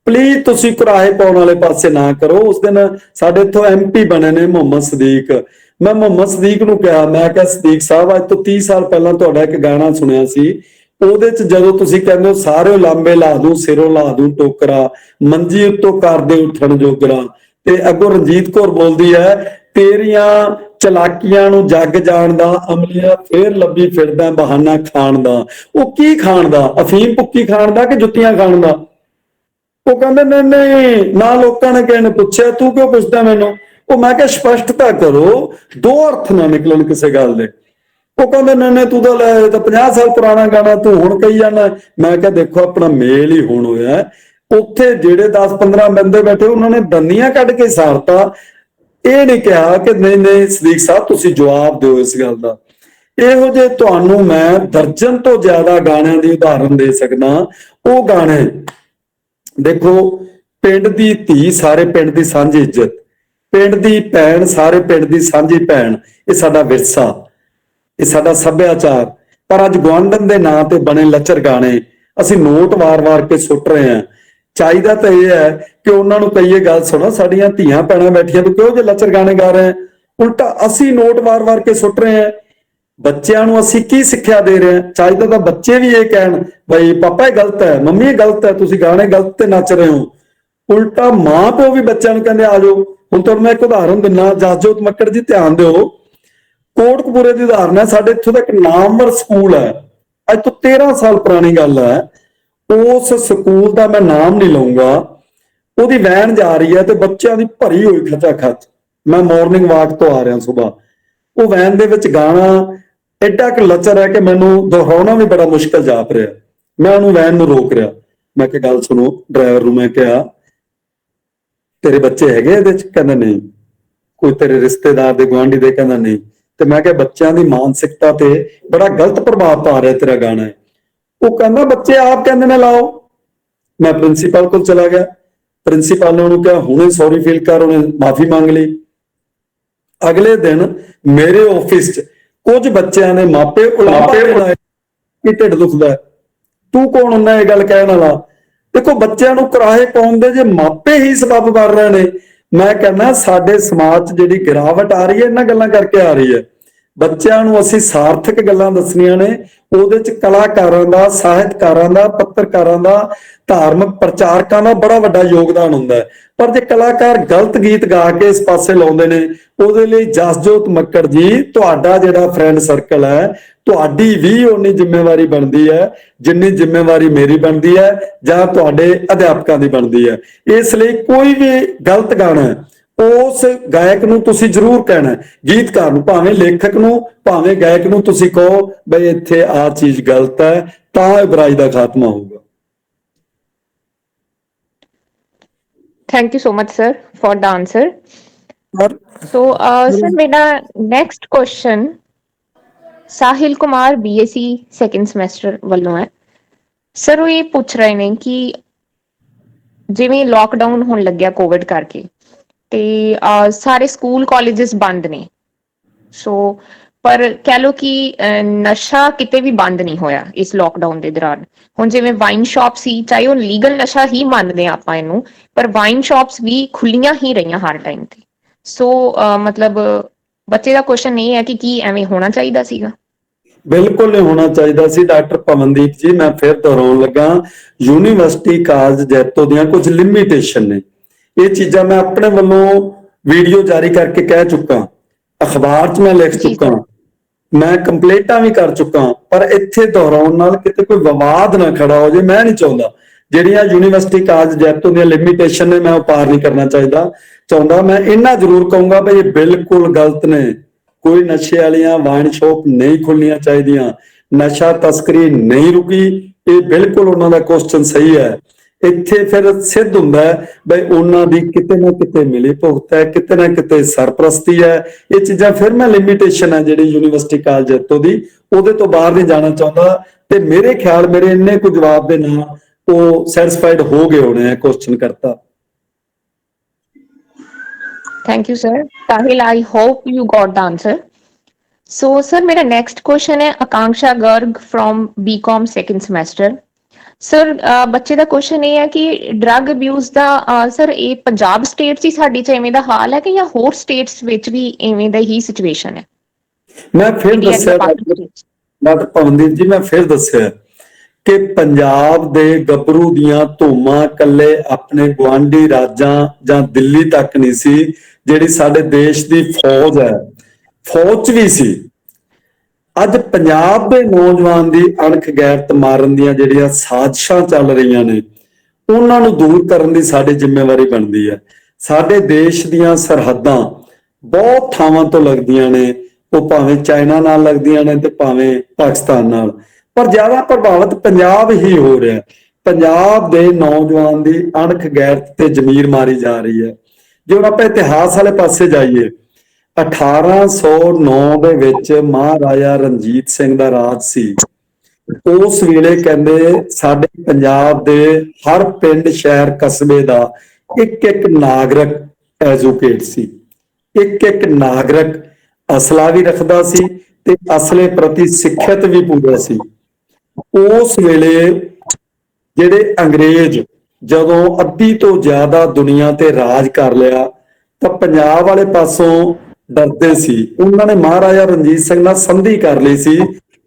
ਪਲੀਜ਼ ਤੁਸੀਂ ਕੁਰਾਹੇ ਪਾਉਣ ਵਾਲੇ ਪਾਸੇ ਨਾ ਕਰੋ। ਉਸ ਦਿਨ ਸਾਡੇ ਇੱਥੋਂ MP ਬਣੇ ਨੇ ਮੁਹੰਮਦ ਸਦੀਕ, ਮੈਂ ਮੁਹੰਮਦ ਸਦੀਕ ਨੂੰ ਕਿਹਾ, ਮੈਂ ਕਿਹਾ ਸਦੀਕ ਸਾਹਿਬ ਅੱਜ ਤੋਂ 30 ਸਾਲ ਪਹਿਲਾਂ ਤੁਹਾਡਾ ਇੱਕ ਗਾਣਾ ਸੁਣਿਆ ਸੀ, ਉਹਦੇ ਚ ਜਦੋਂ ਤੁਸੀਂ ਕਹਿੰਦੇ ਹੋ ਸਾਰੇ ਲਾਂਬੇ ਲਾ ਦੂੰ ਸਿਰੋਂ ਲਾ ਦੂੰ ਟੋਕਰਾ, ਮੰਜੀ ਉੱਤੋਂ ਕਰਦੇ ਉੱਠਣ ਜੋਗਰਾ, ਤੇ ਅੱਗੋਂ ਰਣਜੀਤ ਕੌਰ ਬੋਲਦੀ ਹੈ ਤੇਰੀਆਂ ਚਲਾਕੀਆਂ ਨੂੰ ਜੱਗ ਜਾਣਦਾ, ਅਮਲੀਆ ਫੇਰ ਲੱਭੀ ਫਿਰਦਾ ਬਹਾਨਾ ਖਾਣ ਦਾ। ਉਹ ਕੀ ਖਾਣ ਦਾ? ਅਫੀਮ ਭੁੱਕੀ ਖਾਣ ਦਾ ਕਿ ਜੁੱਤੀਆਂ ਖਾਣ ਦਾ? ਉਹ ਕਹਿੰਦੇ ਨਹੀਂ ਨਹੀਂ, ਨਾ ਲੋਕਾਂ ਨੇ ਕਿਸੇ ਨੇ ਪੁੱਛਿਆ, ਤੂੰ ਕਿਉਂ ਪੁੱਛਦਾ ਮੈਨੂੰ? ਉਹ ਮੈਂ ਕਿਹਾ ਸਪਸ਼ਟਤਾ ਕਰੋ, 2 ਅਰਥ ਨਾ ਨਿਕਲਣ ਕਿਸੇ ਗੱਲ ਦੇ। ਉਹ ਕਹਿੰਦੇ ਨਹੀਂ ਤੂੰ ਤਾਂ ਲੈ ਤਾਂ 50 ਸਾਲ ਪੁਰਾਣਾ ਗਾਣਾ ਤੂੰ ਹੁਣ ਕਹੀ ਜਾਂਦਾ। ਮੈਂ ਕਿਹਾ ਦੇਖੋ ਆਪਣਾ ਮੇਲ ਹੀ ਹੁਣ ਹੋਇਆ, ਉੱਥੇ ਜਿਹੜੇ 10-15 ਬੰਦੇ ਬੈਠੇ ਉਹਨਾਂ ਨੇ ਦੰਦੀਆਂ ਕੱਢ ਕੇ ਸਾਰਤਾ। ਇਹ ਨਹੀਂ ਕਿਹਾ ਕਿ ਨਹੀਂ ਸਦੀਕ ਸਾਹਿਬ ਤੁਸੀਂ ਜਵਾਬ ਦਿਓ ਇਸ ਗੱਲ ਦਾ। ਇਹੋ ਜਿਹੇ ਤੁਹਾਨੂੰ ਮੈਂ ਦਰਜਨ ਤੋਂ ਜ਼ਿਆਦਾ ਗਾਣਿਆਂ ਦੀ ਉਦਾਹਰਨ ਦੇ ਸਕਦਾ। ਉਹ ਗਾਣੇ ਦੇਖੋ, ਪਿੰਡ ਦੀ ਧੀ ਸਾਰੇ ਪਿੰਡ ਦੀ ਸਾਂਝੀ ਇੱਜ਼ਤ, ਪਿੰਡ ਦੀ ਭੈਣ ਸਾਰੇ ਪਿੰਡ ਦੀ ਸਾਂਝੀ ਭੈਣ, ਇਹ ਸਾਡਾ ਵਿਰਸਾ, ਇਹ ਸਾਡਾ ਸੱਭਿਆਚਾਰ। ਪਰ ਅੱਜ ਗੁਆਂਢਣ ਦੇ ਨਾਂ ਤੇ ਬਣੇ ਲੱਚਰ ਗਾਣੇ ਅਸੀਂ ਨੋਟ ਵਾਰ-ਵਾਰ ਕੇ ਸੁੱਟ ਰਹੇ ਹਾਂ। ਚਾਹੀਦਾ ਤਾਂ ਇਹ ਹੈ ਕਿ ਉਹਨਾਂ ਨੂੰ ਕਹੀਏ ਗੱਲ ਸੁਣੋ, ਸਾਡੀਆਂ ਧੀਆਂ ਭੈਣਾਂ ਬੈਠੀਆਂ ਤੂੰ ਕਿਉਂ ਜੇ ਲੱਚਰ ਗਾਣੇ ਗਾ ਰਹੇ? ਉਲਟਾ ਅਸੀਂ ਨੋਟ ਵਾਰ-ਵਾਰ ਕੇ ਸੁੱਟ ਰਹੇ ਹਾਂ। ਬੱਚਿਆਂ ਨੂੰ ਅਸੀਂ ਕੀ ਸਿੱਖਿਆ ਦੇ ਰਹੇ ਹਾਂ? ਚਾਹੀਦਾ ਤਾਂ ਬੱਚੇ ਵੀ ਇਹ ਕਹਿਣ ਬਈ ਪਾਪਾ ਇਹ ਗਲਤ ਹੈ, ਮੰਮੀ ਇਹ ਗਲਤ ਹੈ, ਤੁਸੀਂ ਗਾਣੇ ਗਲਤ ਤੇ ਨੱਚ ਰਹੇ ਹੋ। ਉਲਟਾ ਮਾਂ ਪਿਓ ਵੀ ਬੱਚਿਆਂ ਨੂੰ ਕਹਿੰਦੇ ਆ ਜਾਓ। ਹੁਣ ਤੁਹਾਨੂੰ ਮੈਂ ਇੱਕ ਉਦਾਹਰਨ ਦਿੰਦਾ, ਜਸਜੋਤ ਮੱਕੜ ਜੀ ਧਿਆਨ ਦਿਓ, ਕੋਟਕਪੂਰੇ ਦੀ ਉਦਾਹਰਨ ਹੈ। ਸਾਡੇ ਇੱਥੋਂ ਦਾ ਇੱਕ ਨਾਮਵਰ ਸਕੂਲ ਹੈ, ਅੱਜ ਤੋਂ 13 ਸਾਲ ਪੁਰਾਣੀ ਗੱਲ ਹੈ। ਉਸ ਸਕੂਲ ਦਾ ਮੈਂ ਨਾਮ ਨਹੀਂ ਲਊਂਗਾ, ਉਹਦੀ ਵੈਨ ਜਾ ਰਹੀ ਹੈ ਤੇ ਬੱਚਿਆਂ ਦੀ ਭਰੀ ਹੋਈ ਖਚਾ ਖਚ। ਮੈਂ ਮਾਰਨਿੰਗ ਵਾਕ ਤੋਂ ਆ ਰਿਹਾ ਸੁਬਾਹ, ਉਹ ਵੈਨ ਦੇ ਵਿੱਚ ਗਾਣਾ ਐਡਾ ਕਿ ਲੱਚਰ ਹੈ ਕਿ ਮੈਨੂੰ ਦੁਹਰਾਉਣਾ ਵੀ ਬੜਾ ਮੁਸ਼ਕਲ ਜਾਪ ਰਿਹਾ। ਮੈਂ ਉਹਨੂੰ ਵੈਨ ਨੂੰ ਰੋਕ ਰਿਹਾ, ਮੈਂ ਕਿਹਾ ਗੱਲ ਸੁਣੋ। ਡਰਾਈਵਰ ਨੂੰ ਮੈਂ ਕਿਹਾ ਤੇਰੇ ਬੱਚੇ ਹੈਗੇ ਇਹਦੇ ਚ? ਕਹਿੰਦਾ ਨਹੀਂ। ਕੋਈ ਤੇਰੇ ਰਿਸ਼ਤੇਦਾਰ ਦੇ ਗੁਆਂਢੀ ਦੇ? ਕਹਿੰਦਾ ਨਹੀਂ। ਤੇ ਮੈਂ ਕਿਹਾ ਬੱਚਿਆਂ ਦੀ ਮਾਨਸਿਕਤਾ ਤੇ ਬੜਾ ਗਲਤ ਪ੍ਰਭਾਵ ਪਾ ਰਿਹਾ ਤੇਰਾ ਗਾਣਾ। ਉਹ ਕਹਿੰਦਾ ਬੱਚੇ ਆਪ ਕਹਿੰਦੇ ਨੇ ਲਾਓ। ਮੈਂ ਪ੍ਰਿੰਸੀਪਲ ਕੋਲ ਚਲਾ ਗਿਆ, ਪ੍ਰਿੰਸੀਪਲ ਨੇ ਉਹਨੂੰ ਕਿਹਾ ਹੁਣੇ ਸੌਰੀ ਫੀਲ ਕਰ, ਉਹਨੇ ਮਾਫੀ ਮੰਗ ਲਈ। ਅਗਲੇ ਦਿਨ ਮੇਰੇ ਆਫਿਸ 'ਚ ਕੁਝ ਬੱਚਿਆਂ ਨੇ ਮਾਪੇ ਲਾਏ ਕਿ ਢਿੱਡ ਦੁਖਦਾ, ਤੂੰ ਕੌਣ ਹੁੰਦਾ ਇਹ ਗੱਲ ਕਹਿਣ ਵਾਲਾ? ਦੇਖੋ ਬੱਚਿਆਂ ਨੂੰ ਕੁਰਾਹੇ ਪਾਉਣ ਦੇ ਜੇ ਮਾਪੇ ਹੀ ਸਬੱਬ ਬਣ ਰਹੇ ਨੇ। ਮੈਂ ਕਹਿੰਦਾ ਸਾਡੇ ਸਮਾਜ 'ਚ ਜਿਹੜੀ ਗਿਰਾਵਟ ਆ ਰਹੀ ਹੈ ਇਹਨਾਂ ਗੱਲਾਂ ਕਰਕੇ ਆ ਰਹੀ ਹੈ। ਬੱਚਿਆਂ ਨੂੰ ਅਸੀਂ ਸਾਰਥਕ ਗੱਲਾਂ ਦੱਸਣੀਆਂ ਨੇ, ਉਹਦੇ 'ਚ ਕਲਾਕਾਰਾਂ ਦਾ, ਸਾਹਿਤਕਾਰਾਂ ਦਾ, ਪੱਤਰਕਾਰਾਂ ਦਾ, ਧਾਰਮਿਕ ਪ੍ਰਚਾਰਕਾਂ ਦਾ ਬੜਾ ਵੱਡਾ ਯੋਗਦਾਨ ਹੁੰਦਾ ਹੈ। ਪਰ ਜੇ ਕਲਾਕਾਰ ਗਲਤ ਗੀਤ ਗਾ ਕੇ ਇਸ ਪਾਸੇ ਲਾਉਂਦੇ ਨੇ, ਉਹਦੇ ਲਈ ਜਸਜੋਤ ਮੱਕੜ ਜੀ ਤੁਹਾਡਾ ਜਿਹੜਾ ਫਰੈਂਡ ਸਰਕਲ ਹੈ, ਤੁਹਾਡੀ ਵੀ ਓਨੀ ਜ਼ਿੰਮੇਵਾਰੀ ਬਣਦੀ ਹੈ ਜਿੰਨੀ ਜ਼ਿੰਮੇਵਾਰੀ ਮੇਰੀ ਬਣਦੀ ਹੈ ਜਾਂ ਤੁਹਾਡੇ ਅਧਿਆਪਕਾਂ ਦੀ ਬਣਦੀ ਹੈ। ਇਸ ਲਈ ਕੋਈ ਵੀ ਗਲਤ ਗਾਣਾ ਉਸ ਗਾਇਕ ਨੂੰ ਤੁਸੀਂ ਜ਼ਰੂਰ ਕਹਿਣਾ, ਗੀਤਕਾਰ ਨੂੰ, ਭਾਵੇਂ ਲੇਖਕ ਨੂੰ, ਭਾਵੇਂ ਗਾਇਕ ਨੂੰ ਤੁਸੀਂ ਕਹੋ ਬਈ ਇੱਥੇ ਆ ਚੀਜ਼ ਗਲਤ ਹੈ, ਤਾਂ ਇਹ ਬੁਰਾਈ ਦਾ ਖਾਤਮਾ ਹੋਊਗਾ। Thank you so much, sir, for the answer. So, sir, मेरा next question Sahil Kumar BSc second semester ਵੱਲੋਂ ਹੈ। ਸਰ ਉਹ ਇਹ ਪੁੱਛ ਰਹੇ ਨੇ ਕਿ ਜਿਵੇਂ ਲੋਕਡਾਊਨ ਹੋਣ ਲੱਗਿਆ ਕੋਵਿਡ ਕਰਕੇ ਤੇ ਸਾਰੇ ਸਕੂਲ ਕਾਲਜਸ ਬੰਦ ਨੇ, ਸੋ ਪਰ ਕਹਿ ਲੋ ਕਿ ਨਸ਼ਾ ਕਿਤੇ ਵੀ ਬੰਦ ਨਹੀਂ ਹੋਇਆ ਇਸ ਲੋਕਡਾਊਨ ਦੇ ਦੌਰਾਨ। ਹੁਣ ਜਿਵੇਂ ਵਾਈਨ ਸ਼ਾਪ ਸੀ, ਚਾਹੇ ਉਹ ਲੀਗਲ ਨਸ਼ਾ ਹੀ ਮੰਨਦੇ ਆ ਆਪਾਂ ਇਹਨੂੰ, ਪਰ ਵਾਈਨ ਸ਼ਾਪਸ ਵੀ ਖੁੱਲੀਆਂ ਹੀ ਰਹੀਆਂ ਹਰ ਟਾਈਮ ਤੇ। ਸੋ ਮਤਲਬ ਬੱਚੇ ਦਾ ਕੁਐਸਚਨ ਇਹ ਹੈ ਕਿ ਕੀ ਐਵੇਂ ਹੋਣਾ ਚਾਹੀਦਾ ਸੀਗਾ? ਬਿਲਕੁਲ ਨਹੀਂ ਹੋਣਾ ਚਾਹੀਦਾ ਸੀ ਡਾਕਟਰ ਪਵਨਦੀਪ ਜੀ। ਮੈਂ ਫਿਰ ਦੁਹਰਾਉਣ ਲੱਗਾ, ਯੂਨੀਵਰਸਿਟੀ ਕਾਲਜ ਜੈਤੋ ਦੀਆਂ ਕੁਝ ਲਿਮਿਟੇਸ਼ਨ ਨੇ। ਇਹ ਚੀਜ਼ਾਂ ਮੈਂ ਆਪਣੇ ਵੱਲੋਂ ਵੀਡੀਓ ਜਾਰੀ ਕਰਕੇ ਕਹਿ ਚੁੱਕਾ, ਅਖਬਾਰ 'ਚ ਮੈਂ ਲਿਖ ਚੁੱਕਾ, ਮੈਂ ਕੰਪਲੇਂਟਾਂ ਵੀ ਕਰ ਚੁੱਕਾ। ਪਰ ਇੱਥੇ ਦੁਹਰਾਉਣ ਨਾਲ ਕਿਤੇ ਕੋਈ ਵਿਵਾਦ ਨਾ ਖੜਾ ਹੋ ਜੇ, ਮੈਂ ਨਹੀਂ ਚਾਹੁੰਦਾ। ਜਿਹੜੀਆਂ ਯੂਨੀਵਰਸਿਟੀ ਕਾਲਜ ਜੈਤੋ ਦੀਆਂ ਲਿਮਿਟੇਸ਼ਨ ਨੇ ਮੈਂ ਉਹ ਪਾਰ ਨਹੀਂ ਕਰਨਾ ਚਾਹੁੰਦਾ। ਮੈਂ ਇਹਨਾਂ ਜ਼ਰੂਰ ਕਹੂੰਗਾ ਵੀ ਇਹ ਬਿਲਕੁਲ ਗਲਤ ਨੇ। ਕੋਈ ਨਸ਼ੇ ਵਾਲੀਆਂ ਵਾਈਨ ਸ਼ਾਪ ਨਹੀਂ ਖੁੱਲਣੀਆਂ ਚਾਹੀਦੀਆਂ, ਨਸ਼ਾ ਤਸਕਰੀ ਨਹੀਂ ਰੁਕੀ। ਇਹ ਬਿਲਕੁਲ ਉਹਨਾਂ ਦਾ ਕੁਐਸਚਨ ਸਹੀ ਹੈ। ਇੱਥੇ ਫਿਰ ਸਿੱਧ ਹੁੰਦਾ ਹੈ ਬਈ ਉਹਨਾਂ ਦੀ ਕਿਤੇ ਨਾ ਕਿਤੇ ਮਿਲੀ ਭੁਗਤ ਹੈ, ਕਿਤੇ ਨਾ ਕਿਤੇ ਸਰਪ੍ਰਸਤੀ ਹੈ। ਇਹ ਚੀਜ਼ਾਂ ਫਿਰ ਮੈਂ ਲਿਮਿਟੇਸ਼ਨ ਹੈ ਜਿਹੜੀ ਯੂਨੀਵਰਸਿਟੀ ਕਾਲਜ ਜੈਤੋ ਦੀ, ਉਹਦੇ ਤੋਂ ਬਾਹਰ ਨਹੀਂ ਜਾਣਾ ਚਾਹੁੰਦਾ। ਤੇ ਮੇਰੇ ਖਿਆਲ ਮੇਰੇ ਇੰਨੇ ਕੁ ਜਵਾਬ ਦੇ ਨਾਲ ਉਹ ਸੈਟੀਸਫਾਈਡ ਹੋ ਗਏ ਹੋਣੇ ਆ ਕੁਐਸਚਨ ਕਰਤਾ। Thank you, sir. Tahil, I hope you got the answer. So, sir, मेरा next question है आकांक्षा Garg from BCom second semester. Sir, ਬੱਚੇ ਦਾ question ਇਹ ਹੈ ਕਿ drug abuse ਦਾ sir ਇਹ ਪੰਜਾਬ state 'ਚ ਹੀ ਸਾਡੀ 'ਚ ਐਵੇਂ ਦਾ ਹਾਲ ਹੈ ਕਿ ਜਾਂ ਹੋਰ states ਵਿੱਚ ਵੀ ਐਵੇਂ ਦਾ ਹੀ situation ਹੈ? ਮੈਂ ਫਿਰ India ਦੱਸਿਆ ਦੀਆਂ ਬਾਕੀ states 'ਚ। ਡਾਕਟਰ ਪਵਨਦੀਪ ਜੀ, ਮੈਂ ਫਿਰ ਦੱਸਿਆ ਕਿ ਪੰਜਾਬ ਦੇ ਗੱਭਰੂ ਦੀਆਂ ਧੂਮਾਂ ਕੱਲੇ ਆਪਣੇ ਗੁਆਂਢੀ ਰਾਜਾਂ ਜਾਂ ਦਿੱਲੀ ਤੱਕ ਨਹੀਂ ਸੀ। ਜਿਹੜੀ ਸਾਡੇ ਦੇਸ਼ ਦੀ ਫੌਜ ਹੈ, ਫੌਜ 'ਚ ਵੀ ਸੀ। ਅੱਜ ਪੰਜਾਬ ਦੇ ਨੌਜਵਾਨ ਦੀ ਅਣਖ ਗੈਰਤ ਮਾਰਨ ਦੀਆਂ ਜਿਹੜੀਆਂ ਸਾਜ਼ਿਸ਼ਾਂ ਚੱਲ ਰਹੀਆਂ ਨੇ, ਉਹਨਾਂ ਨੂੰ ਦੂਰ ਕਰਨ ਦੀ ਸਾਡੀ ਜ਼ਿੰਮੇਵਾਰੀ ਬਣਦੀ ਹੈ। ਸਾਡੇ ਦੇਸ਼ ਦੀਆਂ ਸਰਹੱਦਾਂ ਬਹੁਤ ਥਾਵਾਂ ਤੋਂ ਲੱਗਦੀਆਂ ਨੇ, ਉਹ ਭਾਵੇਂ ਚਾਈਨਾ ਨਾਲ ਲੱਗਦੀਆਂ ਨੇ ਤੇ ਭਾਵੇਂ ਪਾਕਿਸਤਾਨ ਨਾਲ, ਪਰ ਜ਼ਿਆਦਾ ਪ੍ਰਭਾਵਿਤ ਪੰਜਾਬ ਹੀ ਹੋ ਰਿਹਾ। ਪੰਜਾਬ ਦੇ ਨੌਜਵਾਨ ਦੀ ਅਣਖ ਗੈਰਤ ਤੇ ਜ਼ਮੀਰ ਮਾਰੀ ਜਾ ਰਹੀ ਹੈ। ਜੇ ਹੁਣ ਆਪਾਂ ਇਤਿਹਾਸ ਵਾਲੇ ਪਾਸੇ ਜਾਈਏ, 1809 ਦੇ ਵਿੱਚ ਮਹਾਰਾਜਾ ਰਣਜੀਤ ਸਿੰਘ ਦਾ ਰਾਜ ਸੀ। ਉਸ ਵੇਲੇ ਕਹਿੰਦੇ ਸਾਡੇ ਪੰਜਾਬ ਦੇ ਹਰ ਪਿੰਡ, ਸ਼ਹਿਰ, ਕਸਬੇ ਦਾ ਇੱਕ ਇੱਕ ਨਾਗਰਿਕ ਐਜੂਕੇਟ ਸੀ। ਇੱਕ ਇੱਕ ਨਾਗਰਿਕ ਅਸਲਾ ਵੀ ਰੱਖਦਾ ਸੀ ਤੇ ਅਸਲੇ ਪ੍ਰਤੀ ਸਿੱਖਿਅਤ ਵੀ ਪੂਰਾ ਸੀ। ਉਸ ਵੇਲੇ ਜਿਹੜੇ ਅੰਗਰੇਜ਼ ਜਦੋਂ ਅੱਧੀ ਤੋਂ ਜ਼ਿਆਦਾ ਦੁਨੀਆ ਤੇ ਰਾਜ ਕਰ ਲਿਆ ਤਾਂ ਪੰਜਾਬ ਵਾਲੇ ਪਾਸੋਂ ਡਰਦੇ ਸੀ। ਉਹਨਾਂ ਨੇ ਮਹਾਰਾਜਾ ਰਣਜੀਤ ਸਿੰਘ ਨਾਲ ਸੰਧੀ ਕਰ ਲਈ ਸੀ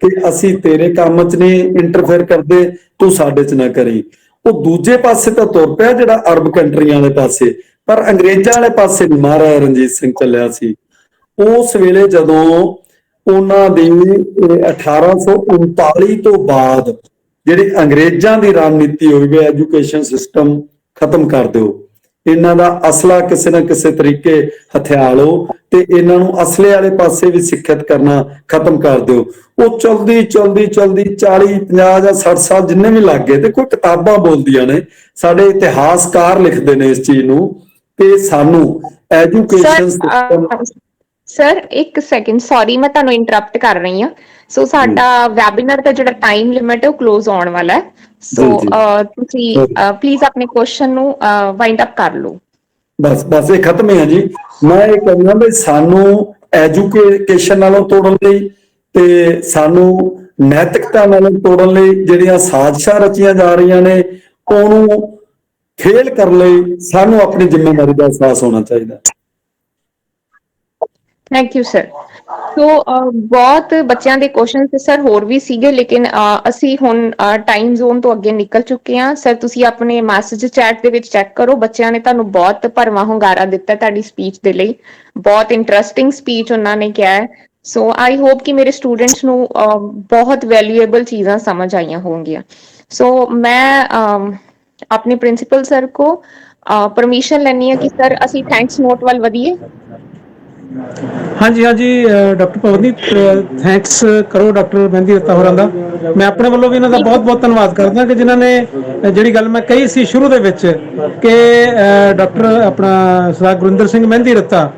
ਕਿ ਅਸੀਂ ਤੇਰੇ ਕੰਮ 'ਚ ਨਹੀਂ ਇੰਟਰਫੇਅਰ ਕਰਦੇ, ਤੂੰ ਸਾਡੇ 'ਚ ਨਾ ਕਰੀ। ਉਹ ਦੂਜੇ ਪਾਸੇ ਤਾਂ ਤੁਰ ਪਿਆ ਜਿਹੜਾ ਅਰਬ ਕੰਟਰੀਆਂ ਵਾਲੇ ਪਾਸੇ, ਪਰ ਅੰਗਰੇਜ਼ਾਂ ਵਾਲੇ ਪਾਸੇ ਨਹੀਂ ਮਹਾਰਾਜਾ ਰਣਜੀਤ ਸਿੰਘ ਚੱਲਿਆ ਸੀ। ਉਸ ਵੇਲੇ ਜਦੋਂ ਉਹਨਾਂ ਦੀ 1839 ਤੋਂ ਬਾਅਦ ਜਿਹੜੀ ਅੰਗਰੇਜ਼ਾਂ ਦੀ ਰਣਨੀਤੀ ਹੋਈ ਵੀ ਐਜੂਕੇਸ਼ਨ ਸਿਸਟਮ ਖਤਮ ਕਰ ਦਿਓ, ਇਹਨਾਂ ਦਾ ਅਸਲਾ ਕਿਸੇ ਨਾ ਕਿਸੇ ਤਰੀਕੇ ਹਥਿਆ ਲਓ ਤੇ ਇਹਨਾਂ ਨੂੰ ਅਸਲੇ ਵਾਲੇ ਪਾਸੇ ਵੀ ਸਿੱਖਿਅਤ ਕਰਨਾ ਖਤਮ ਕਰ ਦਿਓ। ਉਹ ਚਲਦੀ 40, 50 ਜਾਂ 60 ਸਾਲ ਜਿੰਨੇ ਵੀ ਲੱਗ ਗਏ, ਤੇ ਕੋਈ ਕਿਤਾਬਾਂ ਬੋਲਦੀਆਂ ਨੇ, ਸਾਡੇ ਇਤਿਹਾਸਕਾਰ ਲਿਖਦੇ ਨੇ ਇਸ ਚੀਜ਼ ਨੂੰ ਕਿ ਸਾਨੂੰ ਐਜੂਕੇਸ਼ਨ ਸਿਸਟਮ। ਸਰ ਇੱਕ ਸੈਕਿੰਡ, ਸੌਰੀ ਮੈਂ ਤੁਹਾਨੂੰ ਇੰਟਰਰਪਟ ਕਰ ਰਹੀ ਹਾਂ। ਸੋ ਸਾਡਾ ਵੈਬਿਨਾਰ ਦਾ ਜਿਹੜਾ ਟਾਈਮ ਲਿਮਿਟ ਹੈ ਉਹ ਕਲੋਜ਼ ਆਉਣ ਵਾਲਾ ਹੈ। ਸੋ ਤੁਸੀਂ ਪਲੀਜ਼ ਆਪਣੇ ਕੁਐਸਚਨ ਨੂੰ ਵਾਈਂਡ ਅਪ ਕਰ ਲਓ। ਬਸ ਇਹ ਖਤਮ ਹੈ ਜੀ। ਮੈਂ ਇਹ ਕਹਿੰਦਾ ਵੀ ਸਾਨੂੰ ਐਜੂਕੇਸ਼ਨ ਨਾਲੋਂ ਤੋੜਨ ਲਈ ਤੇ ਸਾਨੂੰ ਨੈਤਿਕਤਾ ਨਾਲੋਂ ਤੋੜਨ ਲਈ ਜਿਹੜੀਆਂ ਸਾਜ਼ਿਸ਼ਾਂ ਰਚੀਆਂ ਜਾ ਰਹੀਆਂ ਨੇ, ਉਹਨੂੰ ਫੇਲ ਕਰਨ ਲਈ ਸਾਨੂੰ ਆਪਣੀ ਜ਼ਿੰਮੇਵਾਰੀ ਦਾ ਅਹਿਸਾਸ ਹੋਣਾ ਚਾਹੀਦਾ। Thank you sir. ਸੋ ਬਹੁਤ ਬੱਚਿਆਂ ਦੇ ਕੁਐਸਚਨ ਤੇ ਸਰ ਹੋਰ ਵੀ ਸੀਗੇ, ਲੇਕਿਨ ਅਸੀਂ ਹੁਣ ਟਾਈਮ ਜ਼ੋਨ ਤੋਂ ਅੱਗੇ ਨਿਕਲ ਚੁੱਕੇ ਹਾਂ। ਸਰ ਤੁਸੀਂ ਆਪਣੇ ਮੈਸੇਜ ਚੈਟ ਦੇ ਵਿੱਚ ਚੈੱਕ ਕਰੋ, ਬੱਚਿਆਂ ਨੇ ਤੁਹਾਨੂੰ ਬਹੁਤ ਭਰਵਾਂ ਹੁੰਗਾਰਾ ਦਿੱਤਾ ਤੁਹਾਡੀ ਸਪੀਚ ਦੇ ਲਈ। ਬਹੁਤ ਇੰਟਰਸਟਿੰਗ ਸਪੀਚ ਉਹਨਾਂ ਨੇ ਕਿਹਾ ਹੈ। ਸੋ ਆਈ ਹੋਪ ਕਿ ਮੇਰੇ ਸਟੂਡੈਂਟਸ ਨੂੰ ਬਹੁਤ ਵੈਲਿਊਏਬਲ ਚੀਜ਼ਾਂ ਸਮਝ ਆਈਆਂ ਹੋਣਗੀਆਂ। ਸੋ ਮੈਂ ਆਪਣੇ ਪ੍ਰਿੰਸੀਪਲ ਸਰ ਕੋ ਪਰਮਿਸ਼ਨ ਲੈਣੀ ਹੈ ਕਿ ਸਰ ਅਸੀਂ ਥੈਂਕਸ ਨੋਟ ਵੱਲ ਵਧੀਏ। ਹਾਂਜੀ ਡਾਕਟਰ ਪਵਨਦੀਪ, ਥੈਂਕਸ ਕਰੋ ਡਾਕਟਰ ਮਹਿੰਦੀ ਰੱਤਾ ਹੋਰਾਂ ਦਾ। ਮੈਂ ਆਪਣੇ ਵੱਲੋਂ ਵੀ ਇਹਨਾਂ ਦਾ ਬਹੁਤ ਬਹੁਤ ਧੰਨਵਾਦ ਕਰਦਾ ਕਿ ਜਿਨ੍ਹਾਂ ਨੇ ਜਿਹੜੀ ਗੱਲ ਮੈਂ ਕਹੀ ਸੀ ਸ਼ੁਰੂ ਦੇ ਵਿੱਚ ਕਿ ਡਾਕਟਰ ਆਪਣਾ ਸਰਦਾਰ ਗੁਰਿੰਦਰ ਸਿੰਘ ਮਹਿੰਦੀ ਰੱਤਾ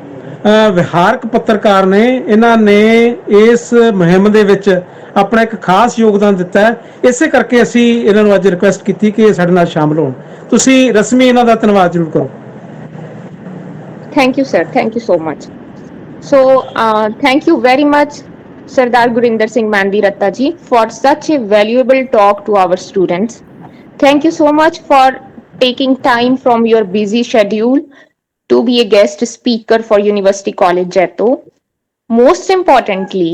ਵਿਹਾਰਕ ਪੱਤਰਕਾਰ ਨੇ, ਇਹਨਾਂ ਨੇ ਇਸ ਮੁਹਿੰਮ ਦੇ ਵਿੱਚ ਆਪਣਾ ਇੱਕ ਖਾਸ ਯੋਗਦਾਨ ਦਿੱਤਾ ਹੈ। ਇਸੇ ਕਰਕੇ ਅਸੀਂ ਇਹਨਾਂ ਨੂੰ ਅੱਜ ਰਿਕੁਐਸਟ ਕੀਤੀ ਕਿ ਸਾਡੇ ਨਾਲ ਸ਼ਾਮਲ ਹੋਣ। ਤੁਸੀਂ ਰਸਮੀ ਇਹਨਾਂ ਦਾ ਧੰਨਵਾਦ ਜ਼ਰੂਰ ਕਰੋ। Thank you sir, thank you so much. So, thank you very much, Sardar Gurinder Singh Mandi Ratta ji, for such a valuable talk to our students. Thank you so much for taking time from your busy schedule to be a guest speaker for University College Jaipur. Most importantly,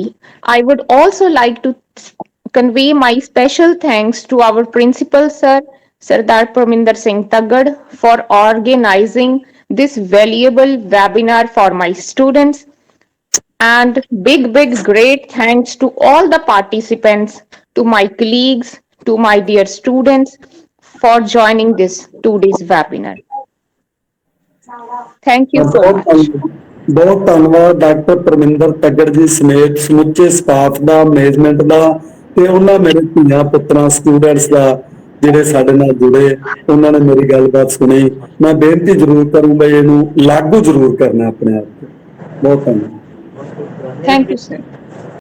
I would also like to convey my special thanks to our principal sir, Sardar Parminder Singh Taggad, for organizing this valuable webinar for my students. And big great thanks to all the participants, to my colleagues, to my dear students for joining this today's webinar. Thank you so much. ਬਹੁਤ ਧੰਨਵਾਦ doctor Parminder Taggar ਜੀ ਸਮੇਤ ਸਮੁੱਚੇ staff ਦਾ, management ਦਾ, ਤੇ ਉਹਨਾਂ ਮੇਰੇ ਧੀਆਂ ਪੁੱਤਰਾਂ ਸਟੂਡੈਂਟਸ ਦਾ ਜਿਹੜੇ ਸਾਡੇ ਨਾਲ ਜੁੜੇ, ਉਹਨਾਂ ਨੇ ਮੇਰੀ ਗੱਲਬਾਤ ਸੁਣੀ। ਮੈਂ ਬੇਨਤੀ ਜ਼ਰੂਰ ਕਰੂੰ ਬਈ ਇਹਨੂੰ ਲਾਗੂ ਜ਼ਰੂਰ ਕਰਨਾ ਆਪਣੇ ਆਪ ਤੇ। ਬਹੁਤ ਧੰਨਵਾਦ। Thank you, sir.